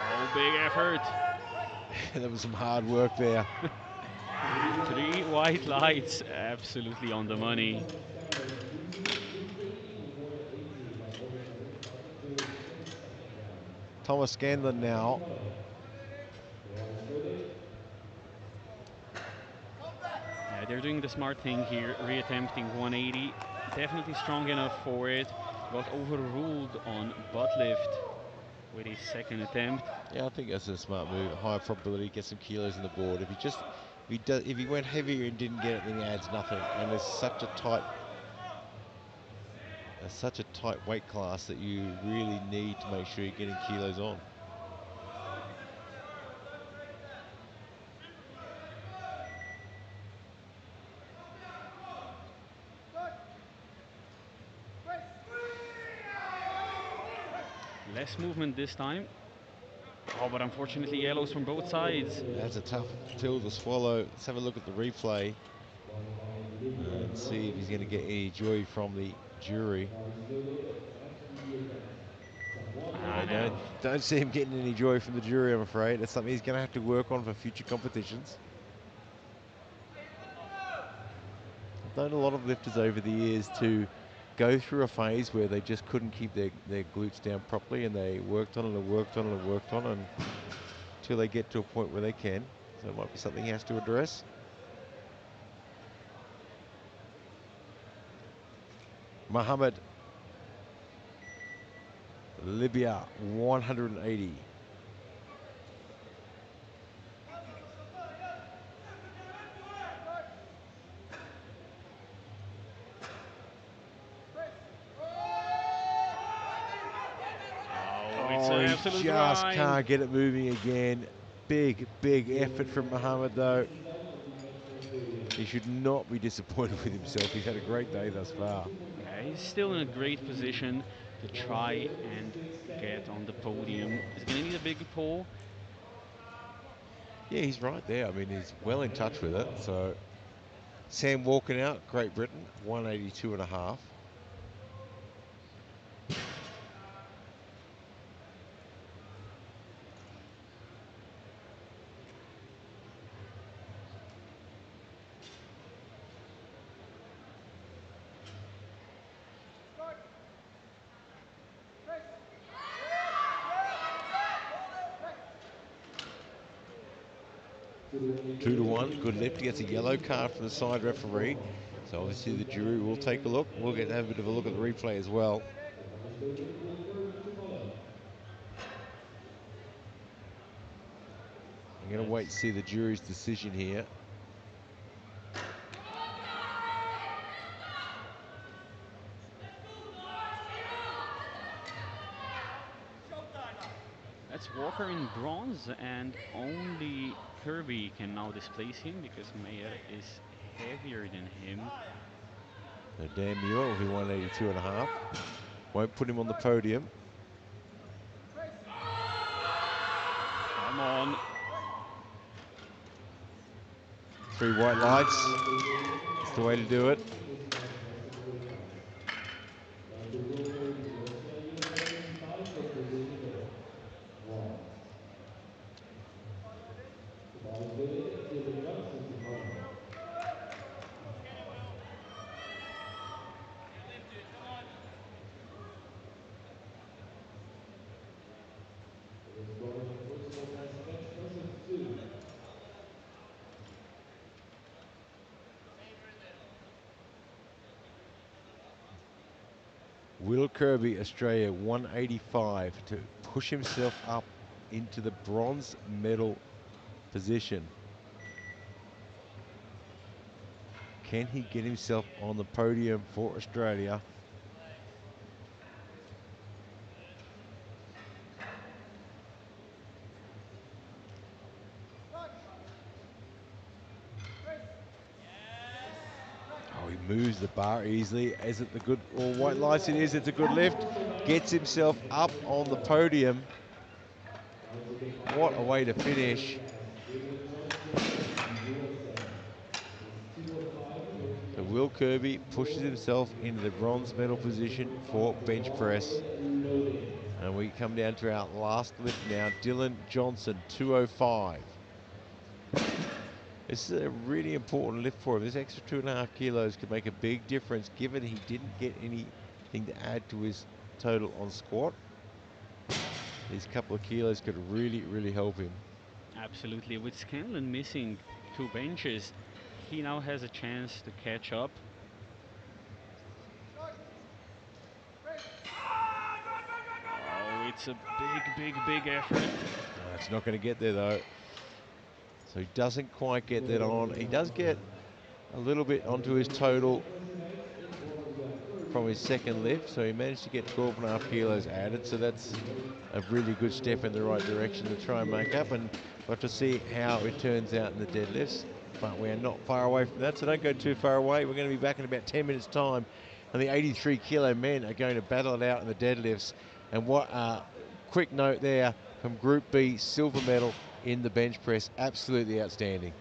Oh, big effort. There was some hard work there. 3 white lights, absolutely on the money. Standaard 3 minuten 3:14 voor de 18 by Bodybuilding started to the second round. Thomas Scanlon now. Yeah, they're doing the smart thing here, reattempting 180. Definitely strong enough for it. Got overruled on butt lift with his second attempt. Yeah, I think that's a smart move. High probability, get some kilos on the board. If he went heavier and didn't get it, then he adds nothing. And there's such a tight weight class that you really need to make sure you're getting kilos on. Less movement this time. Oh, but unfortunately yellows from both sides. That's a tough pill to swallow. Let's have a look at the replay and see if he's going to get any joy from the jury. Yeah, don't see him getting any joy from the jury, I'm afraid. That's something he's going to have to work on for future competitions. I've known a lot of lifters over the years to go through a phase where they just couldn't keep their glutes down properly, and they worked on it and worked on it and worked on it until they get to a point where they can. So it might be something he has to address. Mohammed, Libya, 180. Oh, it's an absolute he just grind. can't get it moving again. Big effort from Mohammed, though. He should not be disappointed with himself. He's had a great day thus far. Yeah, he's still in a great position to try and get on the podium. He's going to need a big pull. Yeah, he's right there. I mean, he's well in touch with it. So, Sam walking out, Great Britain, 182.5. Two to one, good lift. He gets a yellow card from the side referee. So obviously the jury will take a look. We'll have a bit of a look at the replay as well. I'm going to wait and see the jury's decision here. That's Walker in bronze, and only Kirby can now displace him because Mayer is heavier than him. So Dan Muir will be 182.5. Won't put him on the podium. Come on. 3 white lights. That's the way to do it. Like the world records, you have 75 lifters in the middle. 1. The bodybuilding is in runs since the corner. It is going on principle test bench presses 2. Will Kirby, Australia, 185 to push himself up into the bronze medal position. Can he get himself on the podium for Australia? Oh, he moves the bar easily. Is it the good, or white lights it is, it's a good lift. Gets himself up on the podium. What a way to finish. So Will Kirby pushes himself into the bronze medal position for bench press. And we come down to our last lift now. Dylan Johnson, 205. This is a really important lift for him. This extra 2.5 kilos could make a big difference given he didn't get anything to add to his total on squat. These couple of kilos could really, really help him. Absolutely. With Scanlon missing 2 benches, he now has a chance to catch up. Oh, it's a big effort. It's not going to get there though. So he doesn't quite get that on. He does get a little bit onto his total from his second lift, so he managed to get 12.5 kilos added, so that's a really good step in the right direction to try and make up, and we'll have to see how it turns out in the deadlifts, but we're not far away from that, so don't go too far away. We're going to be back in about 10 minutes time, and the 83 kilo men are going to battle it out in the deadlifts. And what a quick note there from Group B, silver medal in the bench press, absolutely outstanding.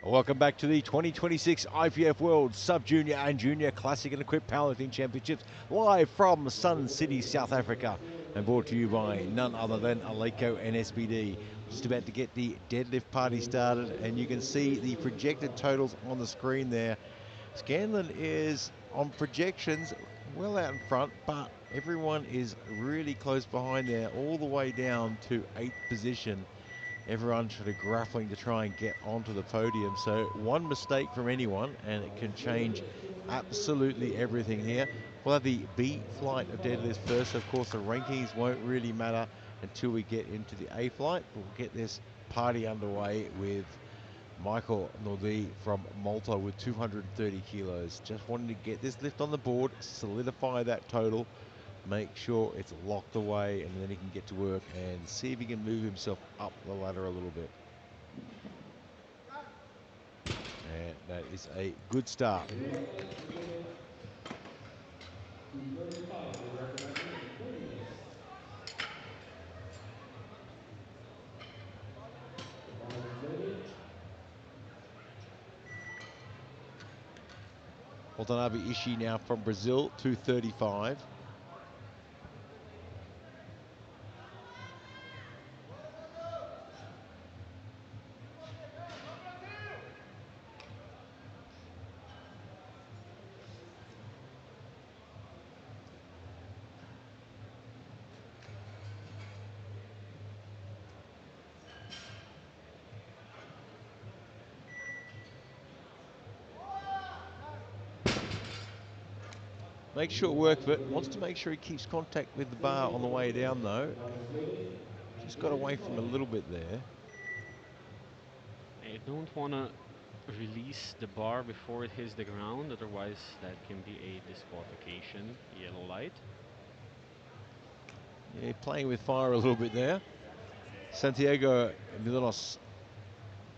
Welcome back to the 2026 IPF World Sub-Junior and Junior Classic and Equipped Powerlifting Championships, live from Sun City, South Africa, and brought to you by none other than Aleco and SBD. Just about to get the deadlift party started, and you can see the projected totals on the screen there. Scanlon is on projections well out in front, but everyone is really close behind there, all the way down to 8th position. Everyone sort of grappling to try and get onto the podium. So one mistake from anyone and it can change absolutely everything here. We'll have the B flight of deadlifts first. Of course, the rankings won't really matter until we get into the A flight. We'll get this party underway with Michael Nordi from Malta with 230 kilos. Just wanting to get this lift on the board, solidify that total, make sure it's locked away, and then he can get to work and see if he can move himself up the ladder a little bit. And that is a good start. Watanabe Ishii now from Brazil, 235. Makes short work of it. Wants to make sure he keeps contact with the bar on the way down though. Just got away from a little bit there. I don't want to release the bar before it hits the ground, otherwise that can be a disqualification, yellow light. Yeah, playing with fire a little bit there. Santiago Milanos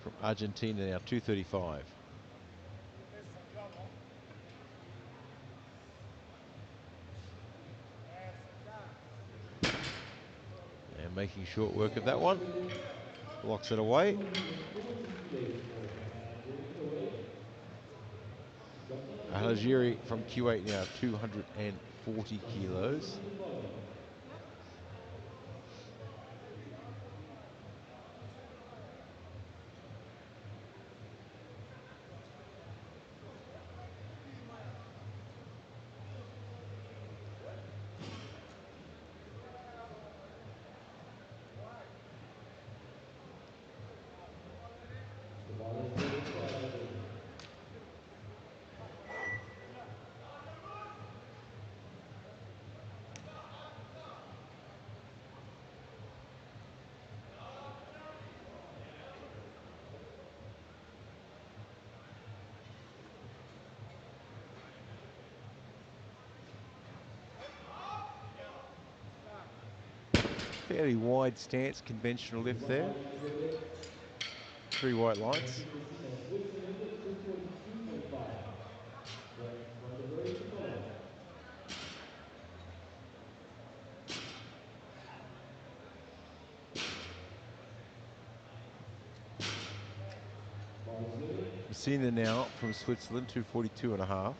from Argentina now, 235. And making short work of that one. Locks it away. Al-Hajiri from Kuwait now, 240 kilos. Fairly wide stance, conventional lift there. 3 white lights. Switzerland at 242.5. Brett Vanderberg from Poland. Messina now from Switzerland, 242.5.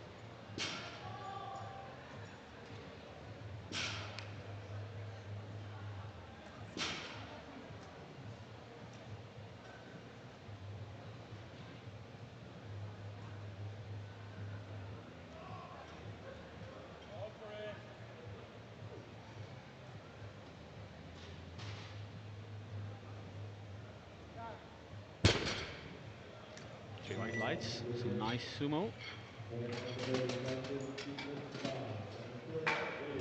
White lights, some nice sumo.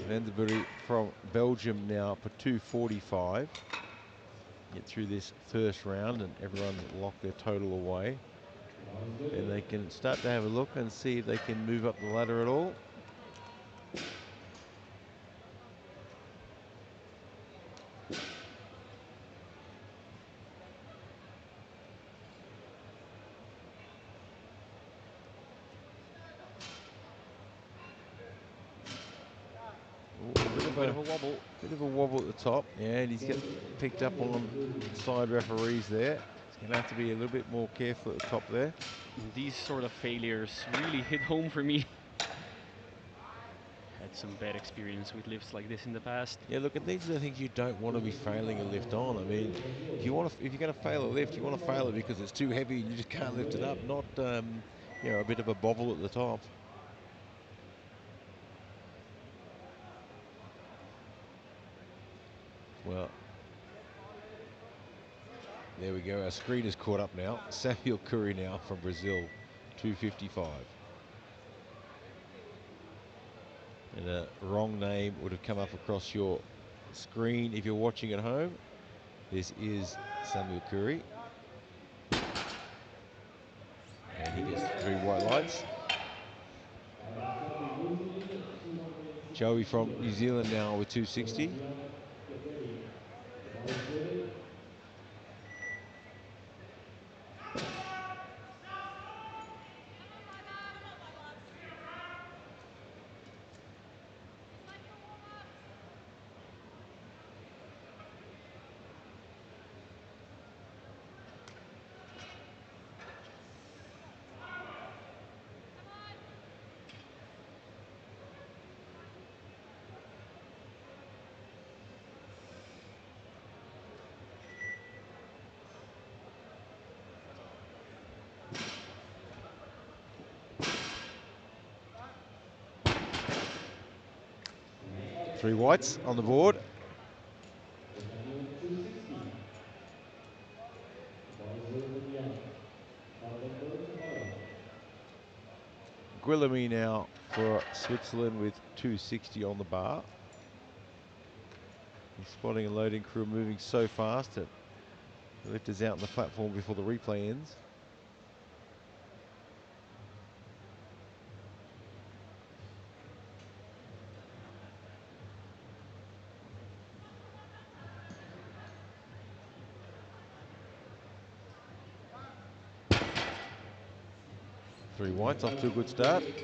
Vanderbury from Belgium now for 245. Get through this first round and everyone lock their total away. And they can start to have a look and see if they can move up the ladder at all. Bit of a wobble. Bit of a wobble at the top. Yeah, and he's got picked up on side referees there. He'll have to be a little bit more careful at the top there. And these sort of failures really hit home for me. Had some bad experience with lifts like this in the past. Yeah, look, and these are the things you don't want to be failing a lift on. I mean, if you're going to fail a lift, you want to fail it because it's too heavy and you just can't lift it up, not you know, a bit of a bobble at the top. Well, there we go. Our screen is caught up now. Samuel Curry now from Brazil, 255. And a wrong name would have come up across your screen if you're watching at home. This is Samuel Curry. And he gets 3 white lights. From New Zealand, 260 Joey from New kilos. Zealand now with 260. Young, get ready. The ball is good. Three whites on the board. Daniel, 260. The ball is good from Young. Vandenberg to follow. Guillaume now for Switzerland with 260 on the bar. The spotting and loading crew moving so fast that the lift is out on the platform before the replay ends. Three whites off to a good start. Vandenberg,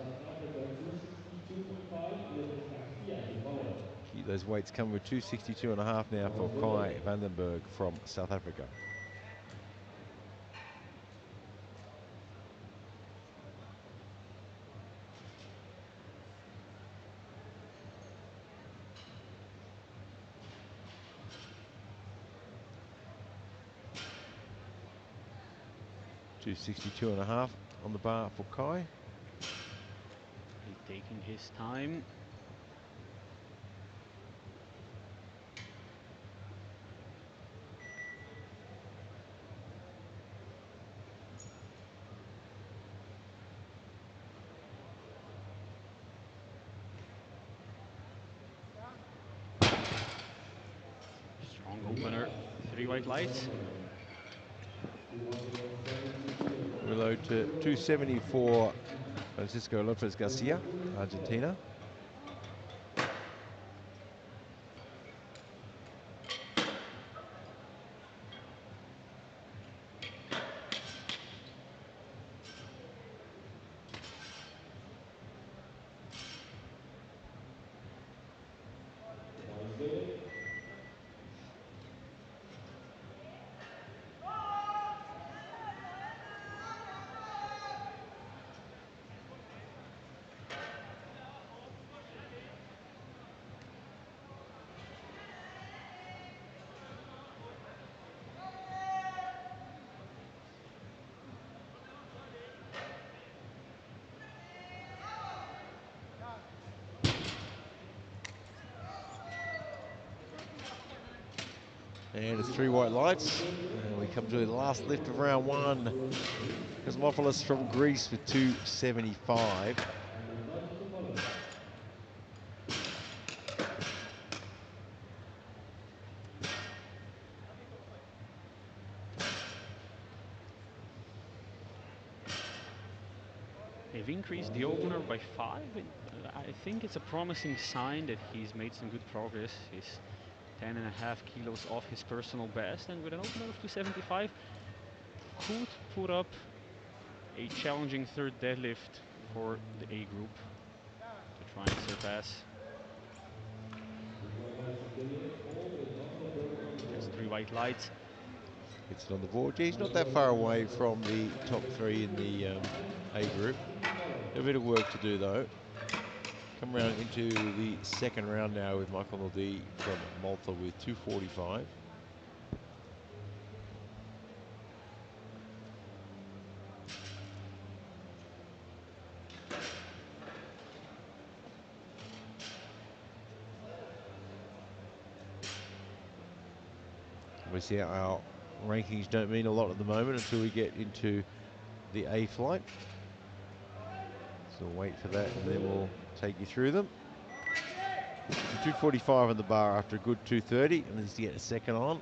South Africa, 262.5. Lucas Garcia to follow. Keep those weights coming with 262.5 now for Kai Vandenberg from South Africa. $262.5 on the bar for Kai. He's taking his time. Strong opener, 3 white lights. 270 kilos. We load to 270 for Francisco Lopez Garcia, Argentina. The ball is good. And it's 3 white lights. And we come to the last lift of round 1. Cosmopolis from Greece with 275. And none to follow. They've increased the opener by 5. And, I think it's a promising sign that he's made some good progress. He's 10.5 kilos off his personal best, and with an opener of 275, could put up a challenging third deadlift for the A group to try and surpass. 3 white lights for Gillian, 4 with Vandenberg on the That's board. 3 3 white lights. Gets it on the board. Yeah, he's not that far away from the top 3 in the A group. A bit of work to do though. Come around into the second round now with Michael Naldi from Malta with 2:45. Obviously our rankings don't mean a lot at the moment until we get into the A flight. So we'll wait for that and then we'll take you through them. 2:45 on the bar after a good 2:30, and needs to get a second on.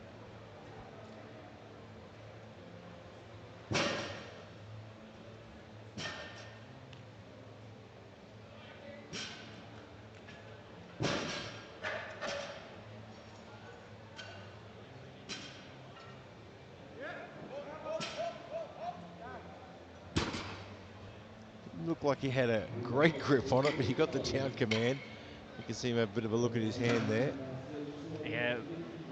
Looked like he had a great grip on it, but he got the down command. You can see him have a bit of a look at his hand there. Yeah,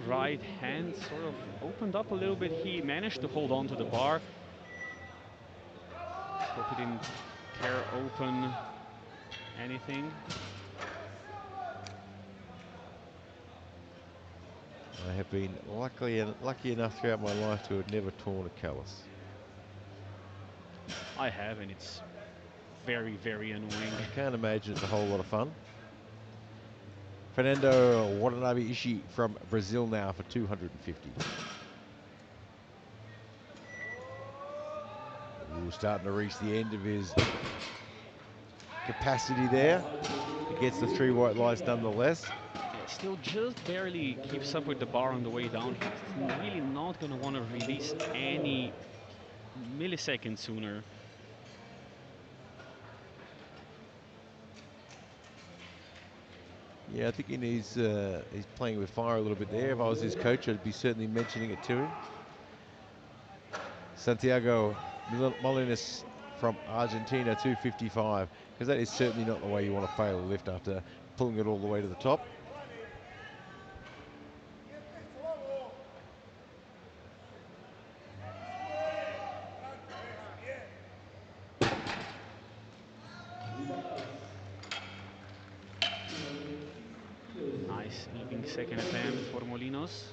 right hand sort of opened up a little bit. He managed to hold on to the bar. Hope he didn't tear open anything. I have been lucky enough throughout my life to have never torn a callus. I have, and it's very, very annoying. I can't imagine it's a whole lot of fun. Fernando Watanabe Ishii from Brazil now for 250. Ooh, starting to reach the end of his capacity there. He gets the 3 white lights nonetheless. Still just barely keeps up with the bar on the way down. He's really not going to want to release any millisecond sooner. Yeah, I think he needs, he's playing with fire a little bit there. If I was his coach, I'd be certainly mentioning it to him. Santiago Molinas from Argentina, 255, because that is certainly not the way you want to fail a lift after pulling it all the way to the top. Nice, looking second attempt for Molinos.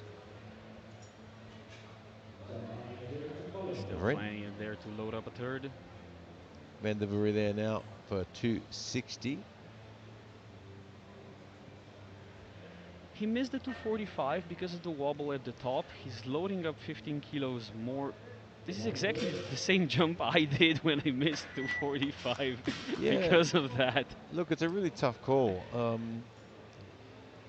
Still plenty there to load up a third. Van der Voorde there now for 260. He missed the 245 because of the wobble at the top. He's loading up 15 kilos more. This is exactly the same jump I did when I missed 245 because of that. Look, it's a really tough call.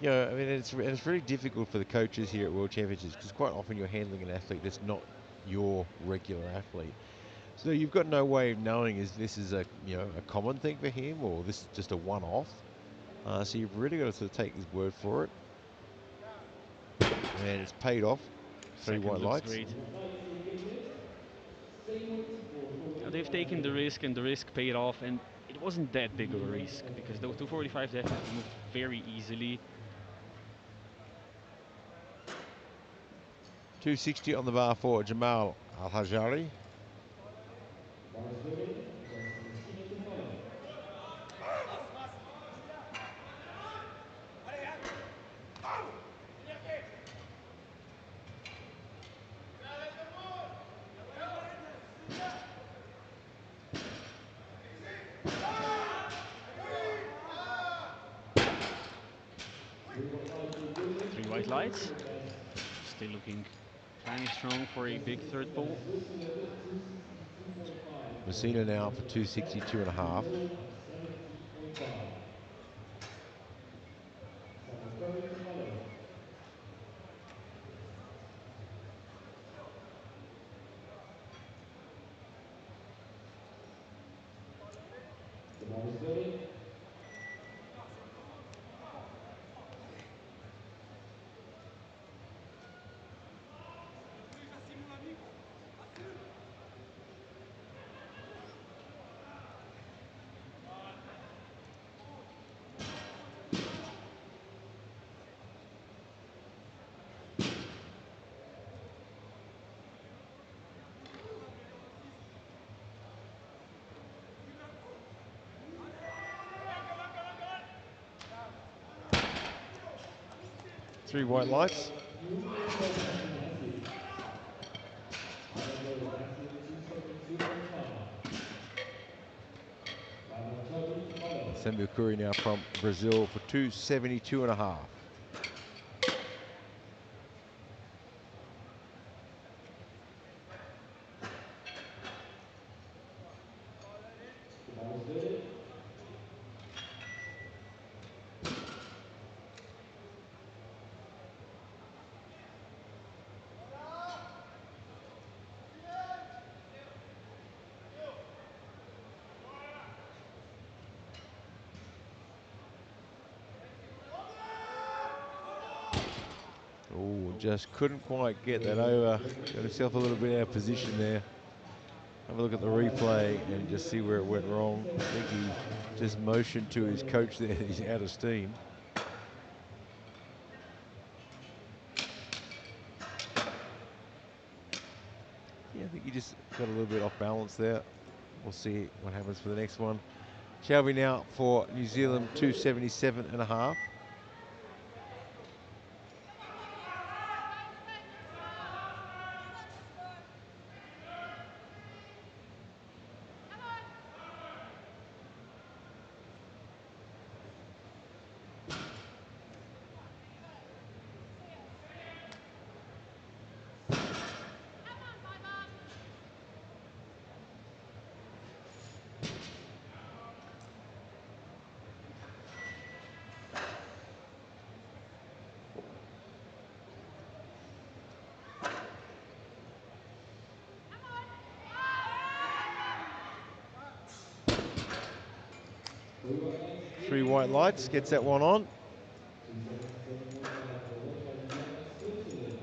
You know, I mean, it's really difficult for the coaches here at World Championships because quite often you're handling an athlete that's not your regular athlete. So you've got no way of knowing is this is a a common thing for him or this is just a one-off. So you've really got to sort of take his word for it. And it's paid off. 3 white lights. Great. They've taken the risk and the risk paid off, and it wasn't that big of a risk because the 245 definitely moved very easily. 260 on the bar for Jamal Al-Hajari. Bar starting, plus 16 to follow. Three white lights. Still looking plenty strong for a big third pull. Messina now for 262.5. 70.5. Second third to follow. The bar is loaded. 3 white lights. New progressing acid. Anabolic acid 272.5. Laboratory follow. Samuel Curry now from Brazil for 272.5. The ball is loaded. Oh, just couldn't quite get that over. Got himself a little bit out of position there. Have a look at the replay and just see where it went wrong. I think he just motioned to his coach there that he's out of steam. Yeah, I think he just got a little bit off balance there. We'll see what happens for the next one. Shelby now for New Zealand, 277.5. Three white lights, gets that one on. 277.5 for Roger Vienna, Switzerland.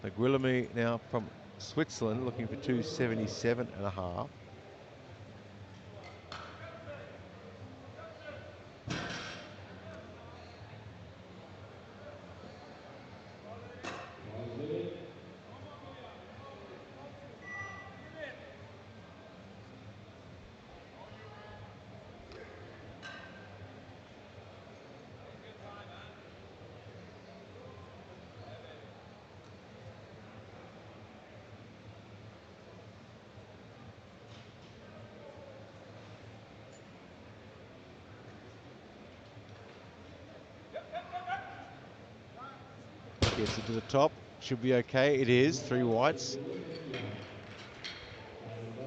The Guillaume now from Switzerland looking for 277.5. Ball is loaded. Gets it to the top, should be okay. It is, three whites.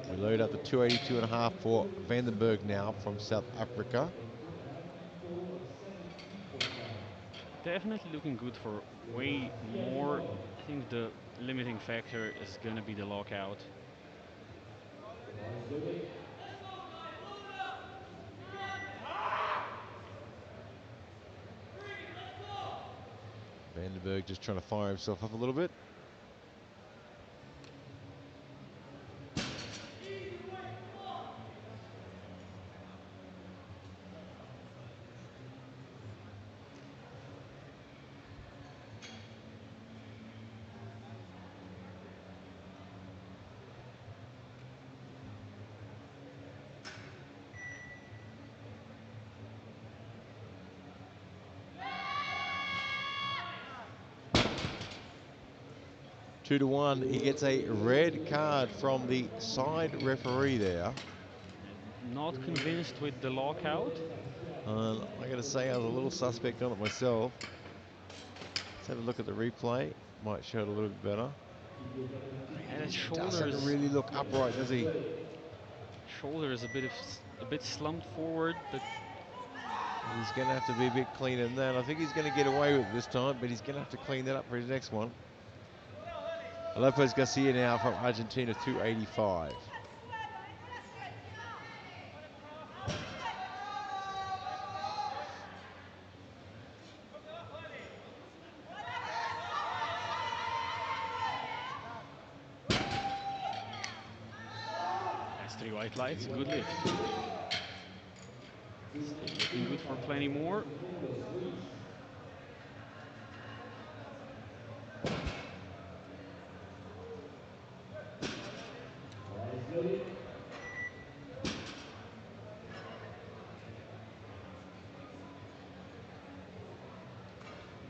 We load up the 282.5 for Vandenberg now from South Africa. Definitely looking good for way more. I think the limiting factor is going to be the lockout. Vandenberg just trying to fire himself up a little bit. Two to one, he gets a red card from the side referee there. Not convinced with the lockout. I got to say, I was a little suspect on it myself. Let's have a look at the replay. Might show it a little bit better. Yeah, that Doesn't really look upright, does he? Shoulder is a bit slumped forward, but he's going to have to be a bit cleaner than that. I think he's going to get away with it this time, but he's going to have to clean that up for his next one. Lopez Garcia now from Argentina, 285. that's three white lights, good lift. Still looking good for plenty more.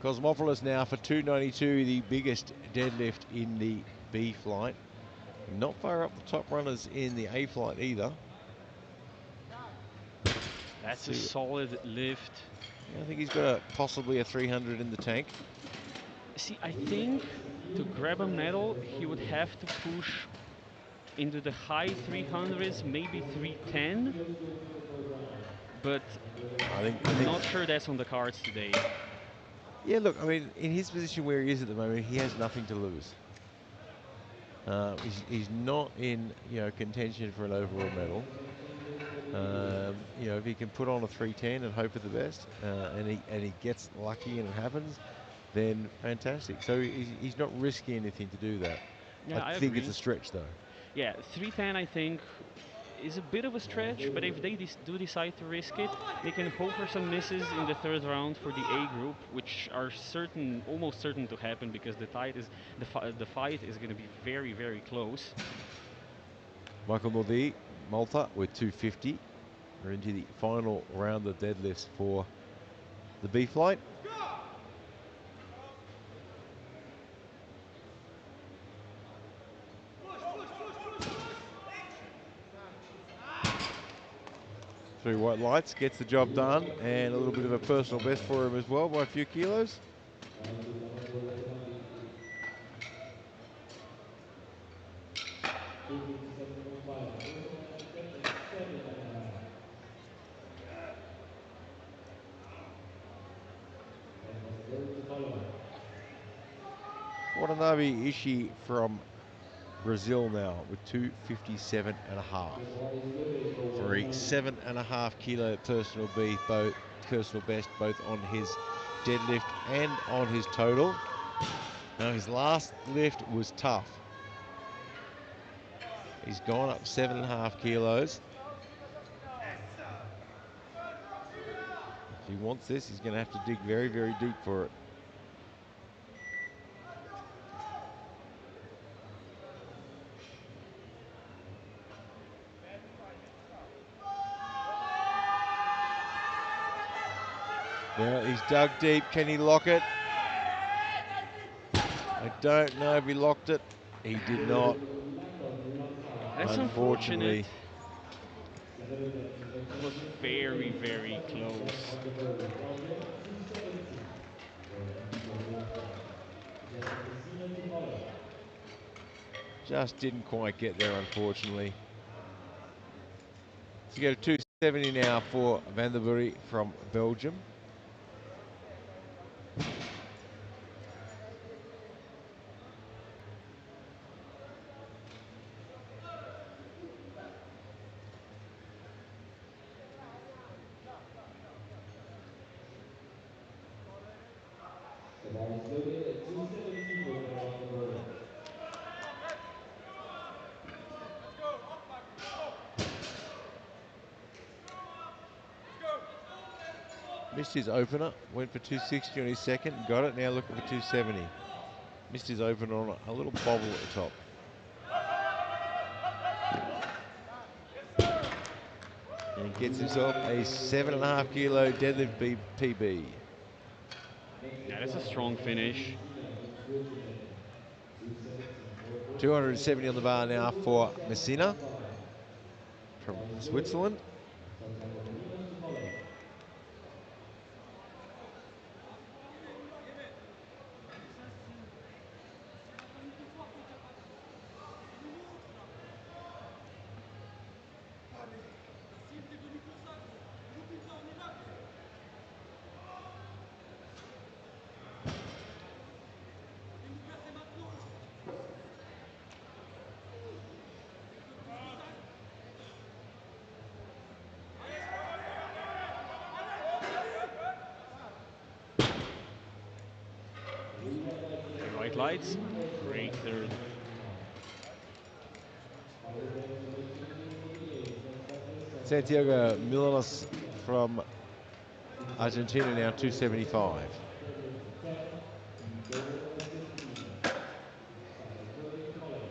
Cosmopolis now for 292, the biggest deadlift in the B flight. Not far up the top runners in the A flight either. That's a solid lift. Yeah, I think he's got possibly a 300 in the tank. See, I think to grab a medal, he would have to push into the high 300s, maybe 310. But I'm not sure that's on the cards today. Yeah, look, I mean, in his position where he is at the moment, he has nothing to lose. He's not in, contention for an overall medal. If he can put on a 310 and hope for the best, and he gets lucky and it happens, then fantastic. So he's not risking anything to do that. Yeah, I I think agree. it's a stretch though. Yeah, 310 I think is a bit of a stretch, but if they do decide to risk it, they can hope for some misses in the third round for the A group, which are almost certain to happen because the fight is going to be very, very close. Michael Nordi, Malta with 250. We're into the final round of deadlifts for the B flight. Through white lights, gets the job done, and a little bit of a personal best for him as well by a few kilos. Fight is over automatically. 257.5, automatic check at 7.5. And must go to column. Watanabe Ishii from Brazil now with 257 and a half. For a 7.5 kilo personal best, both on his deadlift and on his total. Now his last lift was tough. He's gone up 7.5 kilos. If he wants this, he's going to have to dig very, very deep for it. Well, he's dug deep. Can he lock it? I don't know if he locked it. He did not. That's Unfortunately. unfortunate. That was very, very close. On the podium, Belgium 270 for IPF. Presenting Messina to Holland. Just didn't quite get there, unfortunately. So you go to 270 now for Vanderbury from Belgium. The bar is loaded at 270 for Van Vandenberg. Missed his opener, went for 260 on his second, got it, now looking for 270. Missed his opener on a little bobble at the top. And he gets himself a 7.5 kilo deadlift PB. Yeah, that's a strong finish. 270 on the bar now for Messina from Switzerland. Santiago Molinos to Holland. White lights, great third. Final best will make changes for the A's. Next up is Santiago Milanos from Argentina now 275. Deadlift 10, total 15. Starting podium column.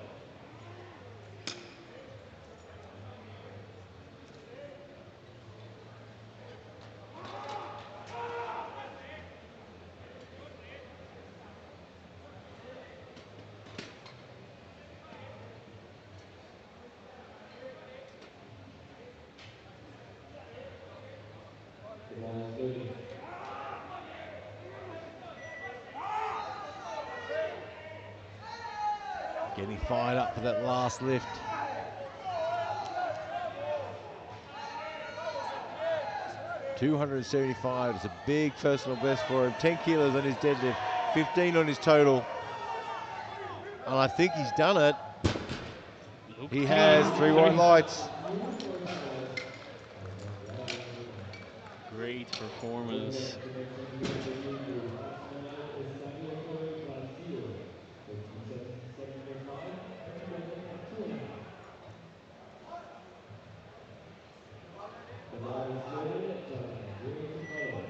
Getting fired up for that last lift. $275 is a big personal best for him. 10 kilos on his deadlift, 15 on his total. And I think he's done it. He has 3 white lights. Great performance. The ball is cleared from green to color.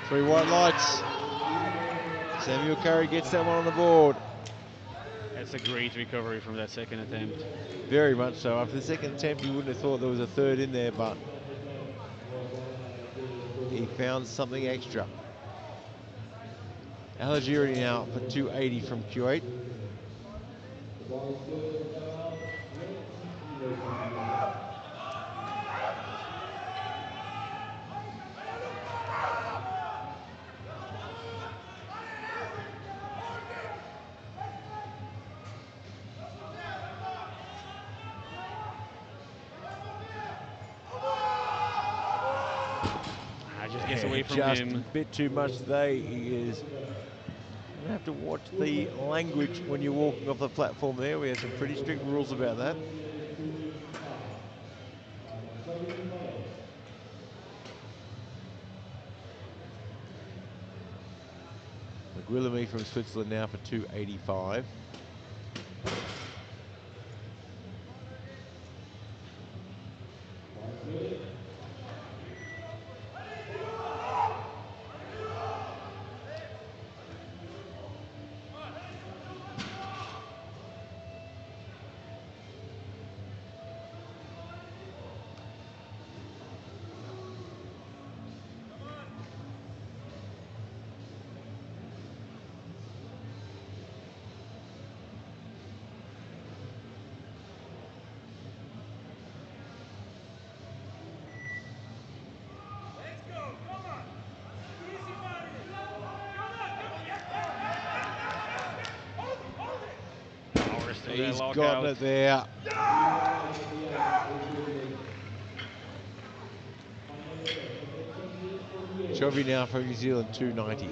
3 white lights. Samuel Curry gets that one on the board. That's a great recovery from that second attempt. Very much so. After the second attempt, you wouldn't have thought there was a third in there, but he found something extra. Algerian now for 280 from Kuwait. The ball is cleared at around 20 kilos PBI. Just gets away from just him. a bit too much today. He is. You have to watch the language when you're walking off the platform there. We have some pretty strict rules about that. McWillamy from Switzerland now for 285. He's got it there. Chovy now from New Zealand, 290.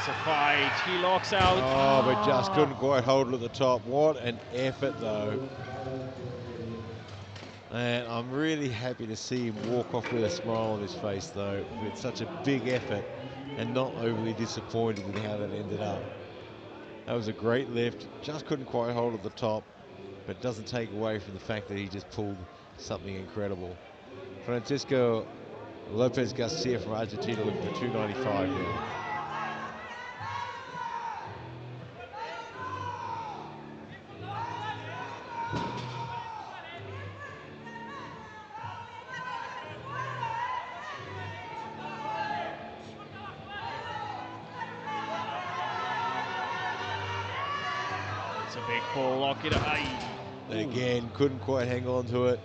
A fight. He locks out. Oh, but just couldn't quite hold it at the top. What an effort, though. And I'm really happy to see him walk off with a smile on his face, though, with such a big effort and not overly disappointed with how that ended up. That was a great lift. Just couldn't quite hold it at the top, but it doesn't take away from the fact that he just pulled something incredible. Francisco Lopez Garcia from Argentina looking for 295 now. It's a big pull, lock it up. Again, couldn't quite hang on to it.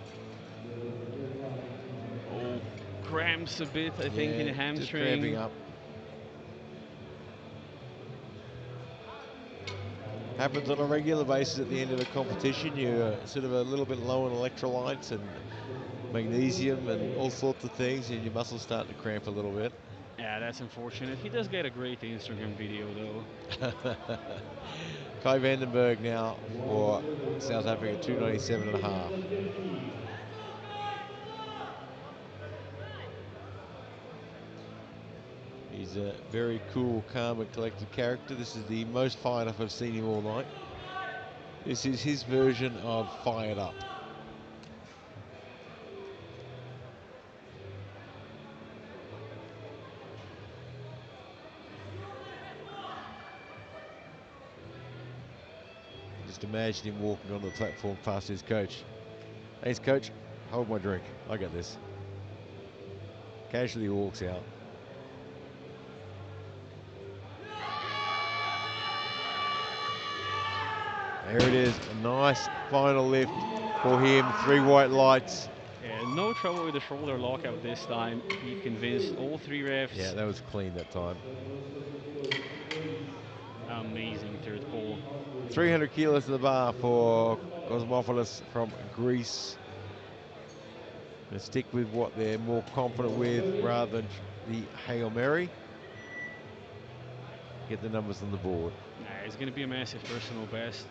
Oh, cramps a bit, I think, in the hamstring. Just cramping up. Happens on a regular basis at the end of a competition. You're sort of a little bit low on electrolytes and magnesium and all sorts of things, and your muscles start to cramp a little bit. Yeah, that's unfortunate. He does get a great Instagram video though. Kai Vandenberg now for South Africa, 297.5. He's a very cool, calm and collected character. This is the most fired up I've seen him all night. This is his version of fired up. Just imagine him walking on the platform past his coach. Thanks, coach. Hold my drink. I got this. Casually walks out. There it is. A nice final lift for him. 3 white lights. Yeah, no trouble with the shoulder lockout this time. He convinced all 3 refs. Yeah, that was clean that time. Amazing third pull. 300 kilos to the bar for Cosmopolis from Greece. Gonna stick with what they're more confident with rather than the Hail Mary. Get the numbers on the board. Nah, it's going to be a massive personal best.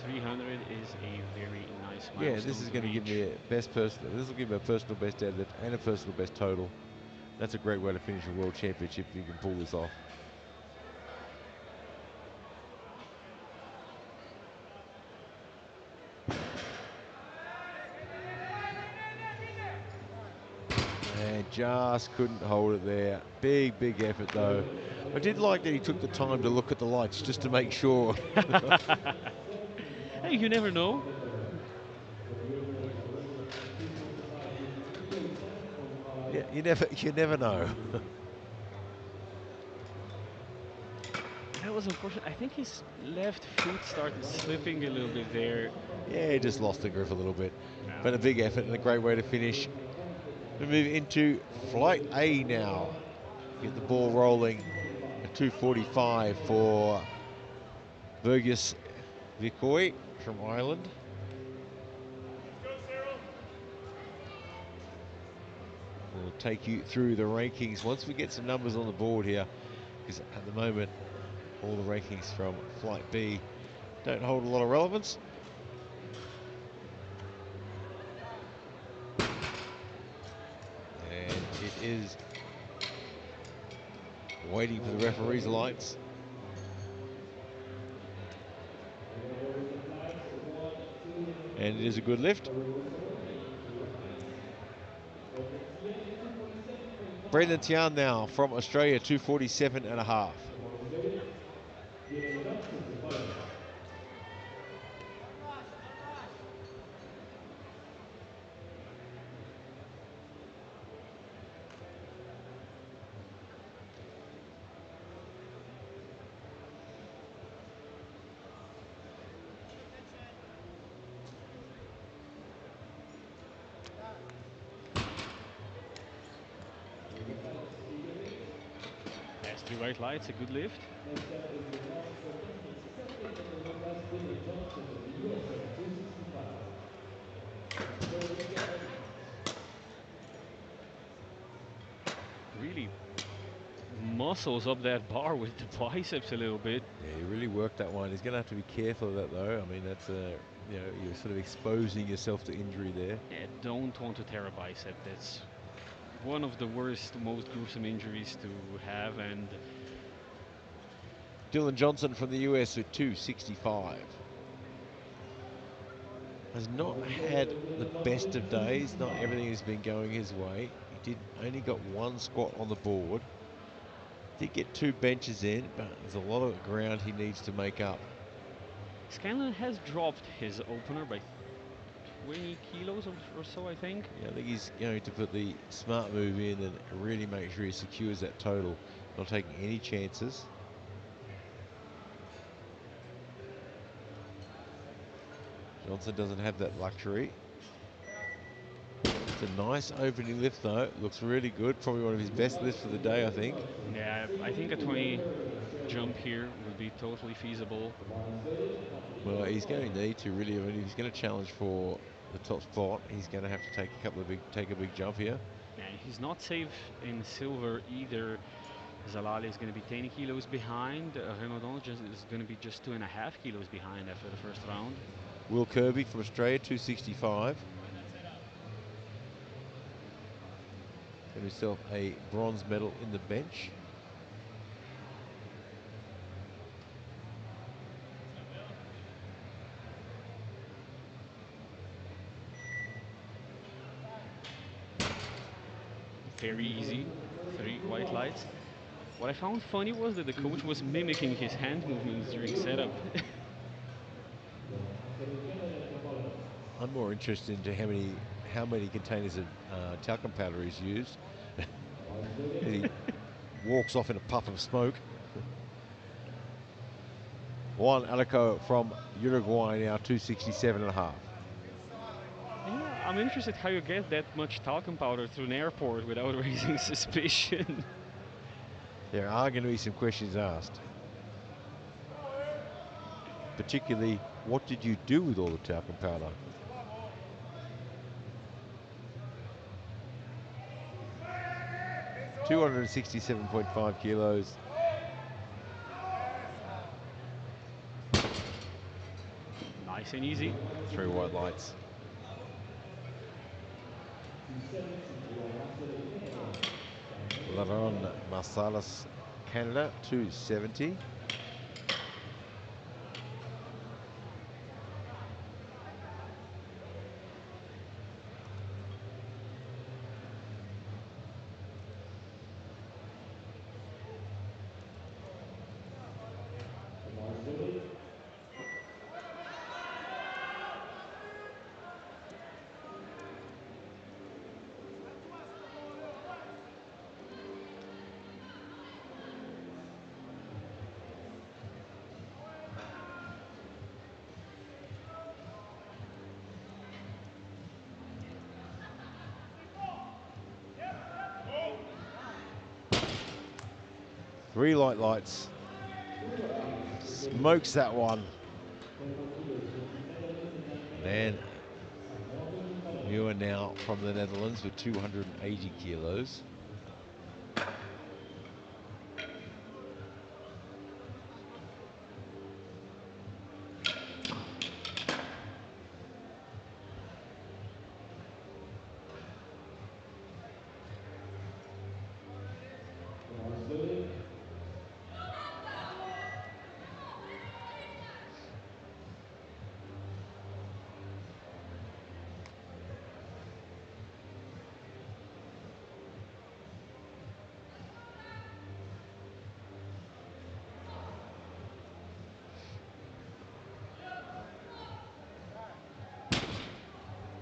300 is a very nice milestone. Yeah, this is going to give me a best personal. This will give me a personal best deadlift and a personal best total. That's a great way to finish a world championship if you can pull this off. And just couldn't hold it there. Big, big effort though. I did like that he took the time to look at the lights just to make sure. Hey, you never know. Yeah, you never know. That was unfortunate. I think his left foot started slipping a little bit there. Yeah, he just lost the grip a little bit. But a big effort and a great way to finish. We move into flight A now. Get the ball rolling. A 2:45 for Fergus Vikoy from Ireland. We'll take you through the rankings once we get some numbers on the board here, because at the moment all the rankings from Flight B don't hold a lot of relevance. And it is waiting for the referee's lights. And it is a good lift. Brendan Tian now from Australia, 247.5. Has 3 white lights, a good lift. Next up is the next contestant, separated in the West, Dylan Johnson of the US at 265. First up the Evans. Really muscles up that bar with the biceps a little bit. Yeah, he really worked that one. He's going to have to be careful of that though. I mean, that's you know, you're sort of exposing yourself to injury there. Yeah, don't want to tear a bicep. That's one of the worst, most gruesome injuries to have. And Dylan Johnson from the US with 265. Has not had the best of days. Not everything has been going his way. He only got 1 squat on the board. Did get 2 benches in, but there's a lot of ground he needs to make up. Scanlon has dropped his opener by 20 kilos or so, I think. Yeah, I think he's going to put the smart move in and really make sure he secures that total. Not taking any chances. Johnson doesn't have that luxury. It's a nice opening lift though. Looks really good. Probably one of his best lifts for the day, I think. Yeah, I think a 20 jump here would be totally feasible. Well, he's going to need to really. I mean, if he's going to challenge for the top spot, he's going to have to take a big jump here. And he's not safe in silver either. Zalali is going to be 10 kilos behind. Renaudon is going to be just 2.5 kilos behind after the first round. Will Kirby from Australia, 265. Got himself a bronze medal in the bench. Very easy, 3 white lights. What I found funny was that the coach was mimicking his hand movements during setup. I'm more interested into how many containers of talcum powder he's used. He walks off in a puff of smoke. Juan Alico from Uruguay now 267.5. Yeah, I'm interested how you get that much talcum powder through an airport without raising suspicion. There are going to be some questions asked. Particularly, what did you do with all the talcum powder? $267.5 kilos. Nice and easy. 3 white lights. 270 Canada. Laron Marsalis, Canada, 270. Billy. 3 light lights. Smokes that one. 24 kilos with the Netherlands in 9 Dan minutes. Morgan Color. Muir now from the Netherlands with 280 kilos. Slowly.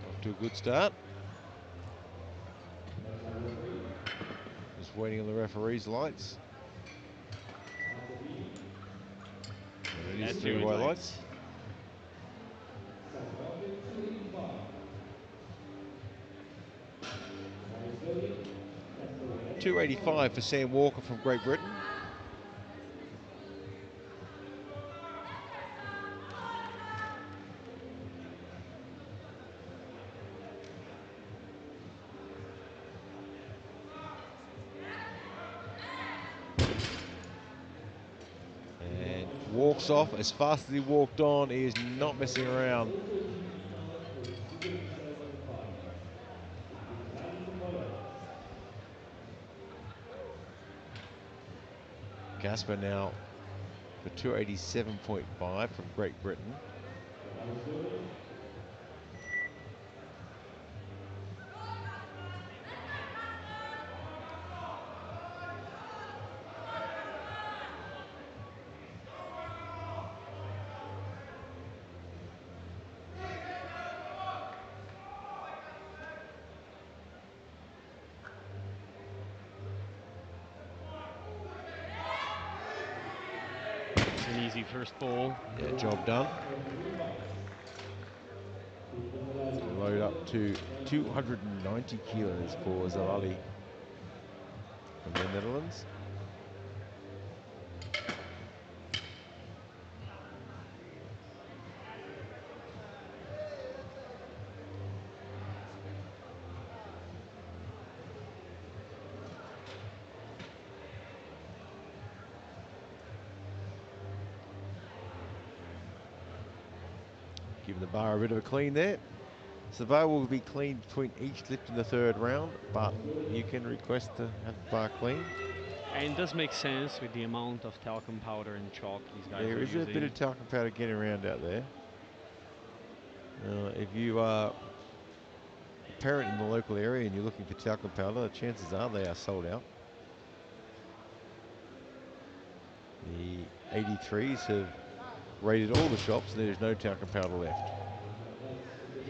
Off to a good start. Just waiting on the referee's lights. And it is That's 3 your white lights. lights. 285 for Sam Walker from Great Britain. And walks off as fast as he walked on. He is not messing around. Casper now for 287.5 from Great Britain. It's an easy first ball. Yeah, job done. Load up to 290 kilos for Zalali from the Netherlands. Giving the bar a bit of a clean there. So the bar will be cleaned between each lift in the third round, but you can request to have the bar clean. And it does make sense with the amount of talcum powder and chalk these guys There are is using. a bit of talcum powder getting around out there. If you are a parent in the local area and you're looking for talcum powder, the chances are they are sold out. The 83s have raided all the shops and there's no talcum powder left.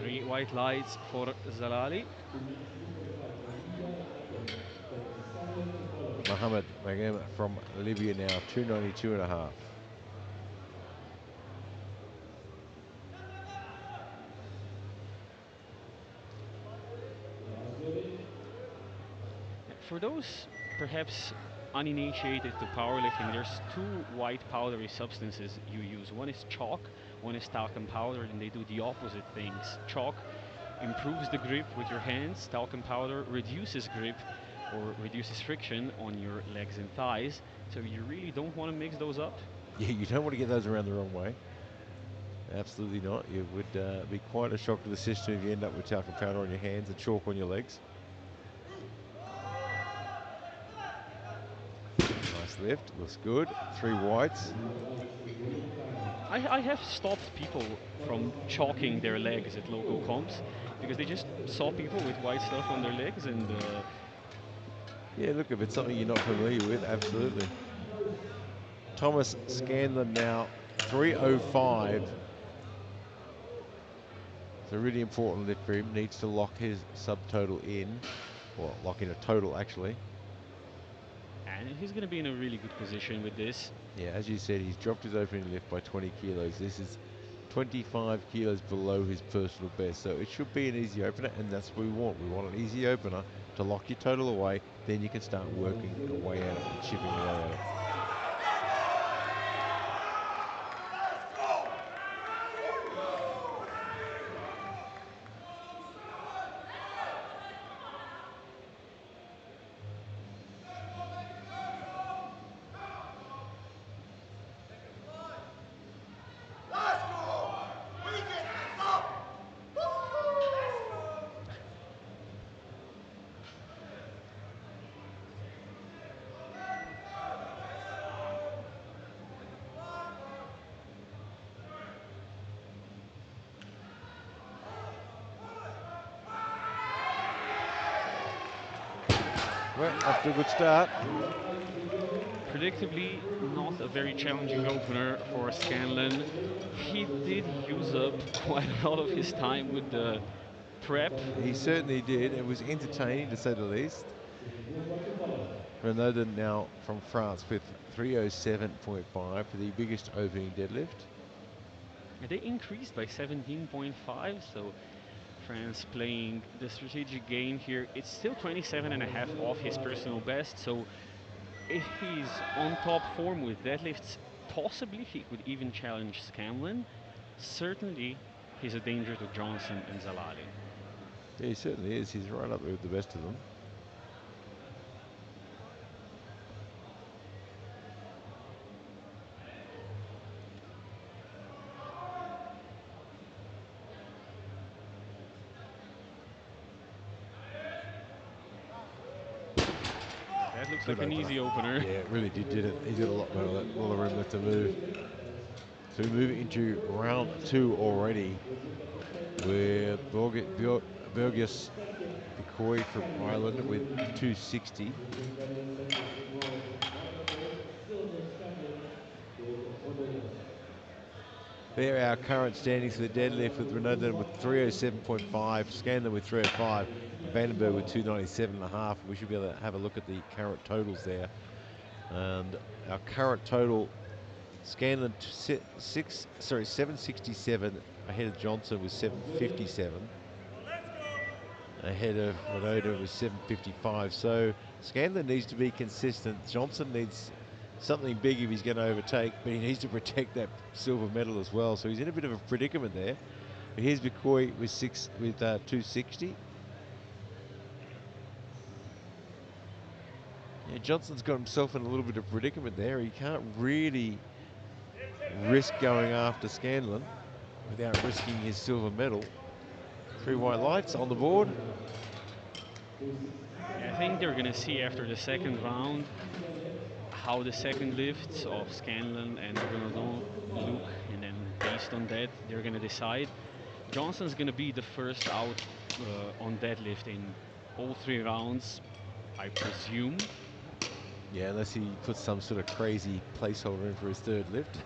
3 white lights for Zalali. Mohammed Magam from Libya now, 292.5. For those perhaps uninitiated to powerlifting, there's 2 white powdery substances you use. One is chalk, one is talcum powder, and they do the opposite things. Chalk improves the grip with your hands, talcum powder reduces grip or reduces friction on your legs and thighs. So you really don't want to mix those up. Yeah, you don't want to get those around the wrong way. Absolutely not. It would be quite a shock to the system if you end up with talcum powder on your hands and chalk on your legs. Nice lift, looks good. 3 whites. I have stopped people from chalking their legs at local comps because they just saw people with white stuff on their legs and Yeah, look, if it's something you're not familiar with, absolutely. Thomas Scanlon now, 305. It's a really important lift for him. Needs to lock his subtotal in, or lock in a total actually. and he's going to be in a really good position with this. Yeah, as you said, he's dropped his opening lift by 20 kilos. This is 25 kilos below his personal best, so it should be an easy opener, and that's what we want. We want an easy opener to lock your total away, then you can start working your way out of it and chipping your way out of it. Well, off to a good start. Predictably, not a very challenging opener for Scanlon. He did use up quite a lot of his time with the prep. He certainly did. It was entertaining, to say the least. Renaud now from France with 307.5 for the biggest opening deadlift. They increased by 17.5, so France playing the strategic game here. It's still 27.5 off his personal best, so if he's on top form with deadlifts, possibly he could even challenge Scanlon. Certainly, he's a danger to Johnson and Zalali. Yeah, he certainly is. He's right up there with the best of them. That looks Good like an opener. easy opener. Yeah, it really did it. He's got a lot more, a lot of room left to move. So we move into round 2 already, where Burgess Bikoy from Ireland with 260. There are our current standings for the deadlift, with Renaud with 307.5, Scanlon with 305, and Vandenberg with 297.5. We should be able to have a look at the current totals there. And our current total, Scanlon 767, ahead of Johnson with 757. Ahead of Renaud with 755. So Scanlon needs to be consistent. Johnson needs something big if he's going to overtake, but he needs to protect that silver medal as well. So he's in a bit of a predicament there. But here's McCoy with 260. Yeah, Johnson's got himself in a little bit of predicament there. He can't really risk going after Scanlon. without risking his silver medal. 3 white lights on the board. For 67 I think they're gonna pounds, see after the second round 67 left. how the second lifts of Scanlon and Renaudon look, and then based on that, they're gonna decide. Johnson's gonna be the first out on deadlift in all 3 rounds, I presume. Yeah, unless he puts some sort of crazy placeholder in for his third lift.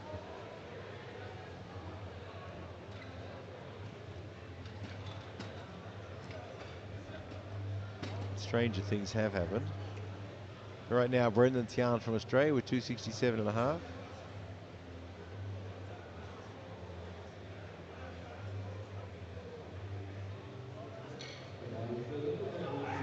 Stranger things have happened. Right now, Brendan Tian from Australia with 267.5. Bereit für den Öffnungswurf.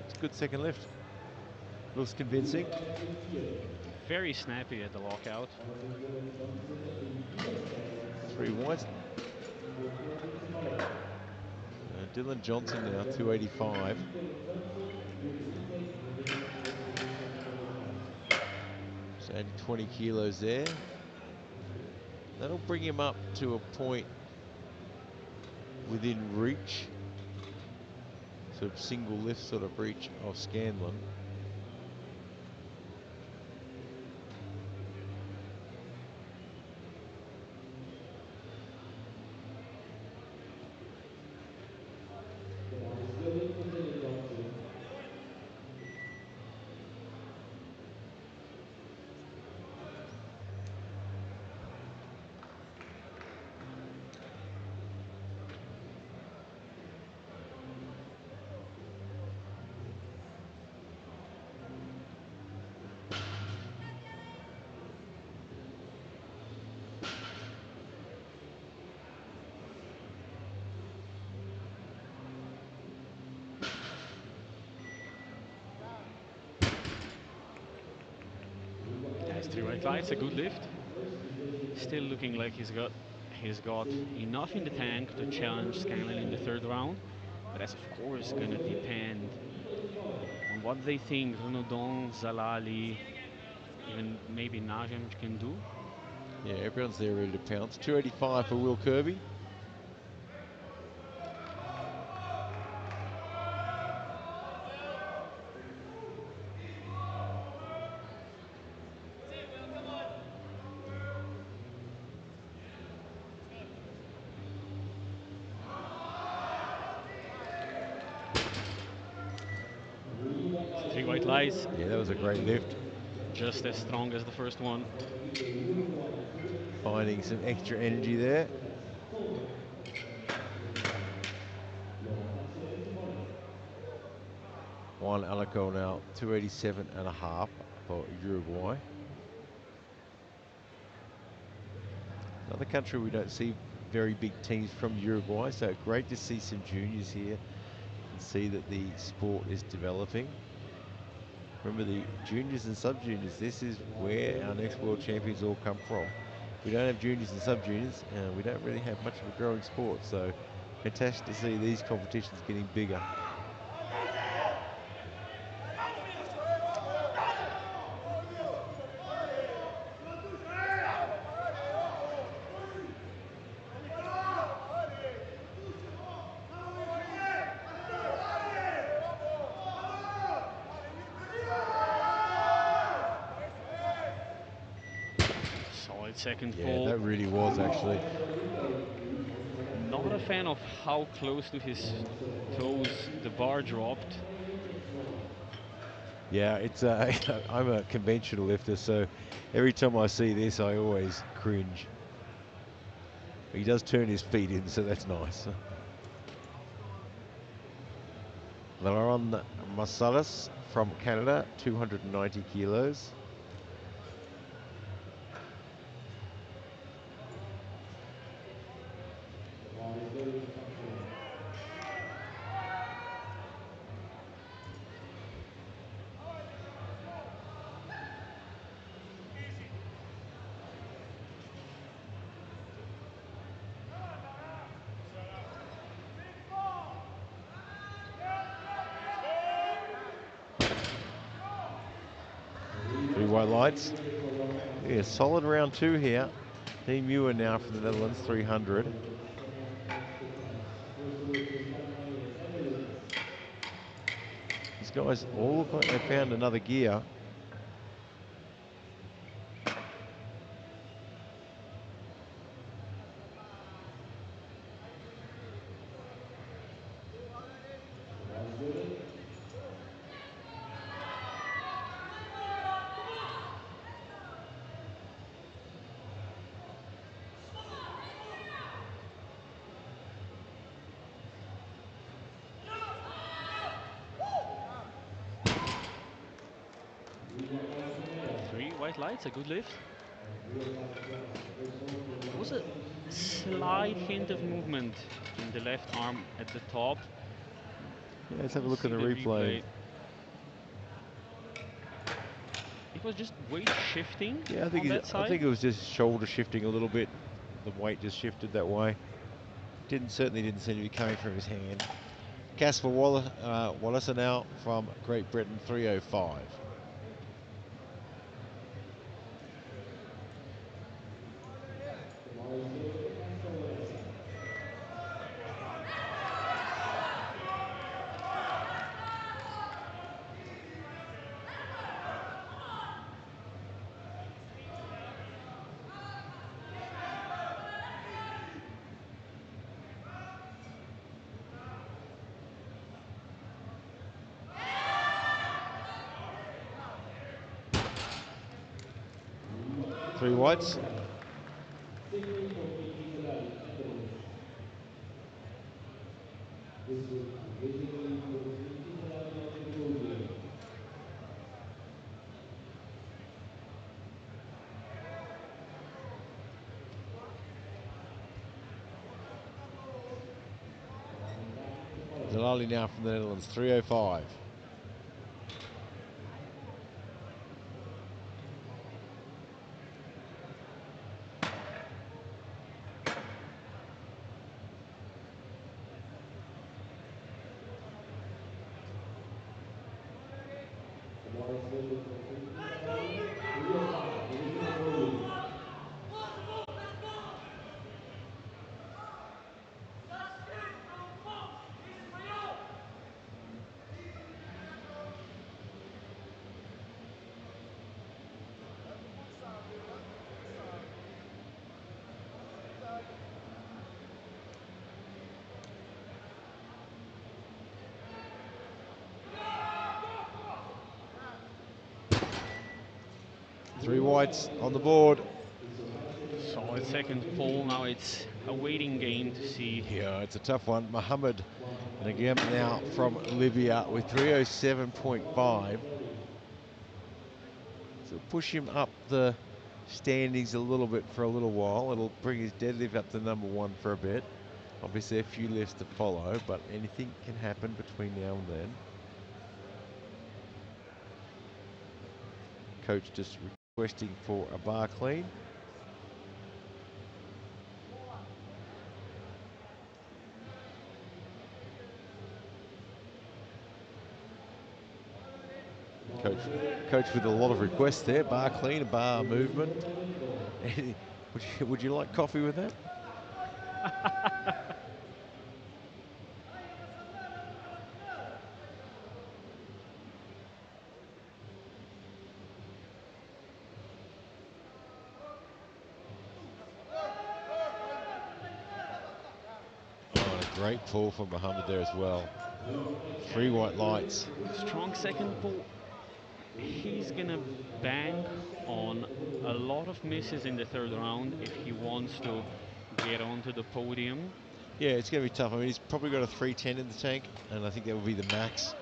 It's a good second lift. Looks convincing. Übergang in 4. Very snappy at the lockout. Also Dylan Johnson in Widerstand 3 whites. 285. Über Mitte Malle. Dylan Johnson now, 285. Dylan Johnson with Mitte within weight position 25. So adding 20 kilos there. That'll bring him up to a point within reach, sort of single lift sort of reach of Scanlon. The line is going for Dylan Johnson. Has 3 white lights, a good lift. First position Still looking like he's got enough in the tank to challenge Scanlon in the third round. But that's of course gonna depend on what they think Renaudon, Zalali, even maybe Najem can do. Yeah, everyone's there ready to pounce. 285 for Will Kirby. Ruhiger 3 white lights, Yeah, that was a great lift. just as strong as the first one. Avec le Uruguay 287. Finding some extra energy there. Verletzung. October 285. Laurent Patrice Molle. Juan Alico now, 287.5 for Uruguay. Another country we don't see very big teams from Uruguay, so great to see some juniors here and see that the sport is developing. Remember, the juniors and sub-juniors, this is where our next world champions all come from. If we don't have juniors and sub-juniors, we don't really have much of a growing sport, so fantastic to see these competitions getting bigger. Solid second Yeah, pull. that really was actually. Not a fan of how close to his toes the bar dropped. Yeah, it's I'm a conventional lifter, so every time I see this, I always cringe. He does turn his feet in, so that's nice. Laurent Marsalis from Canada, 290 kilos. The bar is going up now. white lights. Yeah, solid round 2 here. Team Ewan now from the Netherlands, 300. These guys all look like they found another gear. Three white lights, a good lift. There was a slight hint of movement in the left arm at the top. Yeah, let's have a look at the replay. It was just weight shifting. Yeah, on that side. I think it was just shoulder shifting a little bit. The weight just shifted that way. Certainly didn't seem to be coming from his hand. Casper Wallace now from Great Britain, 305. Three whites. Signaling for PT Salari at the limits. This would basically put PT Salari on the podium. Zalali now from the Netherlands, 305. Three whites on the board. Solid second pole. Now it's a waiting game to see. Yeah, it's a tough one. Mohammed Nagam now from Libya with 307.5. So push him up the standings a little bit for a little while. It'll bring his deadlift up to #1 for a bit. Obviously a few lifts to follow, but anything can happen between now and then. Coach just requesting for a bar clean. Coach with a lot of requests there. Bar clean, a bar movement. Would you like coffee with that? Oh, a great pull from Mohammed there as well. Three white lights. Strong second pull. He's gonna bank on a lot of misses in the third round if he wants to get onto the podium. Yeah, it's going to be tough. I mean, he's probably got a 310 in the tank, and I think that will be the max.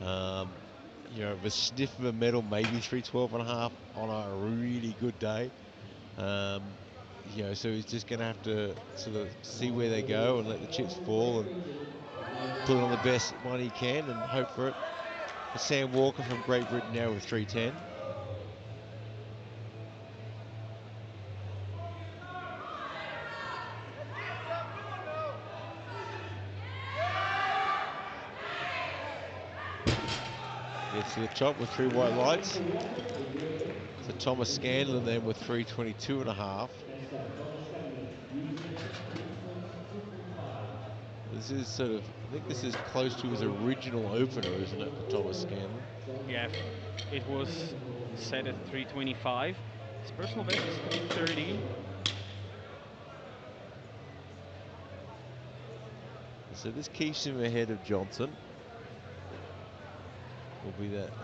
You know, a sniff of a medal, maybe 312.5 on a really good day. You know, so he's just going to have to sort of see where they go and let the chips fall and put on the best one he can and hope for it. Sam Walker from Great Britain now with 310. Gets to the top with 3 white lights. White for USA. So Thomas Scanlon then with 3:22 and a half. Next up, Thomas Scanlon, USA, 3:20.55. This is sort of, I think this is close to his original opener, isn't it, for Thomas Scanlon? Yeah, it was set at 3:25. His personal best is 3:30. So this keeps him ahead of Johnson.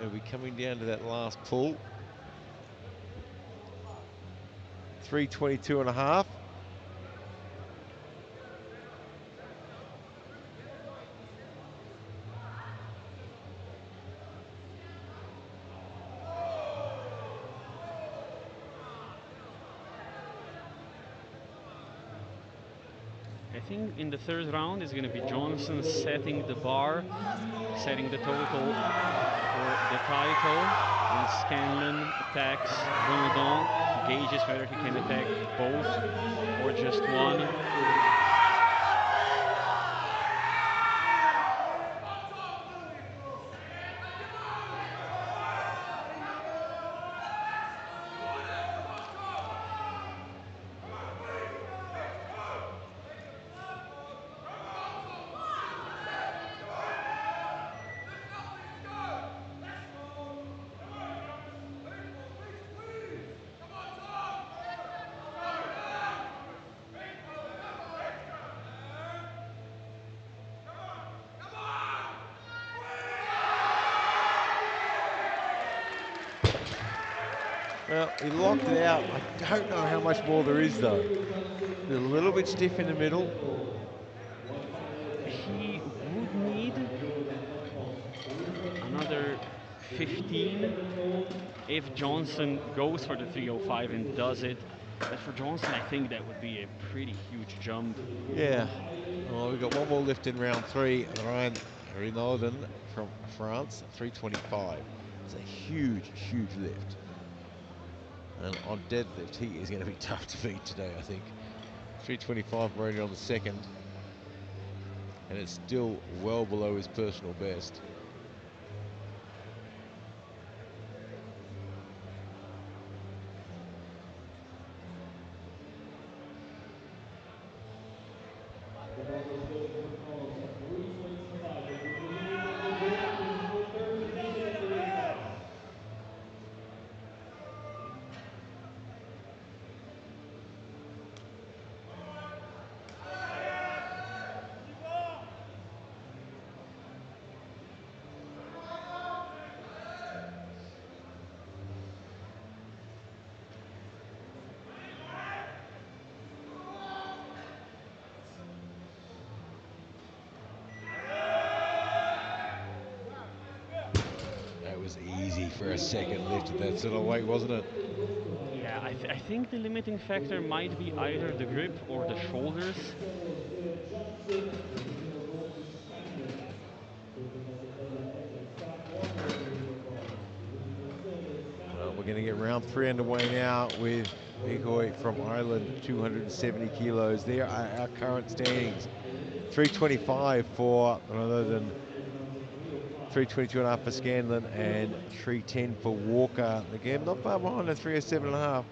He'll be coming down to that last pull. 3:22 and a half. I think in the third round is going to be Johnson setting the bar, setting the total for the title. And Scanlon attacks Bourdon, gauges whether he can attack both or just one. Well, he locked it out. I don't know how much more there is though. He's a little bit stiff in the middle. He would need another 15 if Johnson goes for the 305 and does it. But for Johnson, I think that would be a pretty huge jump. Yeah. Well, we've got one more lift in round 3. Ryan Renaudin from France, 3:25. It's a huge, huge lift. And on deadlift, he is going to be tough to beat today, I think. 3:25 rated on the second. And it's still well below his personal best. The buzzer still calls at 3:25. The Brazilian number 1 is for third position in the weight class. That was easy for a second lift at that sort of weight, wasn't it? Yeah, I think the limiting factor might be either the grip or the shoulders. Third was Johnson. Brazilian number 1 is Scanlon. Closing out the deadlift and Scott Walker in the uniform. Brazilian number 7, Scanlon. Well, we're going to get round 3 underway now with Bikoy from Ireland, 270 kilos. There are our current standings. 3:25 for none other than 3:22 and a half for Scanlon and 3:10 for Walker. Again, not far behind the 3:07 and a half.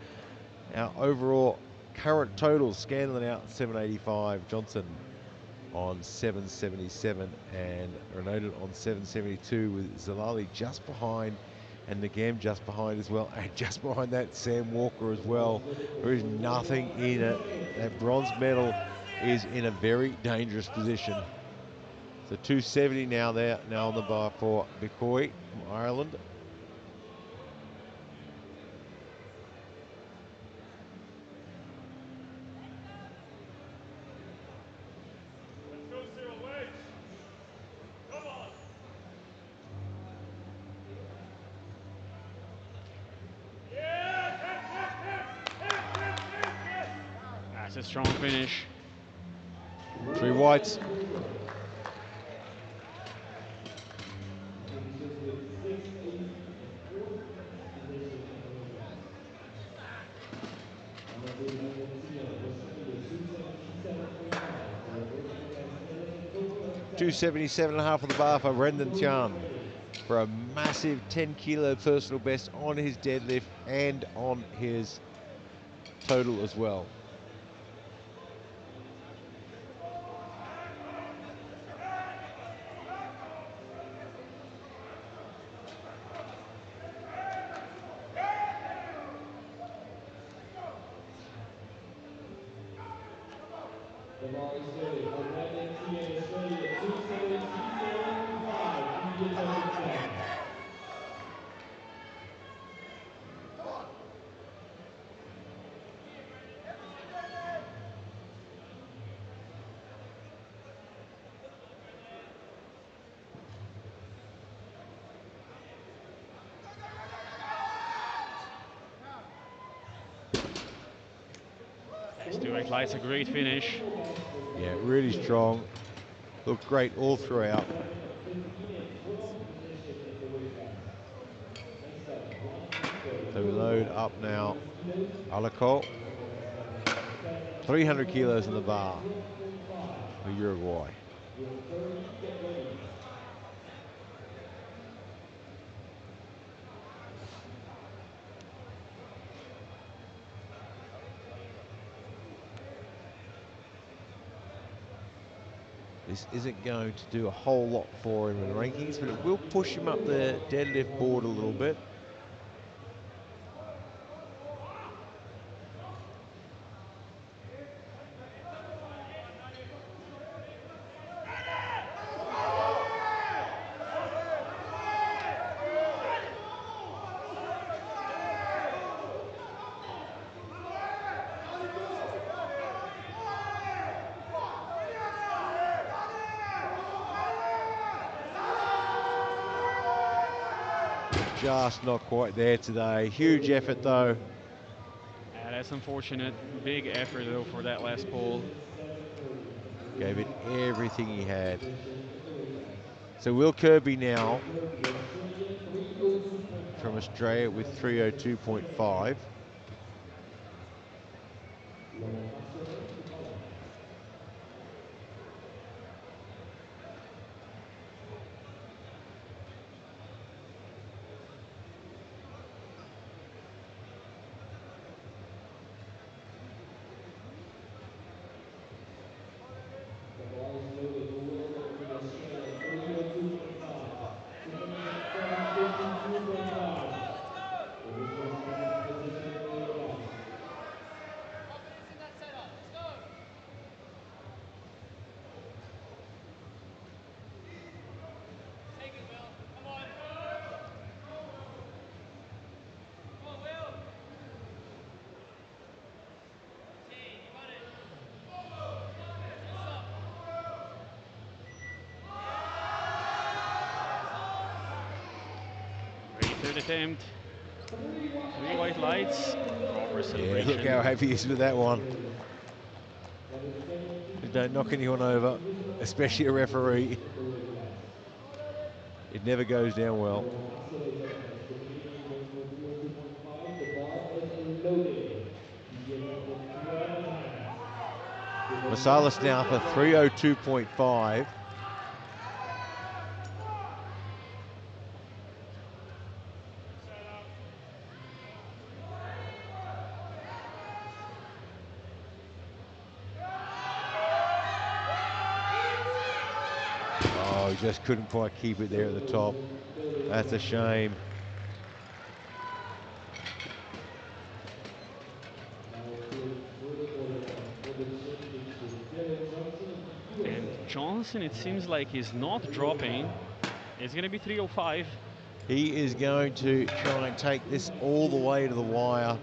Our overall current totals: Scanlon out 785, Johnson on 777, and Renaudin on 772, with Zalali just behind, and Nagam just behind as well, and just behind that Sam Walker as well. There is nothing in it. That bronze medal is in a very dangerous position. So 270 now there, now on the bar for Bikoy from Ireland. That's a strong finish. 3 whites. Finishes with 680 and fourth position in the weight class. Number 3, Michael Tia, Australia, 277.5 for opening and setting a total of 277 and a half on the bar for Brendan Tian ready. from massive 10-kilo personal best on his deadlift and on his total as well. The bar is loaded for Brandon T.A. Australia, 217.5. Immediate judging time. These two highlights a great finish. Yeah, really strong. Looked great all throughout. 7, 15, and 12 position in the weight class. Next up, 130. So we load up now 86 kilos. Alaco, Personal best on 300 7, kilos in the 130 bar and 12.5. for Uruguay. Will Kirby get ready? This isn't going to do a whole lot for him in the rankings, but it will push him up the deadlift board a little bit. Just not quite there today. Huge effort though. That's unfortunate. Big effort though for that last pull. Gave it everything he had. So Will Kirby now from Australia with 302.5. The bar is loaded for Will Kirby, Australia, 302.5. To finish at 752.5. For his corresponding position in the weight class. Great third attempt. 3 white lights. Proper Yeah, celebration. look how happy he is with that one. Don't knock anyone over, especially a referee. It never goes down well. Your oscillator test. The Canadian going for 302.5. The bar is loaded. Beginning with 12 hands. Masalis now for 302.5. Oh, he just couldn't quite keep it there at the top. That's a shame. Now to a vertical attempt for the championship. Dylan Johnson of the USA. And Johnson, it seems like he's not dropping. It's going to be 305. He is going to try and take this all the way to the wire.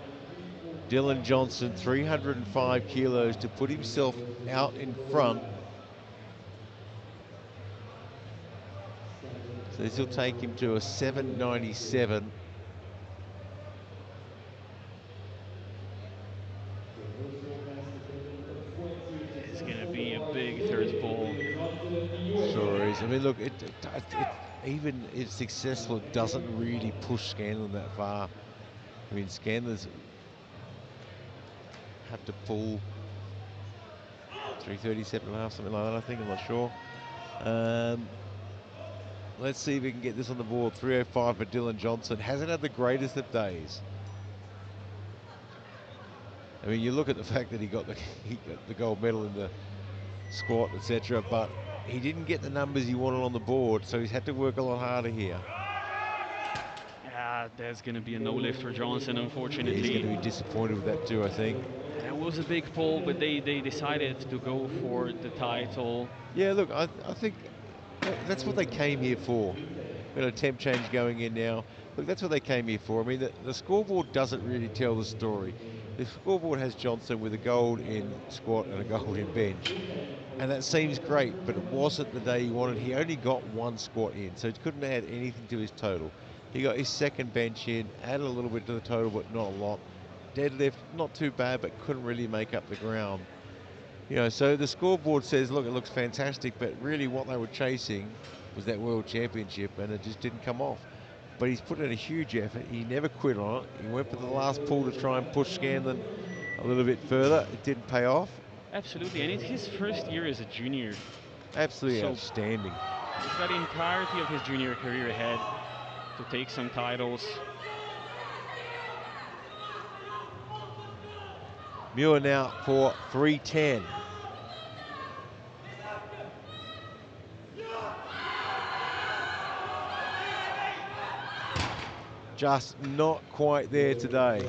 Dylan Johnson, 305 kilos to put himself out in front. So this will take him to a 797. It's going to be a big third pull. Sure is. I mean, look, even if successful, it doesn't really push Scanlon that far. I mean, Scanlon's have to pull 337.5, something like that, I think. I'm not sure. Let's see if we can get this on the board. 305 for Dylan Johnson. Hasn't had the greatest of days. I mean, you look at the fact that he got the gold medal in the squat, etc., but he didn't get the numbers he wanted on the board, so he's had to work a lot harder here. Yeah, there's going to be a no lift for Johnson, unfortunately. Yeah, he's going to be disappointed with that too, I think. That was a big pull, but they decided to go for the title. Yeah, look, I think that's what they came here for. We've got a temp change going in now. Look, that's what they came here for. I mean, the scoreboard doesn't really tell the story. The scoreboard has Johnson with a gold in squat and a gold in bench. And that seems great, but it wasn't the day he wanted. He only got one squat in, so he couldn't add anything to his total. He got his second bench in, added a little bit to the total, but not a lot. Deadlift, not too bad, but couldn't really make up the ground. You know, so the scoreboard says, look, it looks fantastic, but really what they were chasing was that world championship, and it just didn't come off. But he's put in a huge effort. He never quit on it. He went for the last pull to try and push Scanlon a little bit further. It didn't pay off. Absolutely, and it's his first year as a junior. Absolutely outstanding. He's got the entirety of his junior career ahead to take some titles. Muir now for 310. Just not quite there today.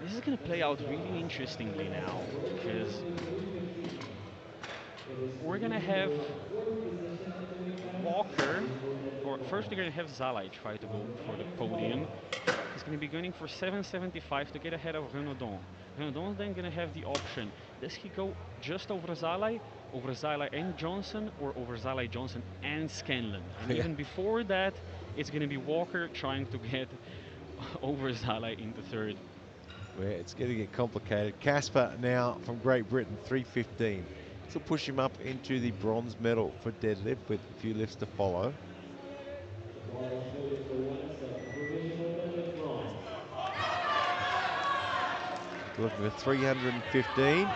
This is going to play out really interestingly now, because we're going to have Walker, or first we're going to have Zalai try to go for the podium. He's going to be going for 775 to get ahead of Renaudon. Renaudon's then going to have the option. Does he go just over Zalai and Johnson, or over Zalai, Johnson and Scanlon? And even before that, it's going to be Walker trying to get over Zalai in the third. Well, it's going to get complicated. Casper now from Great Britain, 315. This will push him up into the bronze medal for deadlift with a few lifts to follow. Looking for 315.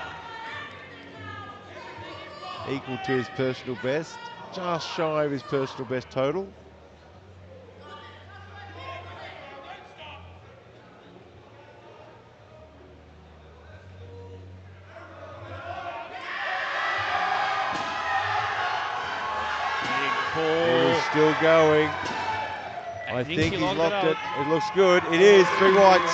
Equal to his personal best. Just shy of his personal best total. Still going. I think he's locked it. It looks good. It is 3 whites.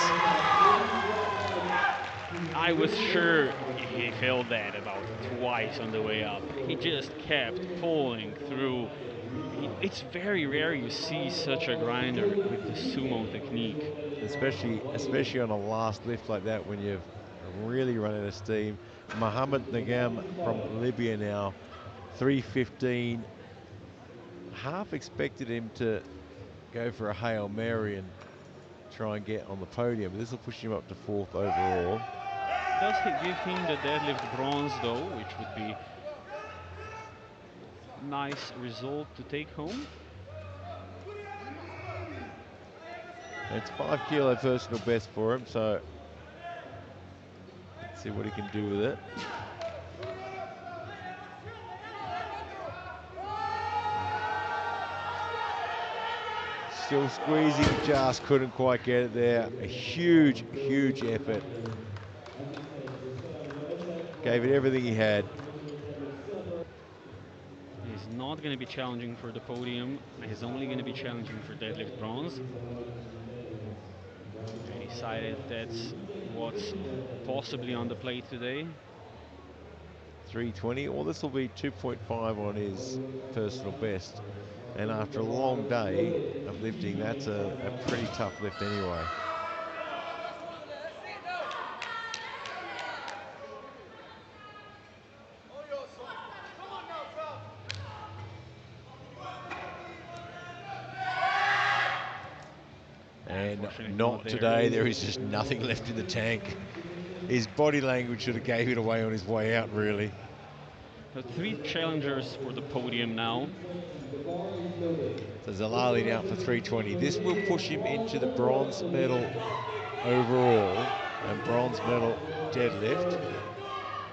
I was sure he failed that about twice on the way up. He just kept pulling through. It's very rare you see such a grinder with the sumo technique. Especially on a last lift like that when you've really run out of steam. Mohammed Nagam from Libya now, 315. Half expected him to go for a Hail Mary and try and get on the podium, but this will push him up to 4th overall. Does he give him the deadlift bronze though, which would be a nice result to take home? It's 5 kilo personal best for him, so let's see what he can do with it. Still squeezing, just couldn't quite get it there. A huge, huge effort. Gave it everything he had. He's not going to be challenging for the podium. He's only going to be challenging for deadlift bronze. They decided that's what's possibly on the plate today. 320, well, this will be 2.5 on his personal best. And after a long day of lifting, that's a pretty tough lift anyway. And not today. There is just nothing left in the tank. His body language should have gave it away on his way out, really. So 3 challengers for the podium now. So Zalali now for 320. This will push him into the bronze medal overall and bronze medal deadlift.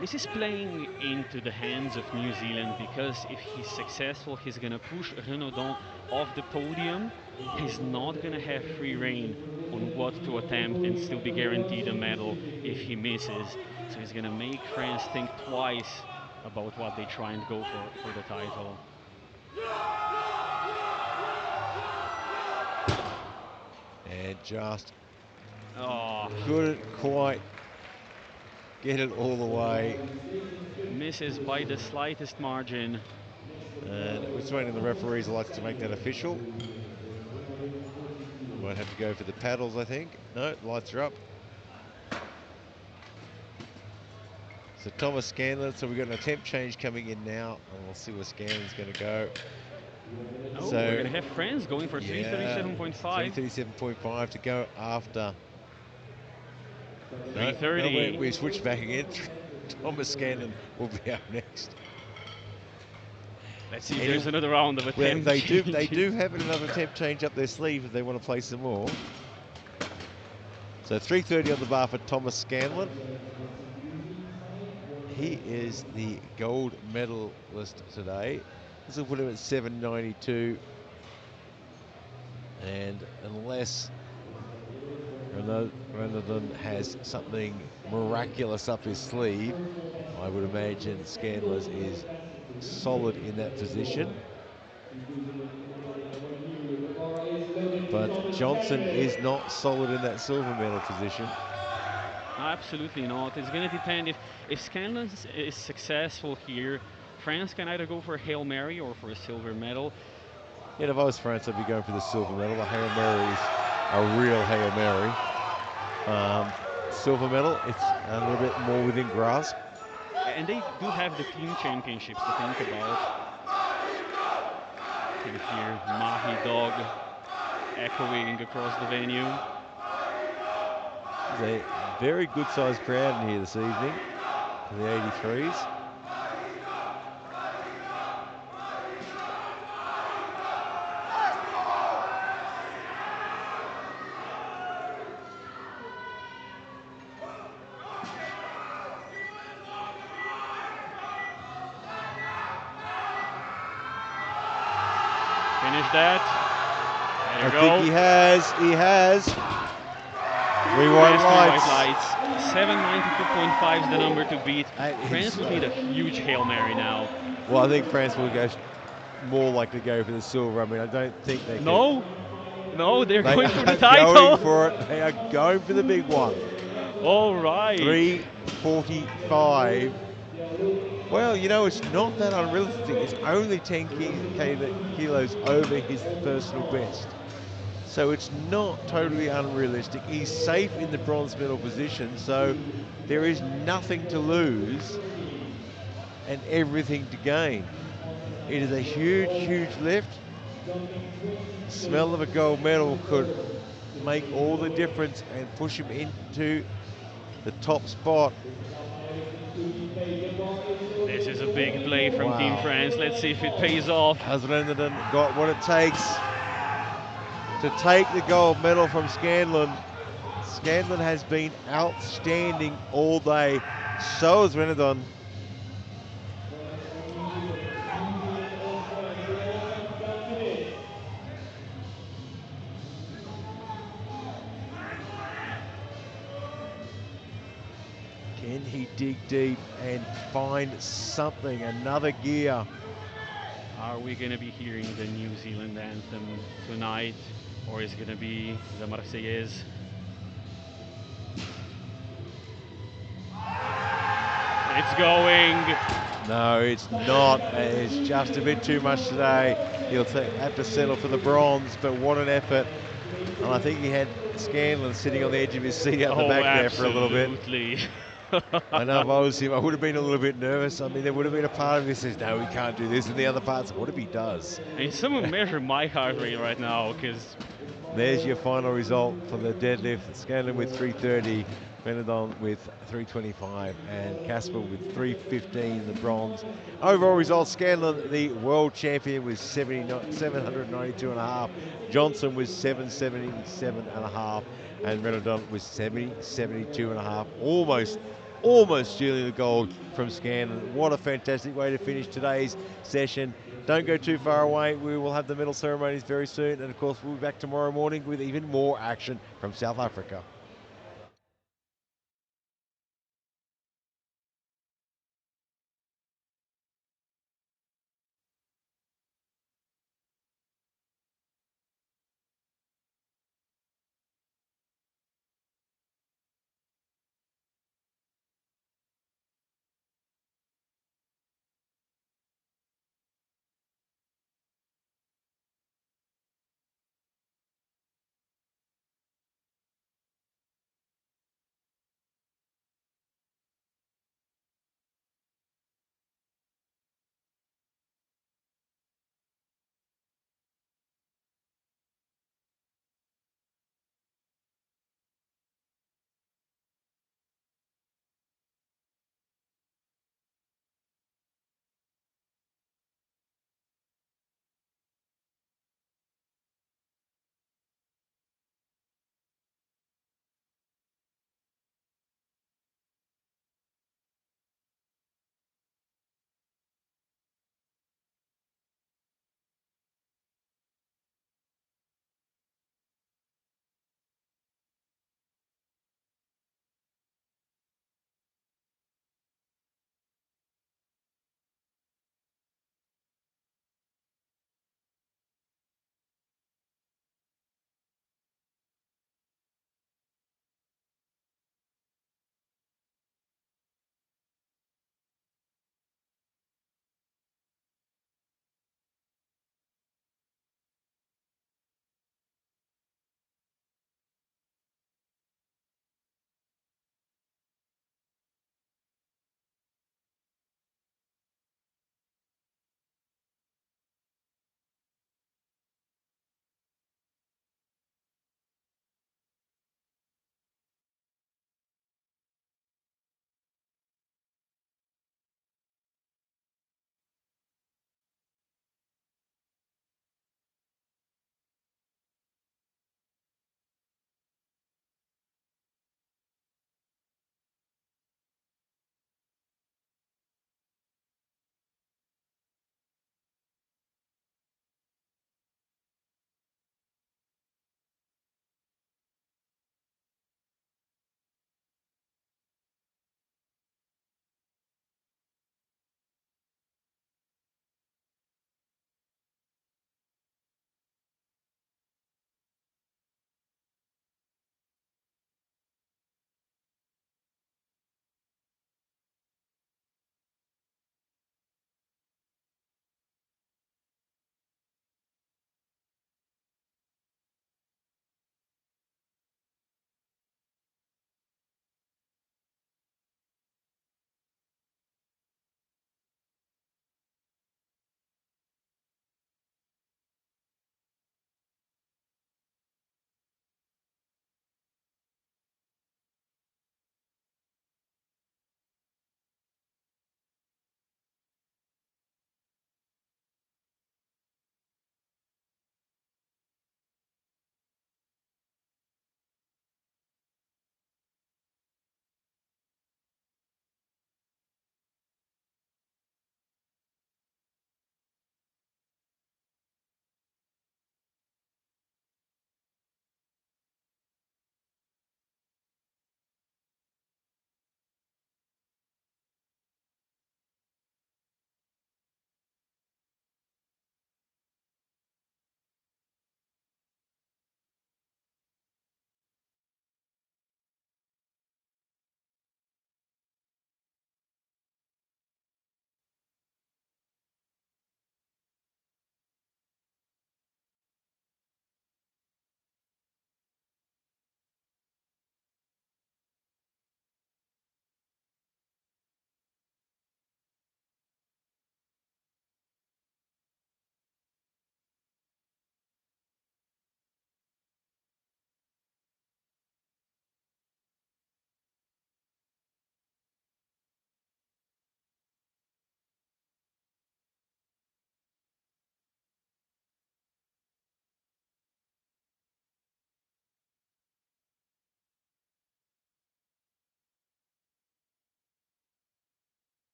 This is playing into the hands of New Zealand, because if he's successful, he's gonna push Renaudin off the podium. He's not gonna have free reign on what to attempt and still be guaranteed a medal if he misses. So he's gonna make France think twice about what they try and go for the title. And just Oh, couldn't quite get it all the way. misses by the slightest margin. And it's waiting the referees likes to make that official. Might have to go for the paddles, I think. No, lights are up. So Thomas Scanlon, so we've got an attempt change coming in now, and we'll see where Scanlon's going to go. Oh, So, we're gonna have France going for yeah, 337.5. 337.5 to go after. No, 330. we switched back again. Thomas Scanlon will be up next. Let's see if there's another round of Well, attempt they changes. do have another attempt change up their sleeve if they want to play some more. So 330 on the bar for Thomas Scanlon. He is the gold medalist today. This will put him at 792. And unless Renaudin has something miraculous up his sleeve, I would imagine Scanlon is solid in that position. But Johnson is not solid in that silver medal position. Absolutely not. It's going to depend if Scanlon is successful here. France can either go for a Hail Mary or for a silver medal. Yeah, if I was France, I'd be going for the silver medal. The Hail Mary is a real Hail Mary. Silver medal, it's a little bit more within grasp. And they do have the team championships to think about. You can hear Mahi Dog echoing across the venue. There's a very good sized crowd in here this evening for the 83s. Finish that. There you I go. think he has. Rewind Yes, lights. 792.5 is the number to beat. It's- France would need a huge Hail Mary now. Well, I think France will go more likely to go for the silver. I mean, I don't think they can. No, they're They going for the are title. going for it. They are going for the big one. All right. 345. Well, you know, it's not that unrealistic. It's only 10 kilos over his personal best. So it's not totally unrealistic. He's safe in the bronze medal position, so there is nothing to lose and everything to gain. It is a huge, huge lift. Smell of a gold medal could make all the difference and push him into the top spot. This is a big play from Team Wow. France. Let's see if it pays off. Has Renaudin got what it takes to take the gold medal from Scanlon? Scanlon has been outstanding all day. So has Renaudin. Can he dig deep and find something, another gear? Are we going to be hearing the New Zealand anthem tonight, or is it going to be the Marseillaise? It's going. No, it's not. It's just a bit too much today. He'll have to settle for the bronze, but what an effort. And I think he had Scanlon sitting on the edge of his seat out the back there for a little bit. Absolutely. I know if I was him, I would have been a little bit nervous. I mean, there would have been a part of me that says, no, we can't do this. And the other part's, what if he does? And someone measure my heart rate right now, because There's your final result for the deadlift. Scanlon with 330, Renaudin with 325, and Casper with 315, the bronze. Overall result, Scanlon, the world champion, was 792.5. Johnson was 777.5. And Renaudin was 72.5, almost almost stealing the gold from Scanlon. What a fantastic way to finish today's session. Don't go too far away. We will have the medal ceremonies very soon. And of course, we'll be back tomorrow morning with even more action from South Africa.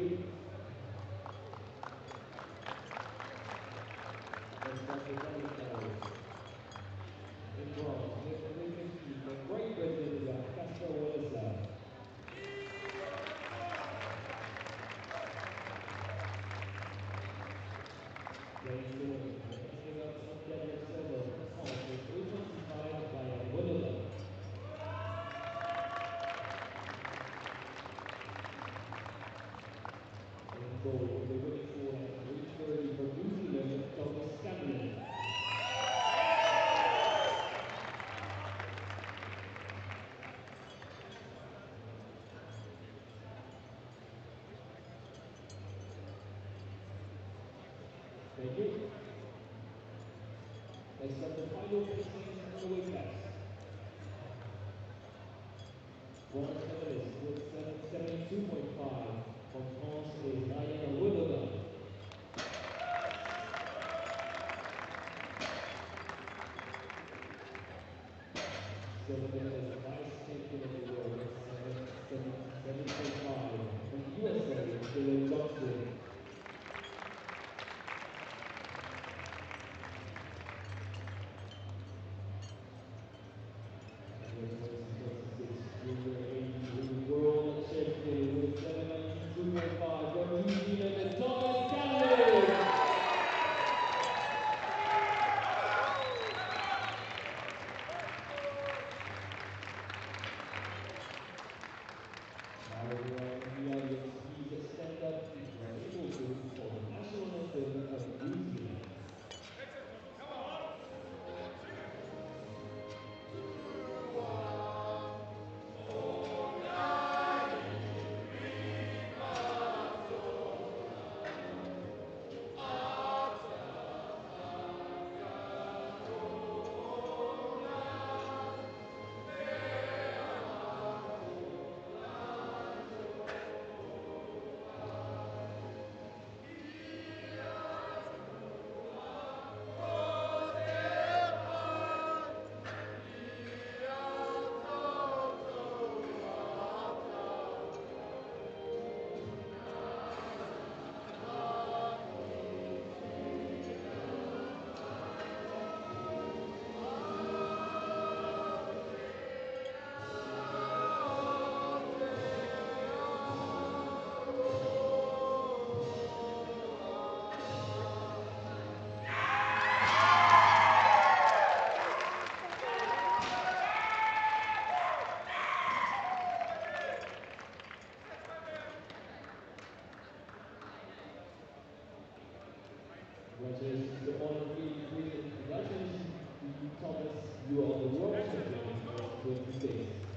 Next up, the doubles medalist. In bronze, lifting weight 15 from Great Britain, we got Casper Willeser. Playing silver, lifting up from deadlift 7, France with 825 via Winnenden. In gold, with the winning forehand, 830 from New Zealand, Thomas Scanlon. Thank you. Next up, the final placings for the weight class. Bronze medalist with 772.5 from France is Ryan Winnenden. Silver medalist, vice champion of the world with 777.5 from USA, Dylan Johnson. And the 2026 Junior 83 World Champion with 792.5 from New Zealand, Thomas Scanlon. Now everyone in the audience, please stand up if you are able to for the national anthem of New Zealand. Congratulations to all of 83 and congratulations to you, Thomas. You are the world champion in 2026.